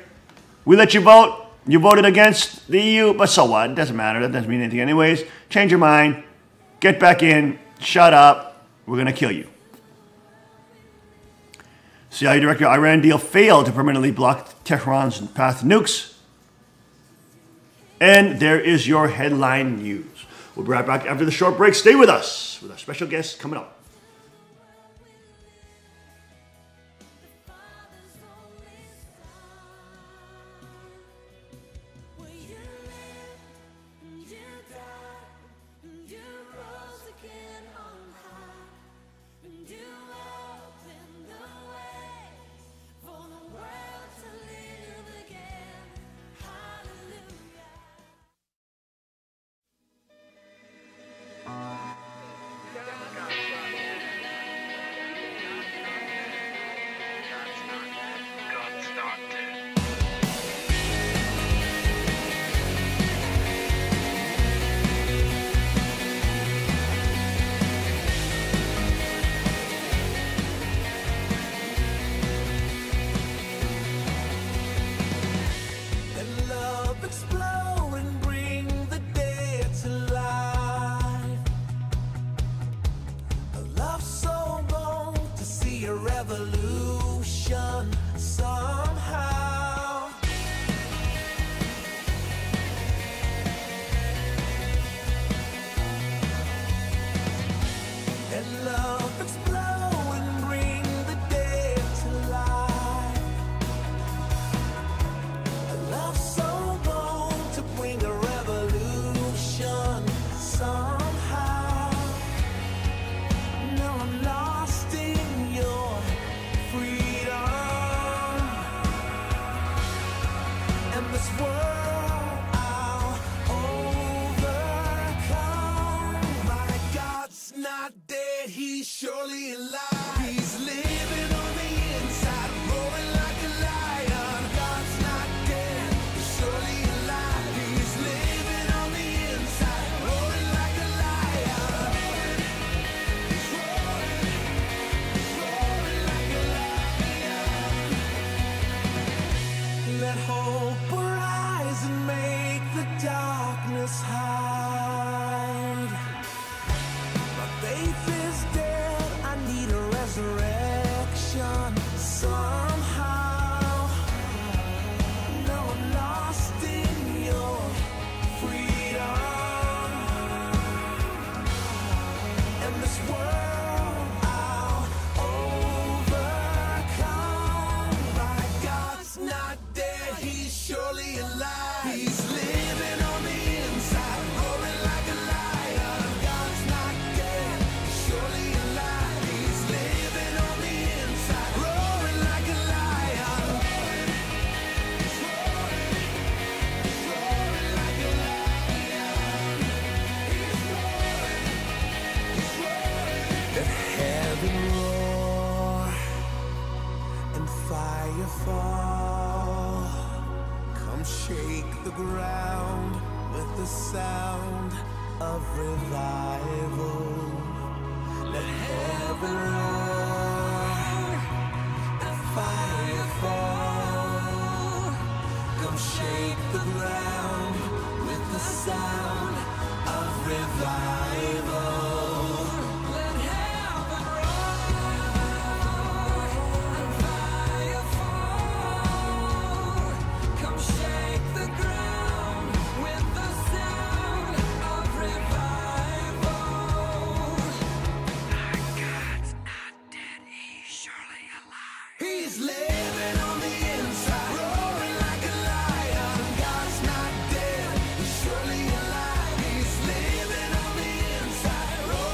We let you vote. You voted against the EU, but so what? It doesn't matter. That doesn't mean anything anyways. Change your mind. Get back in. Shut up. We're going to kill you. CIA Director Iran deal failed to permanently block Tehran's path nukes. And there is your headline news. We'll be right back after the short break. Stay with us with our special guest coming up. love explode and bring the dead to life. A love so bold to see a revolution somehow. And love explode and bring the dead to life. A love so bold to bring a revolution somehow. Now I'm lost in your freedom, and this world I'll overcome. My God's not dead, he's surely alive. He's living on the inside, roaring like a lion. God's not dead, he's surely alive. He's living on the inside, roaring like a lion. He's roaring like a lion. Let hope arise and make the darkness hide. My faith is dead, I need a resurrection somehow. Now I'm lost in your freedom, and this world I'll overcome. My God's not dead, he's surely alive. He's living on the inside, roaring like a lion. God's not dead, he's surely alive. He's living on the inside, roaring like a lion. He's roaring like a lion. He's roaring. Let heaven roar and fire fall. Come shake the ground with the sound of revival. Let heaven roar and fire fall. Come shake the ground with the sound of revival. Let heaven roar and fire fall. Come shake the ground with the sound of revival. God's not dead, he's surely alive. He's living on the inside, roaring like a lion. God's not dead, he's surely alive. He's living on the inside, roaring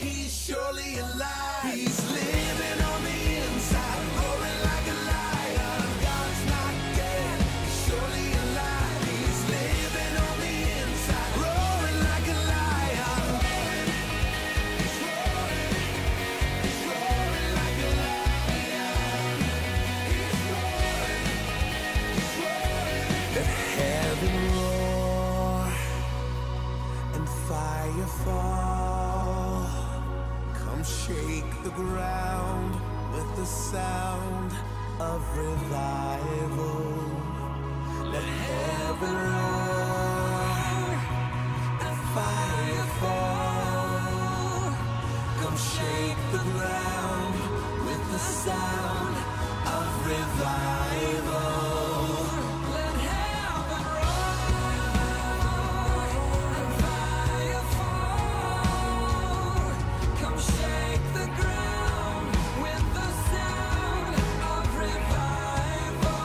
He's surely alive. He's living on the inside, roaring like a lion. God's not dead. He's surely alive. He's living on the inside, roaring like a lion. He's roaring like a lion. He's roaring. Let heaven roar and fire fall. Come shake the ground with the sound of revival. Let heaven roar and fire fall. Come shake the ground with the sound of revival. Let heaven roar and fire fall. Come shake the ground with the sound of revival.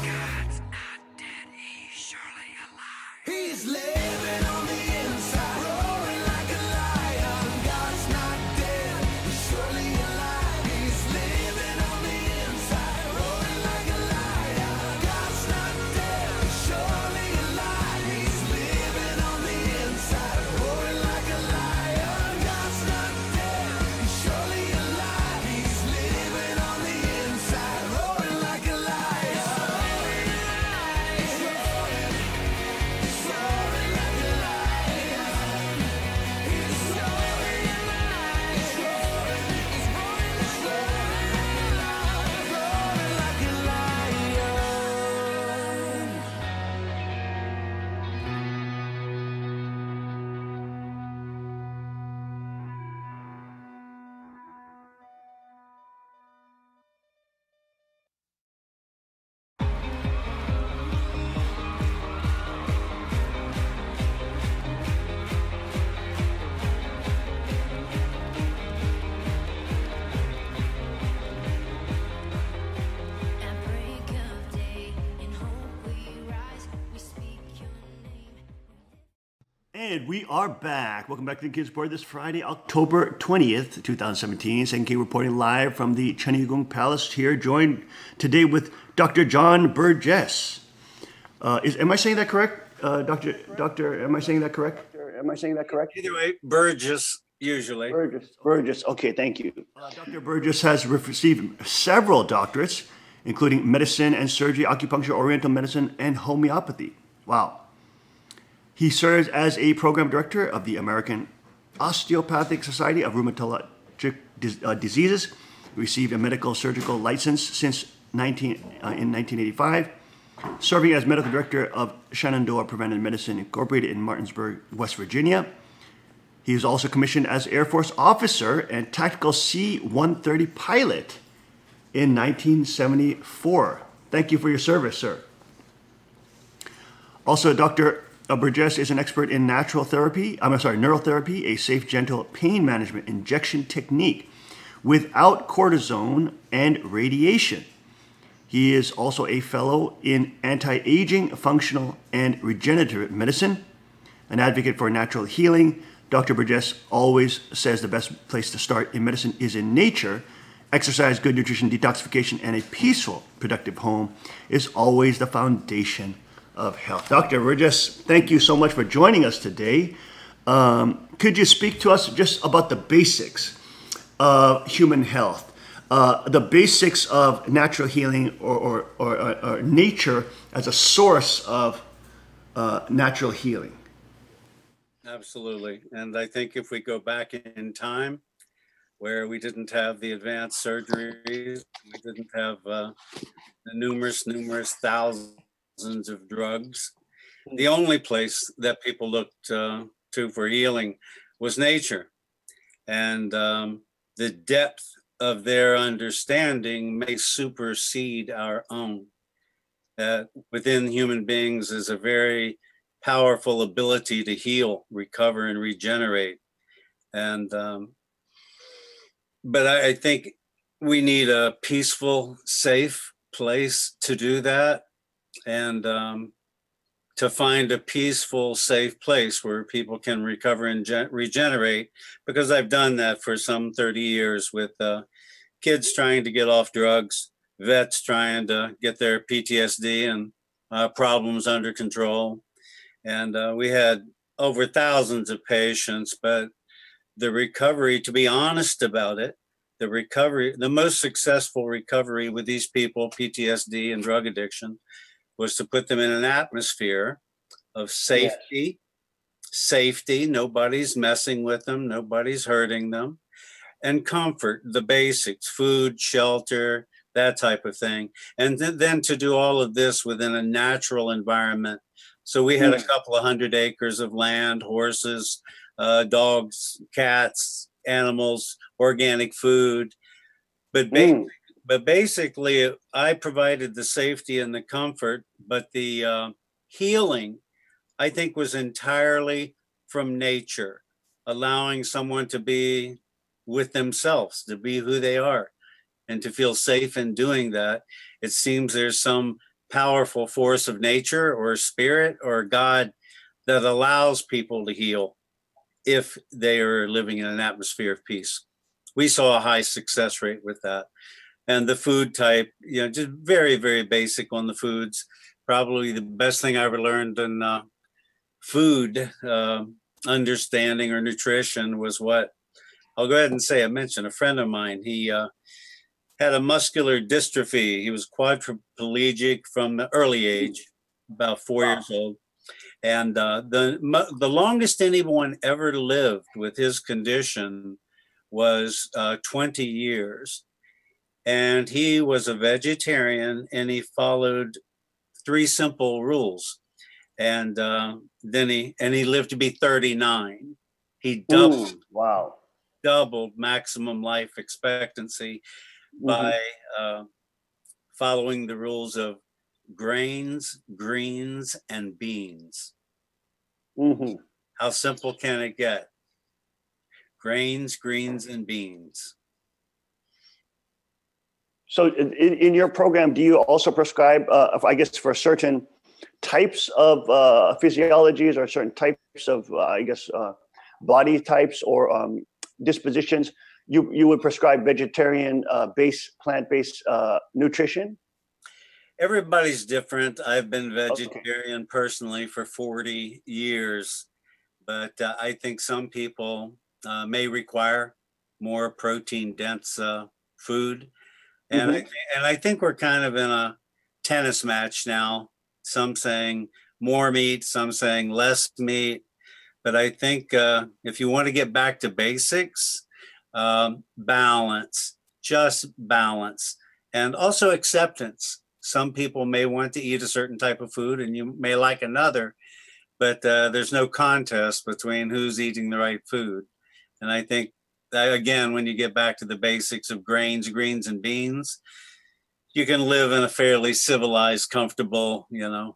God's not dead, he's surely alive. He's living on the inside, roaring like a lion. God's not dead, he's surely alive. He's living on the inside, roaring like a lion. God's not dead, he's surely alive. He's living on the inside, roaring like a lion. God's not dead, he's surely alive. He's living on the inside, roaring like a lion. He's roaring like a lion. He's roaring like a lion. At break of day, in hope we rise, we speak your name. And we are back. Welcome back to the Kids Report this Friday, October 20th, 2017. Second K reporting live from the Chanigung Palace here, joined today with Dr. John Burgess. Am I saying that correct? Doctor, am I saying that correct? Either way, Burgess usually. Burgess. Okay, thank you. Dr. Burgess has received several doctorates, including medicine and surgery, acupuncture, oriental medicine, and homeopathy. Wow. He serves as a program director of the American Osteopathic Society of Rheumatologic Diseases. Received a medical surgical license since in 1985. Serving as medical director of Shenandoah Preventive Medicine Incorporated in Martinsburg, West Virginia. He was also commissioned as Air Force officer and tactical C-130 pilot in 1974. Thank you for your service, sir. Also, Dr. Burgess is an expert in neurotherapy, a safe, gentle pain management injection technique without cortisone and radiation. He is also a fellow in anti-aging, functional, and regenerative medicine, an advocate for natural healing. Dr. Burgess always says the best place to start in medicine is in nature. Exercise, good nutrition, detoxification, and a peaceful, productive home is always the foundation of health. Dr. Burgess, thank you so much for joining us today. Could you speak to us just about the basics of human health? The basics of natural healing or nature as a source of natural healing. Absolutely. And I think if we go back in time where we didn't have the advanced surgeries, we didn't have the numerous thousands of drugs, the only place that people looked to for healing was nature. And the depth of their understanding may supersede our own. That within human beings is a very powerful ability to heal, recover, and regenerate. And but I think we need a peaceful, safe place to do that, and to to find a peaceful, safe place where people can recover and regenerate, because I've done that for some 30 years with kids trying to get off drugs, vets trying to get their PTSD and problems under control. And we had over thousands of patients, but the recovery, to be honest about it, the most successful recovery with these people, PTSD and drug addiction, was to put them in an atmosphere of safety, nobody's messing with them, nobody's hurting them, and comfort, the basics, food, shelter, that type of thing. And then to do all of this within a natural environment. So we had a couple of 100 acres of land, horses, dogs, cats, animals, organic food. But basically, I provided the safety and the comfort, but the healing, I think, was entirely from nature, allowing someone to be with themselves, to be who they are, and to feel safe in doing that. It seems there's some powerful force of nature or spirit or God that allows people to heal if they are living in an atmosphere of peace. We saw a high success rate with that. And the food type, just very, very basic on the foods. Probably the best thing I ever learned in food understanding or nutrition was what, I'll go ahead and say, I mentioned a friend of mine. He had a muscular dystrophy. He was quadriplegic from the early age, about 4 years old. And the longest anyone ever lived with his condition was 20 years. And he was a vegetarian, and he followed 3 simple rules. And then he lived to be 39. He doubled maximum life expectancy by following the rules of grains, greens, and beans. How simple can it get? Grains, greens, and beans. So in your program, do you also prescribe, I guess, for certain types of physiologies or certain types of, body types or dispositions, you would prescribe vegetarian plant-based nutrition? Everybody's different. I've been vegetarian personally for 40 years, but I think some people may require more protein-dense food. And I think we're kind of in a tennis match now. Some saying more meat, some saying less meat. But I think if you want to get back to basics, balance, just balance, and also acceptance. Some people may want to eat a certain type of food and you may like another, but there's no contest between who's eating the right food. And I think that, again, when you get back to the basics of grains, greens, and beans, you can live in a fairly civilized, comfortable,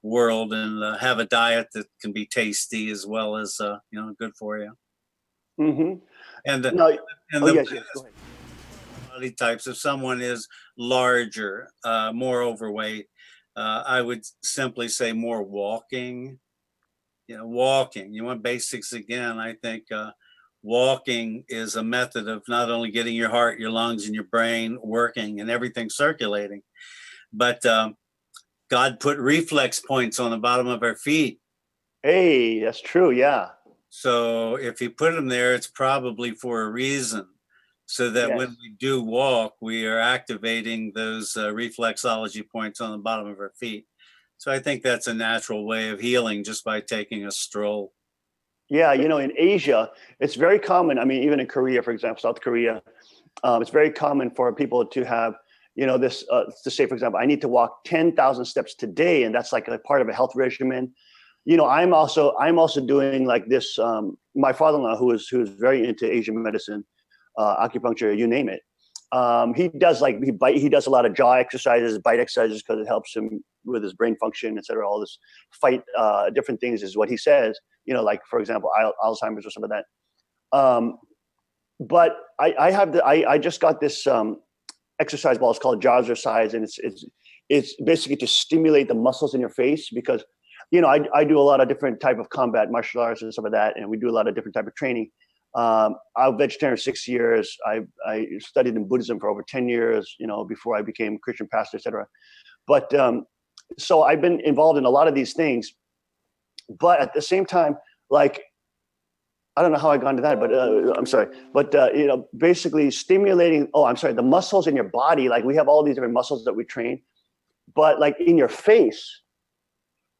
world and have a diet that can be tasty as well as, good for you. And the body types, if someone is larger, more overweight, I would simply say more walking. Walking. You want basics again. I think walking is a method of not only getting your heart, your lungs, and your brain working and everything circulating, but God put reflex points on the bottom of our feet. Hey, that's true. Yeah. So if you put them there, it's probably for a reason, so that when we do walk, we are activating those reflexology points on the bottom of our feet. So I think that's a natural way of healing just by taking a stroll. Yeah, in Asia, it's very common. I mean, even in Korea, for example, South Korea, it's very common for people to have, this, to say, for example, I need to walk 10,000 steps today. And that's like a part of a health regimen. I'm also doing like this. My father-in-law, who is very into Asian medicine, acupuncture, you name it. He does he does a lot of jaw exercises, bite exercises, because it helps him with his brain function, et cetera. All this fight different things is what he says. Like, for example, Alzheimer's or some of that. But I just got this exercise ball. It's called Jazzercise, and it's basically to stimulate the muscles in your face, because I do a lot of different type of combat martial arts and stuff like that, and we do a lot of different type of training. I'm vegetarian for 6 years. I studied in Buddhism for over 10 years, before I became Christian pastor, etc. But so I've been involved in a lot of these things, but at the same time, like, I don't know how I got into that, but I'm sorry. But, basically stimulating, the muscles in your body, like we have all these different muscles that we train, but like in your face,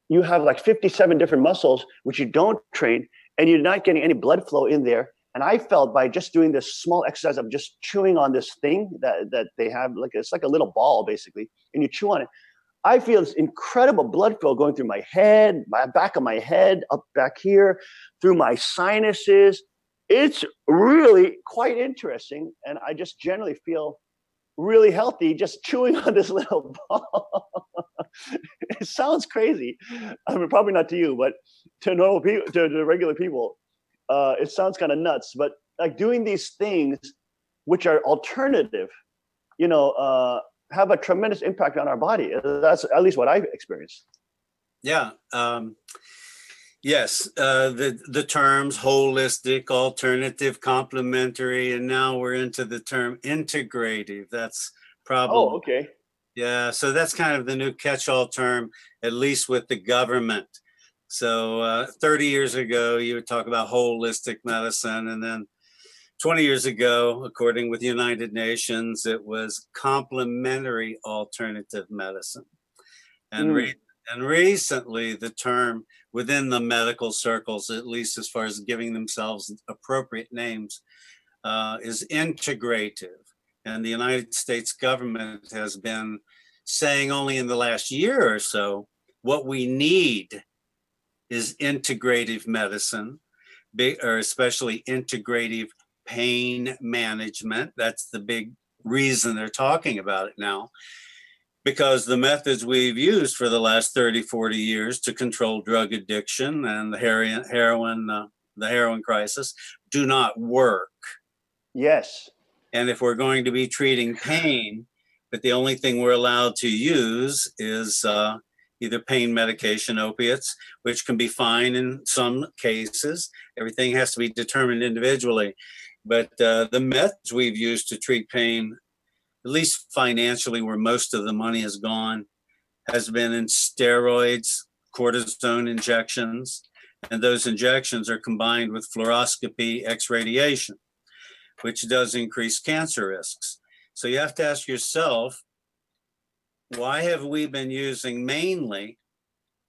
you have like 57 different muscles, which you don't train, and you're not getting any blood flow in there. And I felt by just doing this small exercise of just chewing on this thing that they have, it's like a little ball basically, and you chew on it. I feel this incredible blood flow going through my head, my back of my head, up back here, through my sinuses. It's really quite interesting. And I just generally feel really healthy just chewing on this little ball. It sounds crazy. I mean, probably not to you, but to normal people, to the regular people, it sounds kind of nuts. But like doing these things, which are alternative, have a tremendous impact on our body. That's at least what I've experienced. Yeah. Yes. The terms holistic, alternative, complementary, and now we're into the term integrative. That's probably. Oh, okay. Yeah. So that's kind of the new catch-all term, at least with the government. So 30 years ago, you would talk about holistic medicine, and then 20 years ago, according with the United Nations, it was complementary alternative medicine. And, and recently, the term within the medical circles, at least as far as giving themselves appropriate names, is integrative. And the United States government has been saying only in the last year or so, what we need is integrative medicine, or especially integrative pain management. That's the big reason they're talking about it now, because the methods we've used for the last 30, 40 years to control drug addiction and the heroin crisis do not work. Yes. And if we're going to be treating pain, but the only thing we're allowed to use is either pain medication, opiates, which can be fine in some cases. Everything has to be determined individually. But the methods we've used to treat pain, at least financially, where most of the money has gone, has been in steroids, cortisone injections, and those injections are combined with fluoroscopy, X-radiation, which does increase cancer risks. So you have to ask yourself, why have we been using mainly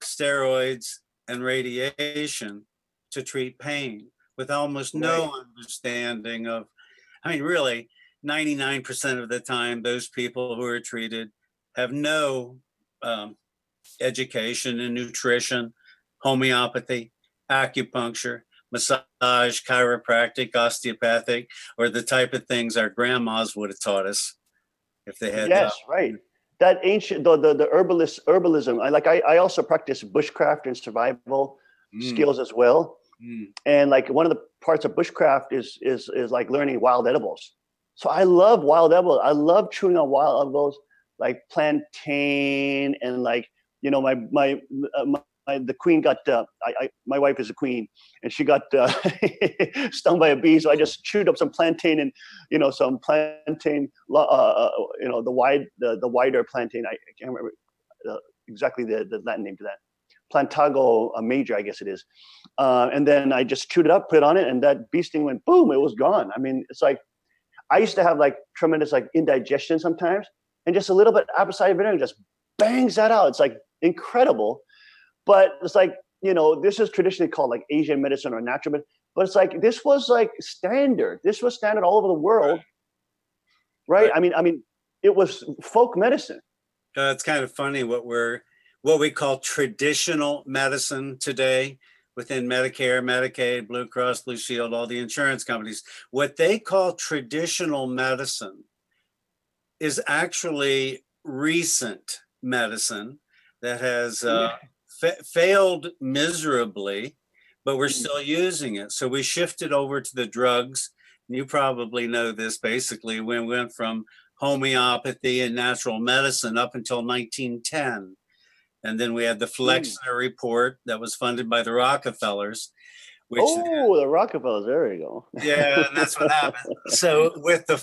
steroids and radiation to treat pain, with almost no understanding of, really 99% of the time, those people who are treated have no education in nutrition, homeopathy, acupuncture, massage, chiropractic, osteopathic, or the type of things our grandmas would have taught us if they had. Yes, right. That ancient, the herbalism. I also practice bushcraft and survival skills as well. And like one of the parts of bushcraft is like learning wild edibles. So I love wild edibles. I love chewing on wild edibles, like plantain, and like, the queen got, my wife is a queen, and she got stung by a bee. So I just chewed up some plantain and, some plantain, the wider plantain. I can't remember exactly the Latin name to that. Plantago major, I guess it is. And then I just chewed it up, put it on it, and that bee sting went boom, it was gone. I mean, it's like, I used to have like tremendous like indigestion sometimes, and just a little bit apple cider vinegar just bangs that out. It's like incredible. But it's like, this is traditionally called like Asian medicine or natural medicine, but it's like, this was like standard. This was standard all over the world, right? I mean, it was folk medicine. It's kind of funny what we call traditional medicine today within Medicare, Medicaid, Blue Cross, Blue Shield, all the insurance companies. What they call traditional medicine is actually recent medicine that has failed miserably, but we're still using it. So we shifted over to the drugs. You probably know this. Basically, we went from homeopathy and natural medicine up until 1910. And then we had the Flexner report that was funded by the Rockefellers. Which the Rockefellers. There you go. yeah, and that's what happened. So with the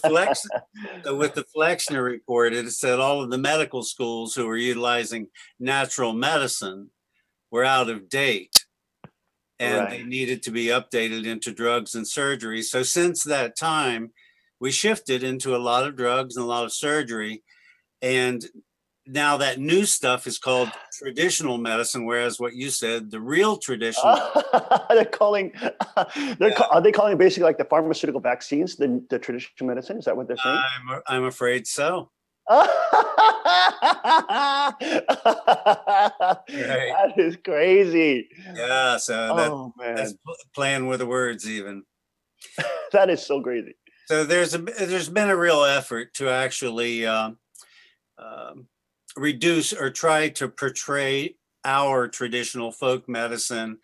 Flexner report, it said all of the medical schools who were utilizing natural medicine were out of date, and they needed to be updated into drugs and surgery. So since that time, we shifted into a lot of drugs and a lot of surgery, and now that new stuff is called traditional medicine, whereas what you said, the real traditional. Are they calling basically like the pharmaceutical vaccines, the traditional medicine? Is that what they're saying? I'm afraid so. That is crazy. Yeah, so that's playing with the words even. That is so crazy. So there's been a real effort to actually reduce or try to portray our traditional folk medicine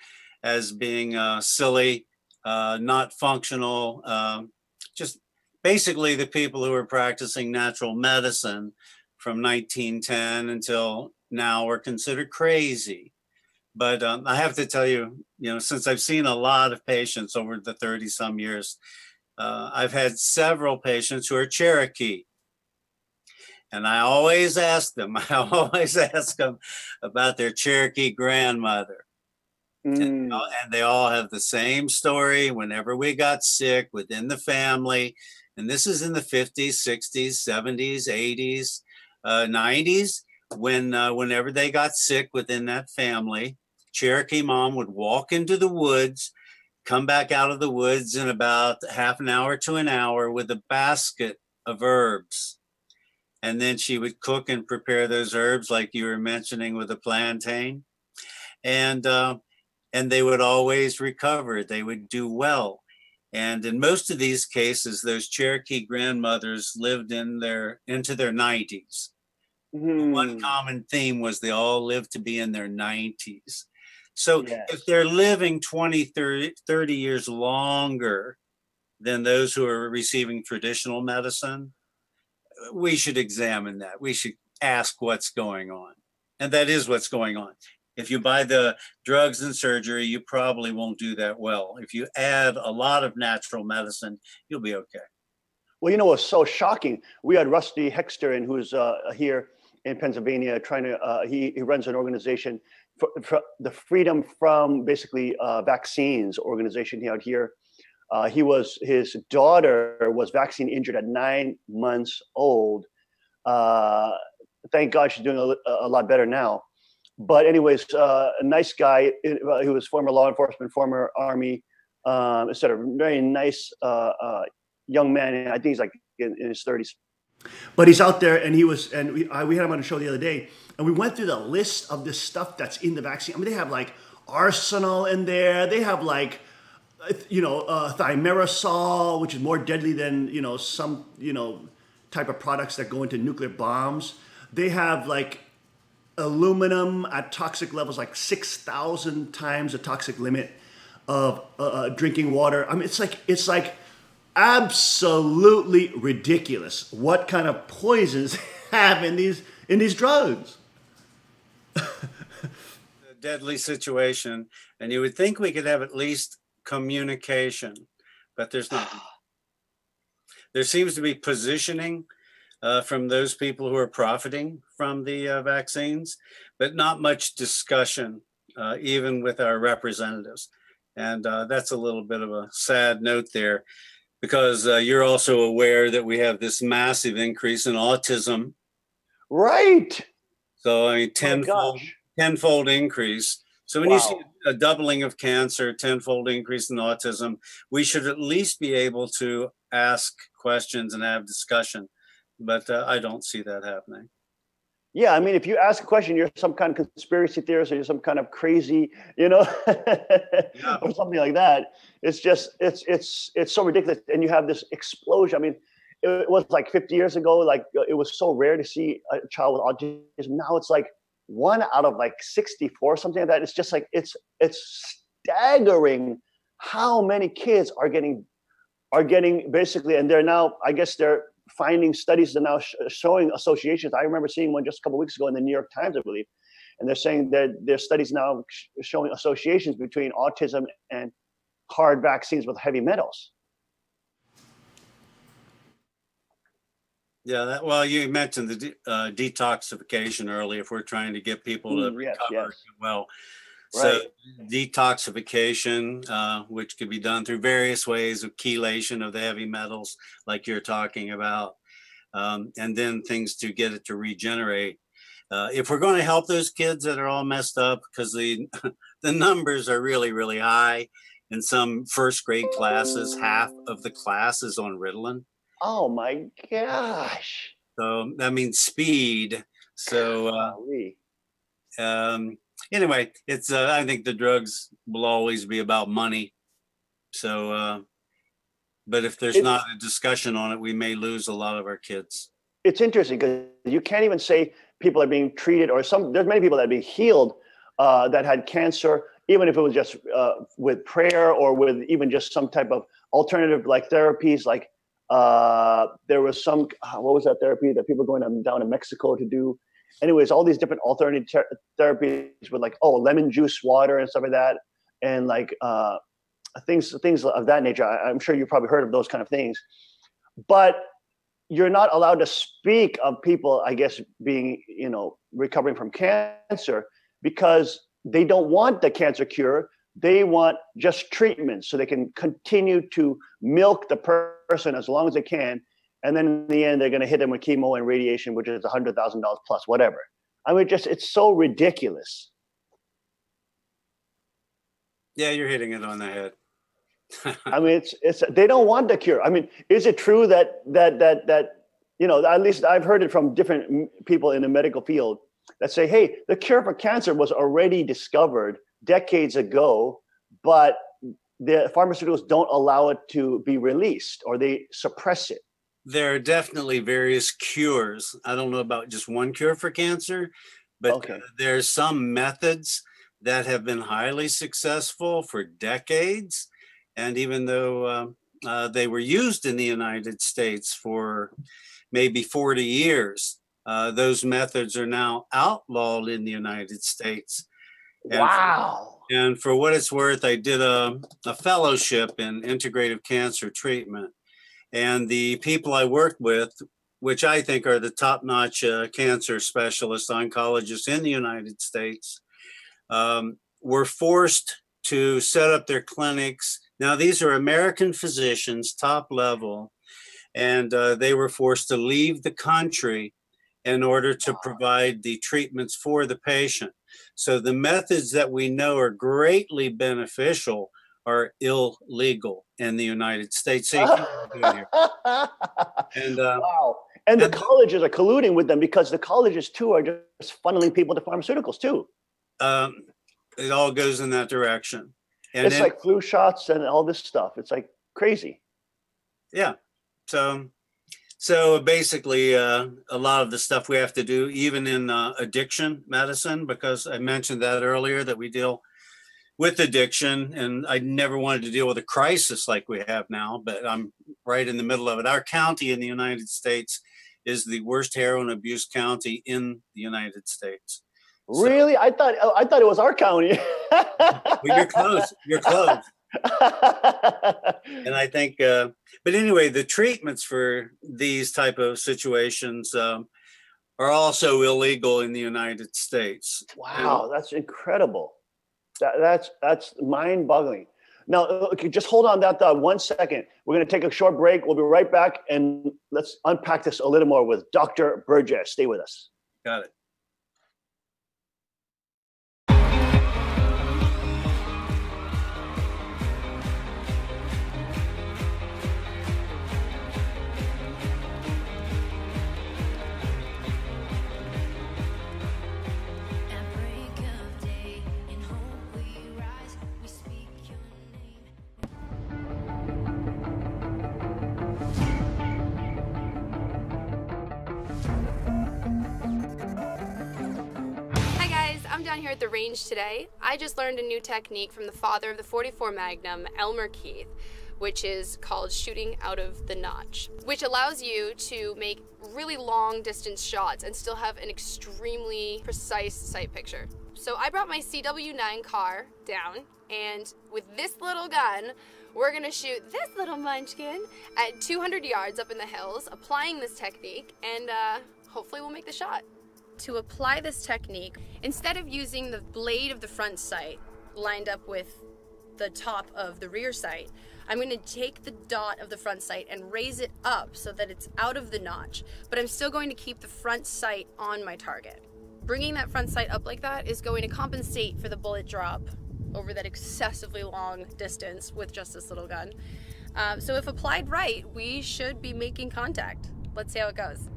as being silly, not functional, just basically the people who were practicing natural medicine from 1910 until now were considered crazy. But I have to tell you, since I've seen a lot of patients over the 30 some years, I've had several patients who are Cherokee. And I always ask them about their Cherokee grandmother. And they all have the same story whenever we got sick within the family. And this is in the 50s, 60s, 70s, 80s, 90s, whenever they got sick within that family, Cherokee mom would walk into the woods, come back out of the woods in about half an hour to an hour with a basket of herbs. And then she would cook and prepare those herbs like you were mentioning with the plantain. And they would always recover. They would do well. And in most of these cases, those Cherokee grandmothers lived into their 90s. One common theme was they all lived to be in their 90s. So if they're living 20, 30 years longer than those who are receiving traditional medicine, we should examine that. We should ask what's going on. And that is what's going on. If you buy the drugs and surgery, you probably won't do that well. If you add a lot of natural medicine, you'll be okay. Well, what's so shocking? We had Rusty Hexter, who's here in Pennsylvania, trying to, he runs an organization for the Freedom From basically Vaccines organization out here. His daughter was vaccine injured at 9 months old. Thank God she's doing a lot better now. But anyways, a nice guy who was former law enforcement, former Army, etc. Very nice young man. And I think he's like in his 30s. But he's out there, and we had him on the show the other day, and we went through the list of the stuff that's in the vaccine. I mean, they have like arsenal in there. They have like, thimerosal, which is more deadly than, some, type of products that go into nuclear bombs. They have like aluminum at toxic levels, like 6,000 times the toxic limit of drinking water. I mean, it's like absolutely ridiculous what kind of poisons have in these drugs. A deadly situation, and you would think we could have at least communication, but there's not. There seems to be positioning from those people who are profiting from the vaccines, but not much discussion, even with our representatives. And that's a little bit of a sad note there, because you're also aware that we have this massive increase in autism. Right. So, I mean, tenfold increase. So when you see a doubling of cancer, tenfold increase in autism, we should at least be able to ask questions and have discussion. But I don't see that happening. Yeah, I mean, if you ask a question, you're some kind of conspiracy theorist, or you're some kind of crazy, or something like that. It's just, it's so ridiculous. And you have this explosion. I mean, it was like 50 years ago, like it was so rare to see a child with autism. Now it's like 1 out of like 64, something like that. It's just like, it's staggering how many kids are getting basically, and they're now, I guess they're finding studies that are now showing associations. I remember seeing one just a couple of weeks ago in the New York Times, I believe. and they're saying that there's studies now showing associations between autism and hard vaccines with heavy metals. Yeah, well, you mentioned the detoxification earlier. If we're trying to get people to recover well, so detoxification, which could be done through various ways of chelation of the heavy metals, like you're talking about, and then things to get it to regenerate. If we're going to help those kids that are all messed up, because the numbers are really, really high. In some first grade classes, half of the class is on Ritalin. Oh my gosh. So that means speed. So anyway, it's I think the drugs will always be about money. So but if there's not a discussion on it, we may lose a lot of our kids. It's interesting because you can't even say people are being treated, or there's many people that are being healed that had cancer, even if it was just with prayer or with even just some type of alternative like therapies. Like there was some, what was that therapy that people going down to Mexico to do? Anyways, all these different alternative therapies with like, lemon juice water and stuff like that. And like things of that nature. I'm sure you've probably heard of those kind of things. But you're not allowed to speak of people, I guess, being, recovering from cancer because they don't want the cancer cure. They want just treatment so they can continue to milk the person as long as they can. And then in the end, they're going to hit them with chemo and radiation, which is $100,000 plus, whatever. I mean, it's so ridiculous. Yeah, you're hitting it on the head. I mean, it's they don't want the cure. I mean, is it true that at least I've heard it from different people in the medical field that say, hey, the cure for cancer was already discovered decades ago, but the pharmaceuticals don't allow it to be released or they suppress it. There are definitely various cures. I don't know about just one cure for cancer, but there's some methods that have been highly successful for decades. And even though they were used in the United States for maybe 40 years, those methods are now outlawed in the United States. And for what it's worth, I did a fellowship in integrative cancer treatment. And the people I worked with, which I think are the top-notch cancer specialists, oncologists in the United States, were forced to set up their clinics. Now, these are American physicians, top level, and they were forced to leave the country in order to provide the treatments for the patient. So the methods that we know are greatly beneficial are illegal in the United States. So you can't do it here. And, wow. And the colleges are colluding with them because the colleges, too, are just funneling people to pharmaceuticals, too. It all goes in that direction. And it's like flu shots and all this stuff. It's like crazy. Yeah. So basically, a lot of the stuff we have to do, even in addiction medicine, because I mentioned that earlier, that we deal with addiction, and I never wanted to deal with a crisis like we have now, but I'm right in the middle of it. Our county in the United States is the worst heroin abuse county in the United States. Really? I thought it was our county. Well, you're close. You're close. And I think, but anyway, the treatments for these type of situations are also illegal in the United States. Wow, that's incredible. That's mind-boggling. Now, okay, just hold on that thought 1 second. We're going to take a short break. We'll be right back, and let's unpack this a little more with Dr. Burgess. Stay with us. Got it. I'm down here at the range today. I just learned a new technique from the father of the .44 Magnum, Elmer Keith. which is called shooting out of the notch, which allows you to make really long distance shots and still have an extremely precise sight picture. So I brought my CW9 car down, and with this little gun, we're gonna shoot this little munchkin at 200 yards up in the hills, applying this technique, and hopefully we'll make the shot. To apply this technique, instead of using the blade of the front sight lined up with the top of the rear sight, I'm going to take the dot of the front sight and raise it up so that it's out of the notch, but I'm still going to keep the front sight on my target. Bringing that front sight up like that is going to compensate for the bullet drop over that excessively long distance with just this little gun. So if applied right, we should be making contact. Let's see how it goes.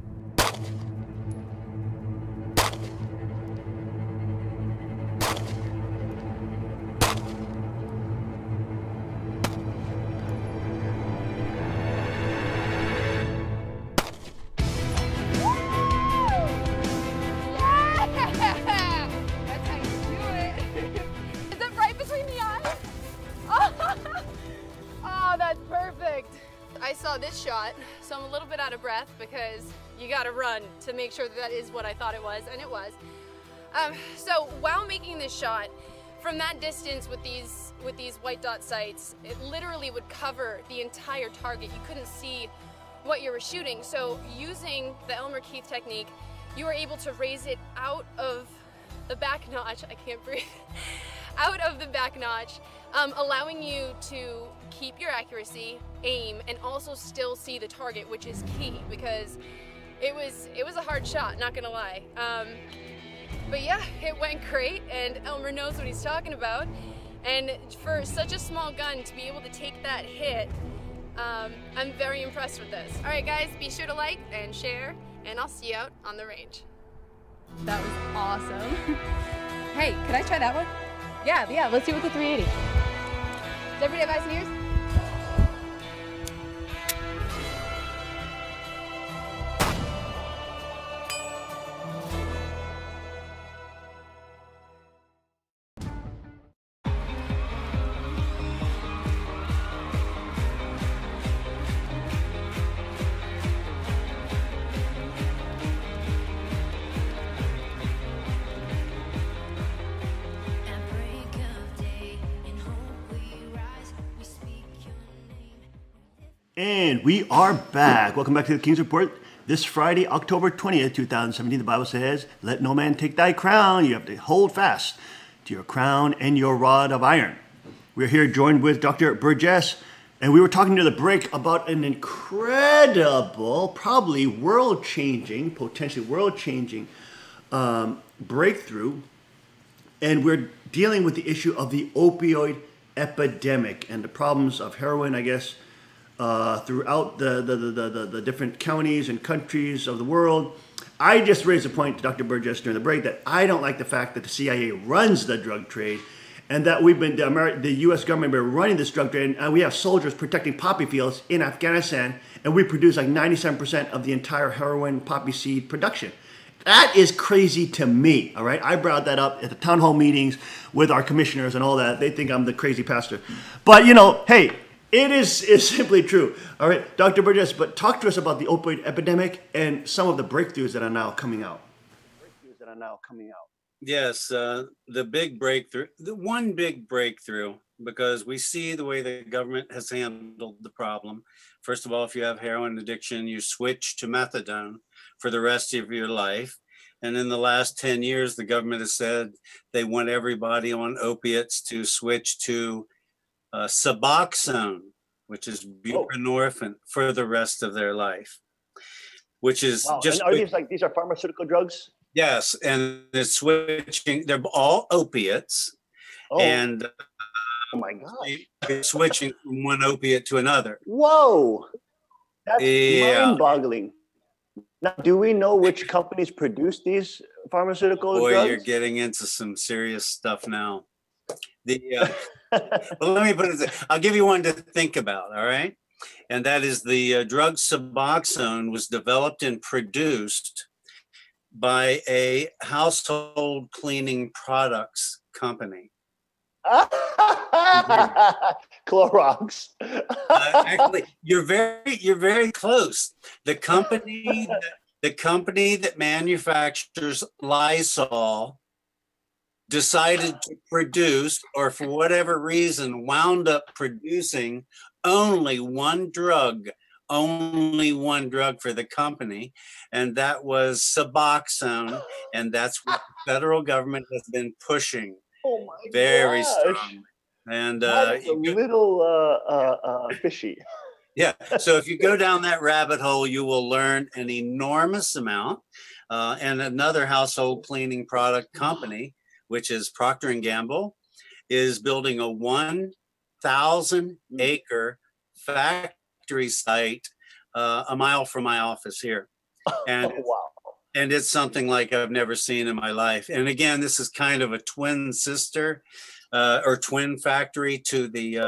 I saw this shot, so I'm a little bit out of breath because you gotta run to make sure that is what I thought it was, and it was. So while making this shot, from that distance with these white dot sights, it literally would cover the entire target. You couldn't see what you were shooting. So using the Elmer Keith technique, you were able to raise it out of the back notch. I can't breathe. Out of the back notch, allowing you to keep your accuracy, aim, and also still see the target, which is key because it was a hard shot, not gonna lie. But yeah, it went great, and Elmer knows what he's talking about. And for such a small gun to be able to take that hit, I'm very impressed with this. All right, guys, be sure to like and share, and I'll see you out on the range. That was awesome. Hey, can I try that one? Yeah, let's do it with the 380. Does everybody have eyes and ears? And we are back. Welcome back to the King's Report. This Friday, October 20th, 2017, the Bible says, "Let no man take thy crown." You have to hold fast to your crown and your rod of iron. We're here joined with Dr. Burgess, and we were talking to the break about an incredible, probably world-changing, potentially world-changing breakthrough. And we're dealing with the issue of the opioid epidemic and the problems of heroin, I guess, throughout the different counties and countries of the world. I just raised a point to Dr. Burgess during the break that I don't like the fact that the CIA runs the drug trade, and that the U.S. government has been running this drug trade, and we have soldiers protecting poppy fields in Afghanistan, and we produce like 97% of the entire heroin poppy seed production. That is crazy to me, all right? I brought that up at the town hall meetings with our commissioners and all that. They think I'm the crazy pastor. But, you know, hey, it is simply true. All right, Dr. Burgess, but talk to us about the opioid epidemic and some of the breakthroughs that are now coming out. Yes, the big breakthrough, the one big breakthrough, because we see the way the government has handled the problem. First of all, if you have heroin addiction, you switch to methadone for the rest of your life. And in the last 10 years, the government has said they want everybody on opiates to switch to Suboxone, which is buprenorphine, for the rest of their life, which is just. And are these are pharmaceutical drugs? Yes, and they're switching. They're all opiates, and oh my God, they're switching from one opiate to another. Whoa, that's mind-boggling. Now, do we know which companies produce these pharmaceutical drugs? Boy, you're getting into some serious stuff now. Well, let me put it. I'll give you one to think about. All right, and that is the drug Suboxone was developed and produced by a household cleaning products company. Clorox. Actually, you're very close. The company that manufactures Lysol decided to produce, or for whatever reason, wound up producing only one drug for the company, and that was Suboxone, and that's what the federal government has been pushing Oh my very gosh. strongly. And That is a little fishy. yeah, so if you go down that rabbit hole, you will learn an enormous amount. And another household cleaning product company, which is Procter & Gamble, is building a 1,000-acre factory site a mile from my office here. And, Wow. and it's something like I've never seen in my life. And again, this is kind of a twin sister or twin factory to the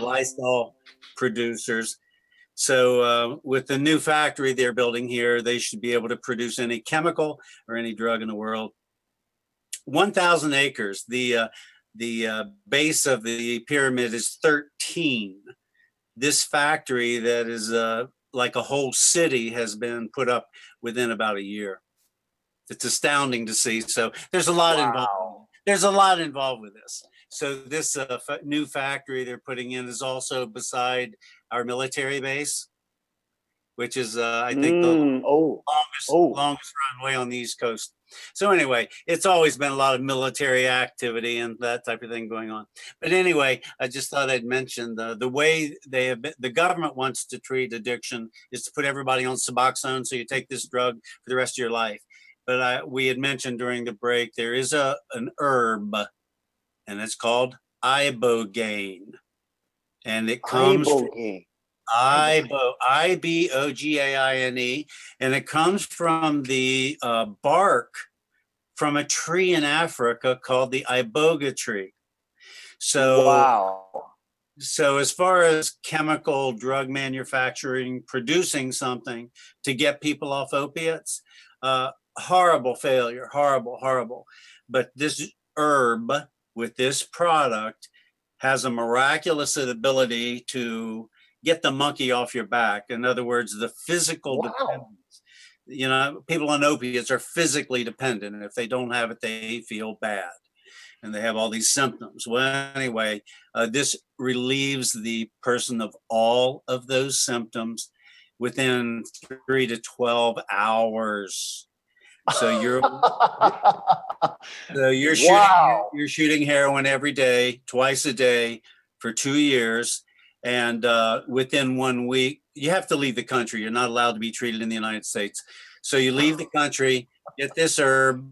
Lysol producers. So with the new factory they're building here, they should be able to produce any chemical or any drug in the world. 1,000 acres. The base of the pyramid is 13. This factory that is like a whole city has been put up within about a year. It's astounding to see. So there's a lot involved. There's a lot involved with this. So this new factory they're putting in is also beside our military base, which is I think the longest runway on the East Coast. So anyway, it's always been a lot of military activity and that type of thing going on. But anyway, I just thought I'd mention the way the government wants to treat addiction is to put everybody on Suboxone, so you take this drug for the rest of your life. But we had mentioned during the break, there is an herb, and it's called ibogaine, and it comes from ibogaine, and it comes from the bark from a tree in Africa called the iboga tree. So, so as far as chemical drug manufacturing, producing something to get people off opiates, horrible failure, horrible. But this herb with this product has a miraculous ability to get the monkey off your back. In other words, the physical dependence. You know, people on opiates are physically dependent, and if they don't have it, they feel bad, and they have all these symptoms. Well, anyway, this relieves the person of all of those symptoms within 3 to 12 hours. So you're shooting heroin every day, twice a day for 2 years. And within 1 week, you have to leave the country. You're not allowed to be treated in the United States. So you leave the country, get this herb,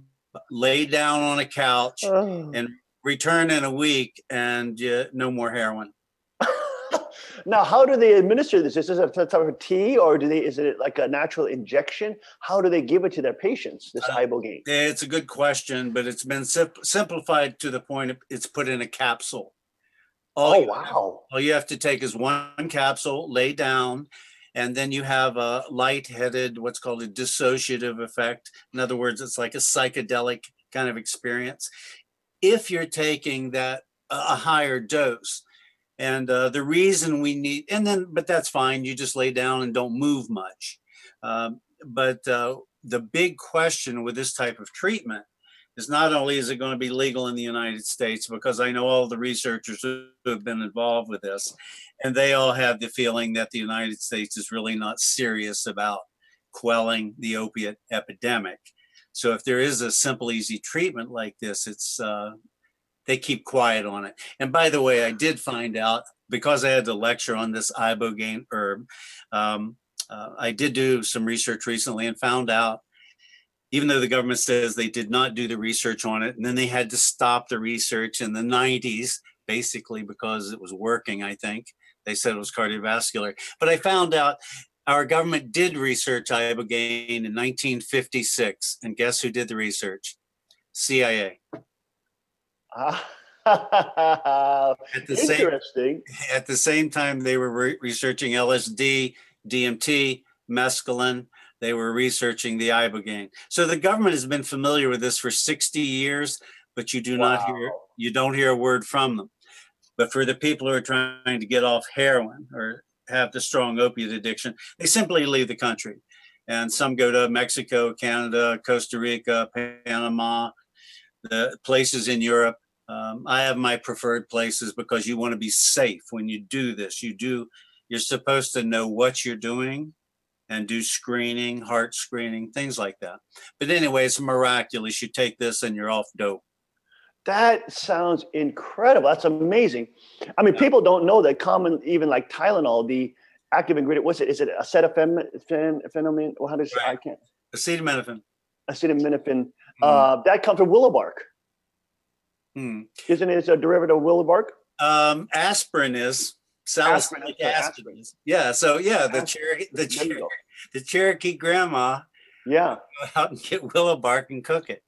lay down on a couch, and return in a week, and no more heroin. Now, how do they administer this? Is this a type of tea, or is it like a natural injection? How do they give it to their patients, this ibogaine? It's a good question, but it's been simplified to the point it's put in a capsule. All you have to take is one capsule, lay down, and then you have a lightheaded, what's called a dissociative effect. In other words, it's like a psychedelic kind of experience. If you're taking that a higher dose, and the reason we need, but that's fine. You just lay down and don't move much. But the big question with this type of treatment is not only is it going to be legal in the United States, because I know all the researchers who have been involved with this, and they all have the feeling that the United States is really not serious about quelling the opiate epidemic. So if there is a simple, easy treatment like this, it's they keep quiet on it. And by the way, I did find out, because I had to lecture on this ibogaine herb, I did do some research recently and found out, even though the government says they did not do the research on it, and then they had to stop the research in the 90s, basically because it was working, I think. They said it was cardiovascular. But I found out our government did research ibogaine in 1956. And guess who did the research? CIA. Interesting. At the same time, they were researching LSD, DMT, mescaline. They were researching the ibogaine. So the government has been familiar with this for 60 years, but you do not hear You don't hear a word from them. But for the people who are trying to get off heroin or have the strong opiate addiction, they simply leave the country. And some go to Mexico, Canada, Costa Rica, Panama, the places in Europe. I have my preferred places because you want to be safe when you do this. You're supposed to know what you're doing and do screening, heart screening, things like that. But anyway, it's miraculous. You take this and you're off dope. That sounds incredible. That's amazing. I mean, people don't know that common, even like Tylenol, the active ingredient, what's it? Is it acetaminophen? Well, how does Right. I can't. Acetaminophen. Acetaminophen. That comes from willow bark. Isn't it a derivative of willow bark? Aspirin is. Aspirin, Salicylic acid is. Yeah. So yeah, the Cherokee grandma. Yeah. Go out and get willow bark and cook it.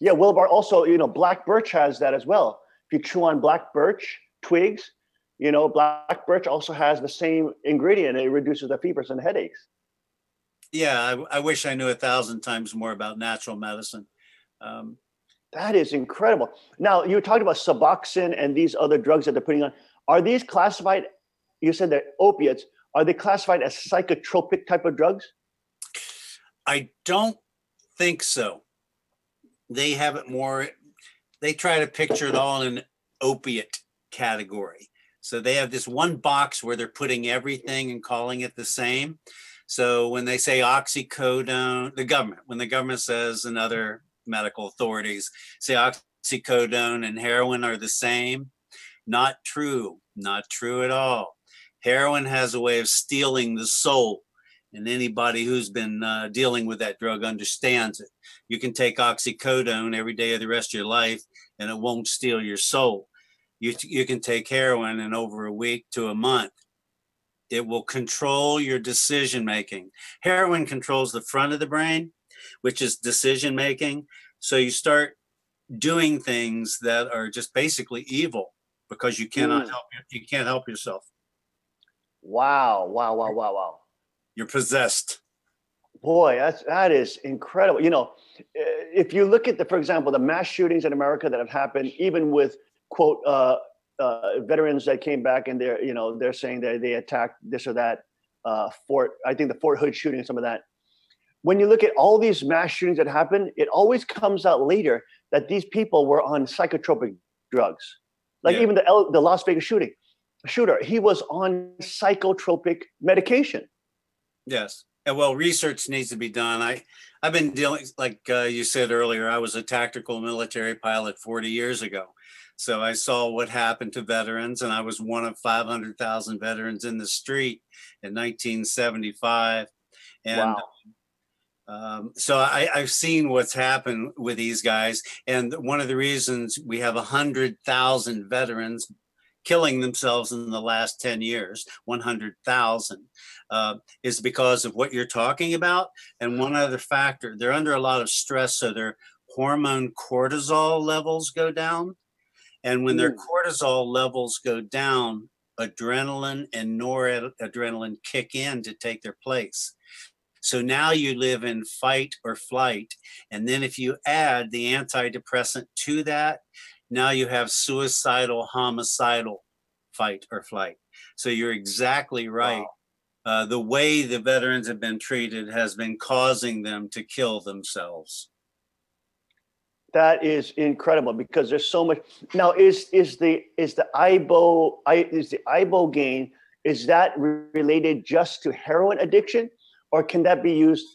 Yeah, willow bark. Also, black birch has that as well. If you chew on black birch twigs, black birch also has the same ingredient. It reduces the fevers and headaches. Yeah, I wish I knew 1,000 times more about natural medicine. That is incredible. Now, you talked about Suboxone and these other drugs that they're putting on. Are these classified, you said they're opiates, are they classified as psychotropic type of drugs? I don't think so. They have it more, they try to picture it all in an opiate category. So they have this one box where they're putting everything and calling it the same. So when they say oxycodone, when the government says, and other medical authorities say oxycodone and heroin are the same, not true at all. Heroin has a way of stealing the soul, and anybody who's been dealing with that drug understands it. You can take oxycodone every day of the rest of your life and it won't steal your soul. You can take heroin and over a week to a month, it will control your decision making. Heroin controls the front of the brain, which is decision making. So you start doing things that are just basically evil because you cannot you can't help yourself. Wow. You're possessed. Boy, that is incredible. If you look at for example, the mass shootings in America that have happened, even with quote veterans that came back and they're saying that they attacked this or that fort. I think the Fort Hood shooting, some of that. When you look at all these mass shootings that happen, it always comes out later that these people were on psychotropic drugs. Like even the Las Vegas shooter, he was on psychotropic medication. Yes. And well, research needs to be done. I've been dealing, like you said earlier, I was a tactical military pilot 40 years ago. So I saw what happened to veterans, and I was one of 500,000 veterans in the street in 1975. And so I've seen what's happened with these guys. And one of the reasons we have 100,000 veterans killing themselves in the last 10 years, 100,000, is because of what you're talking about. And one other factor, they're under a lot of stress, so their hormone cortisol levels go down. And when their cortisol levels go down, adrenaline and noradrenaline kick in to take their place. So now you live in fight or flight. And then if you add the antidepressant to that, now you have suicidal, homicidal fight or flight. So you're exactly right. Wow. The way the veterans have been treated has been causing them to kill themselves. That is incredible because there's so much. Now, is the ibogaine, is that related just to heroin addiction, or can that be used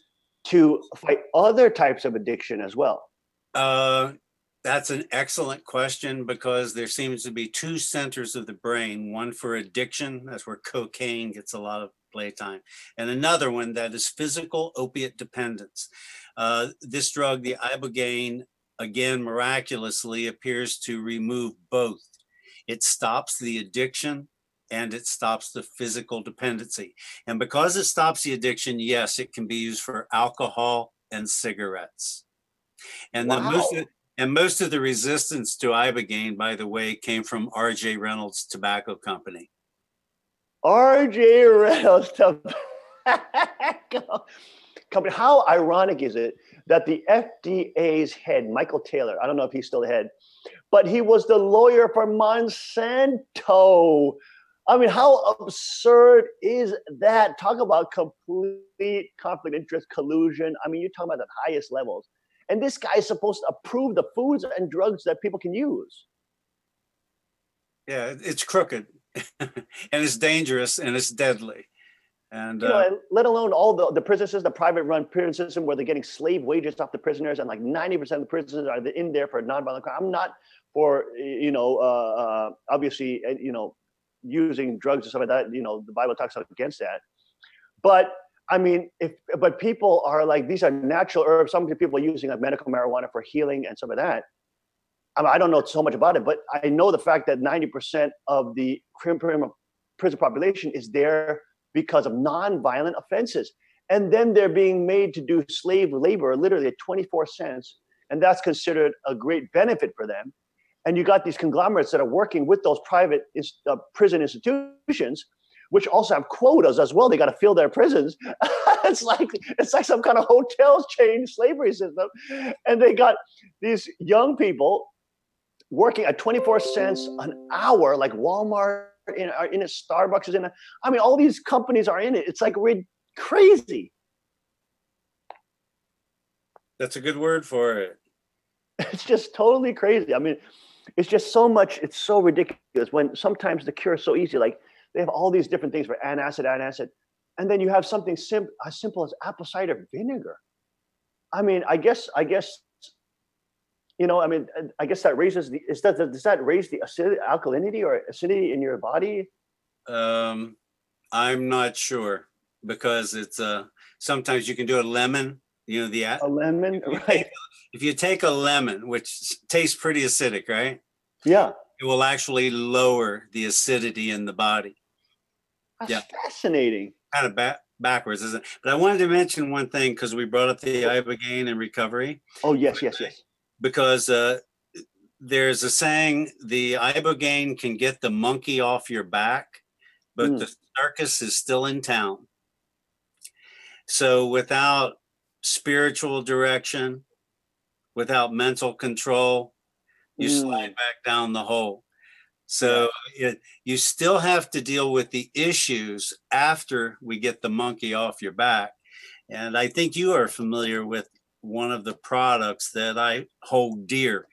to fight other types of addiction as well? That's an excellent question because there seems to be two centers of the brain, one for addiction, that's where cocaine gets a lot of playtime, and another one that is physical opiate dependence. This drug, the ibogaine, again, miraculously appears to remove both. It stops the addiction and it stops the physical dependency. And because it stops the addiction, yes, it can be used for alcohol and cigarettes. And most of the resistance to ibogaine, by the way, came from R.J. Reynolds Tobacco Company. R.J. Reynolds Tobacco Company. How ironic is it that the FDA's head, Michael Taylor, I don't know if he's still the head, but he was the lawyer for Monsanto. I mean, how absurd is that? Talk about complete conflict of interest, collusion. I mean, you're talking about the highest levels. And this guy is supposed to approve the foods and drugs that people can use. Yeah, it's crooked and it's dangerous and it's deadly. And let alone all the prison system, the private run prison system where they're getting slave wages off the prisoners, and like 90% of the prisoners are in there for nonviolent crime. I'm not for, obviously, using drugs and stuff like that. The Bible talks against that. But I mean, but people are like, these are natural herbs. Some people are using like medical marijuana for healing and some of that. I don't know so much about it, but I know the fact that 90% of the prison population is there because of non-violent offenses. And then they're being made to do slave labor, literally at 24 cents. And that's considered a great benefit for them. And you got these conglomerates that are working with those private prison institutions, which also have quotas as well. They got to fill their prisons. It's like some kind of hotel chain slavery system. And they got these young people working at 24 cents an hour, like Walmart in it, Starbucks is in it. I mean, all these companies are in it. It's like crazy. That's a good word for it. It's just totally crazy. I mean, it's just so much. It's so ridiculous when sometimes the cure is so easy. Like they have all these different things for antacid, and then you have something as simple as apple cider vinegar. I mean, I guess that raises does that raise the alkalinity or acidity in your body? I'm not sure, because it's sometimes you can do a lemon. A lemon, right? If you take a lemon, which tastes pretty acidic, right? Yeah. It will actually lower the acidity in the body. That's fascinating. Kind of backwards, isn't it? But I wanted to mention one thing, because we brought up the ibogaine and recovery. Oh, yes. Because there's a saying, the ibogaine can get the monkey off your back, but the circus is still in town. So without spiritual direction, without mental control, you slide back down the hole. So you still have to deal with the issues after we get the monkey off your back. And I think you are familiar with one of the products that I hold dear,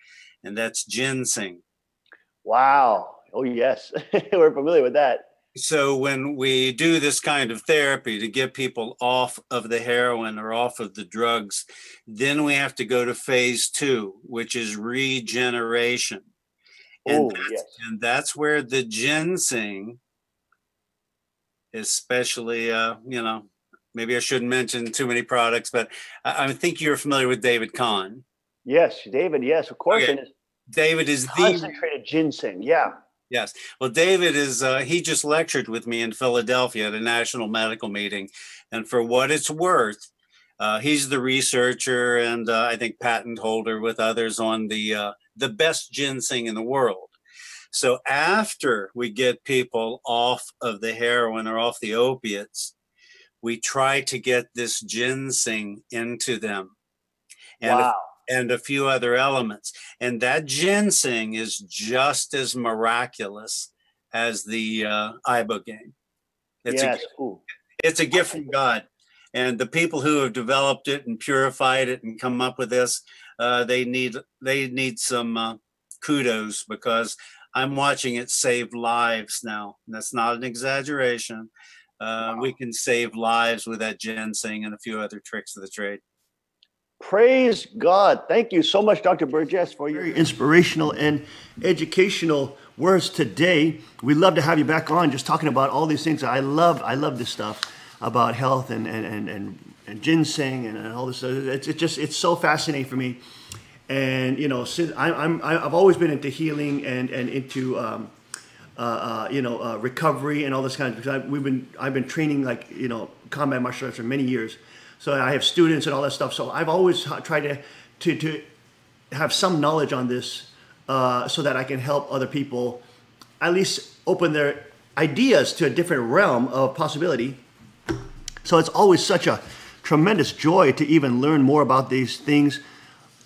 and that's ginseng. Wow. Oh, yes. We're familiar with that. So when we do this kind of therapy to get people off of the heroin or off of the drugs, then we have to go to phase 2, which is regeneration. And that's where the ginseng, especially, maybe I shouldn't mention too many products, but I think you're familiar with David Kahn. Yes, David. Yes, of course. Okay. David is concentrated ginseng. Yeah. Yes. Well, David is, he just lectured with me in Philadelphia at a national medical meeting. And for what it's worth, he's the researcher and I think patent holder with others on the best ginseng in the world. So after we get people off of the heroin or off the opiates, we try to get this ginseng into them. And a few other elements. And that ginseng is just as miraculous as the ibogaine. It's a gift from God. And the people who have developed it and purified it and come up with this, they need some kudos, because I'm watching it save lives now. And that's not an exaggeration. We can save lives with that ginseng and a few other tricks of the trade. Praise God. Thank you so much, Dr. Burgess, for your inspirational and educational words today. We'd love to have you back on, just talking about all these things. I love this stuff about health and ginseng and all this stuff. It's so fascinating for me. And since I've always been into healing and into recovery and all this kind of, because I've been training combat martial arts for many years. So I have students and all that stuff. So I've always tried to have some knowledge on this so that I can help other people at least open their ideas to a different realm of possibility. So it's always such a tremendous joy to even learn more about these things.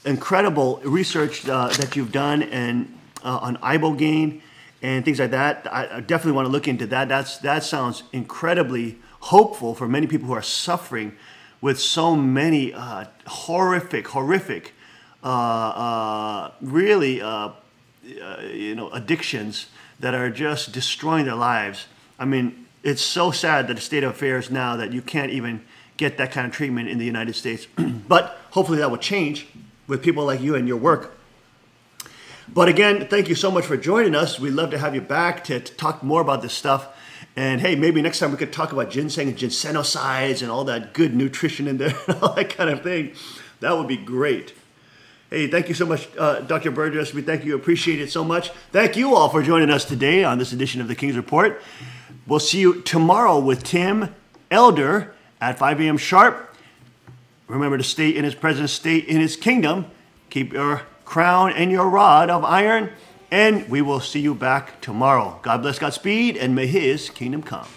Incredible research that you've done and on ibogaine and things like that. I definitely want to look into that. That sounds incredibly hopeful for many people who are suffering with so many horrific, really, addictions that are just destroying their lives. I mean, it's so sad that the state of affairs now that you can't even get that kind of treatment in the United States. But hopefully that will change with people like you and your work. But again, thank you so much for joining us. We'd love to have you back to talk more about this stuff. And hey, maybe next time we could talk about ginseng and ginsenosides and all that good nutrition in there and all that kind of thing. That would be great. Hey, thank you so much, Dr. Burgess. We thank you, appreciate it so much. Thank you all for joining us today on this edition of the King's Report. We'll see you tomorrow with Tim Elder at 5 a.m. sharp. Remember to stay in his presence, stay in his kingdom. Keep your crown and your rod of iron. And we will see you back tomorrow. God bless, Godspeed, and may his kingdom come.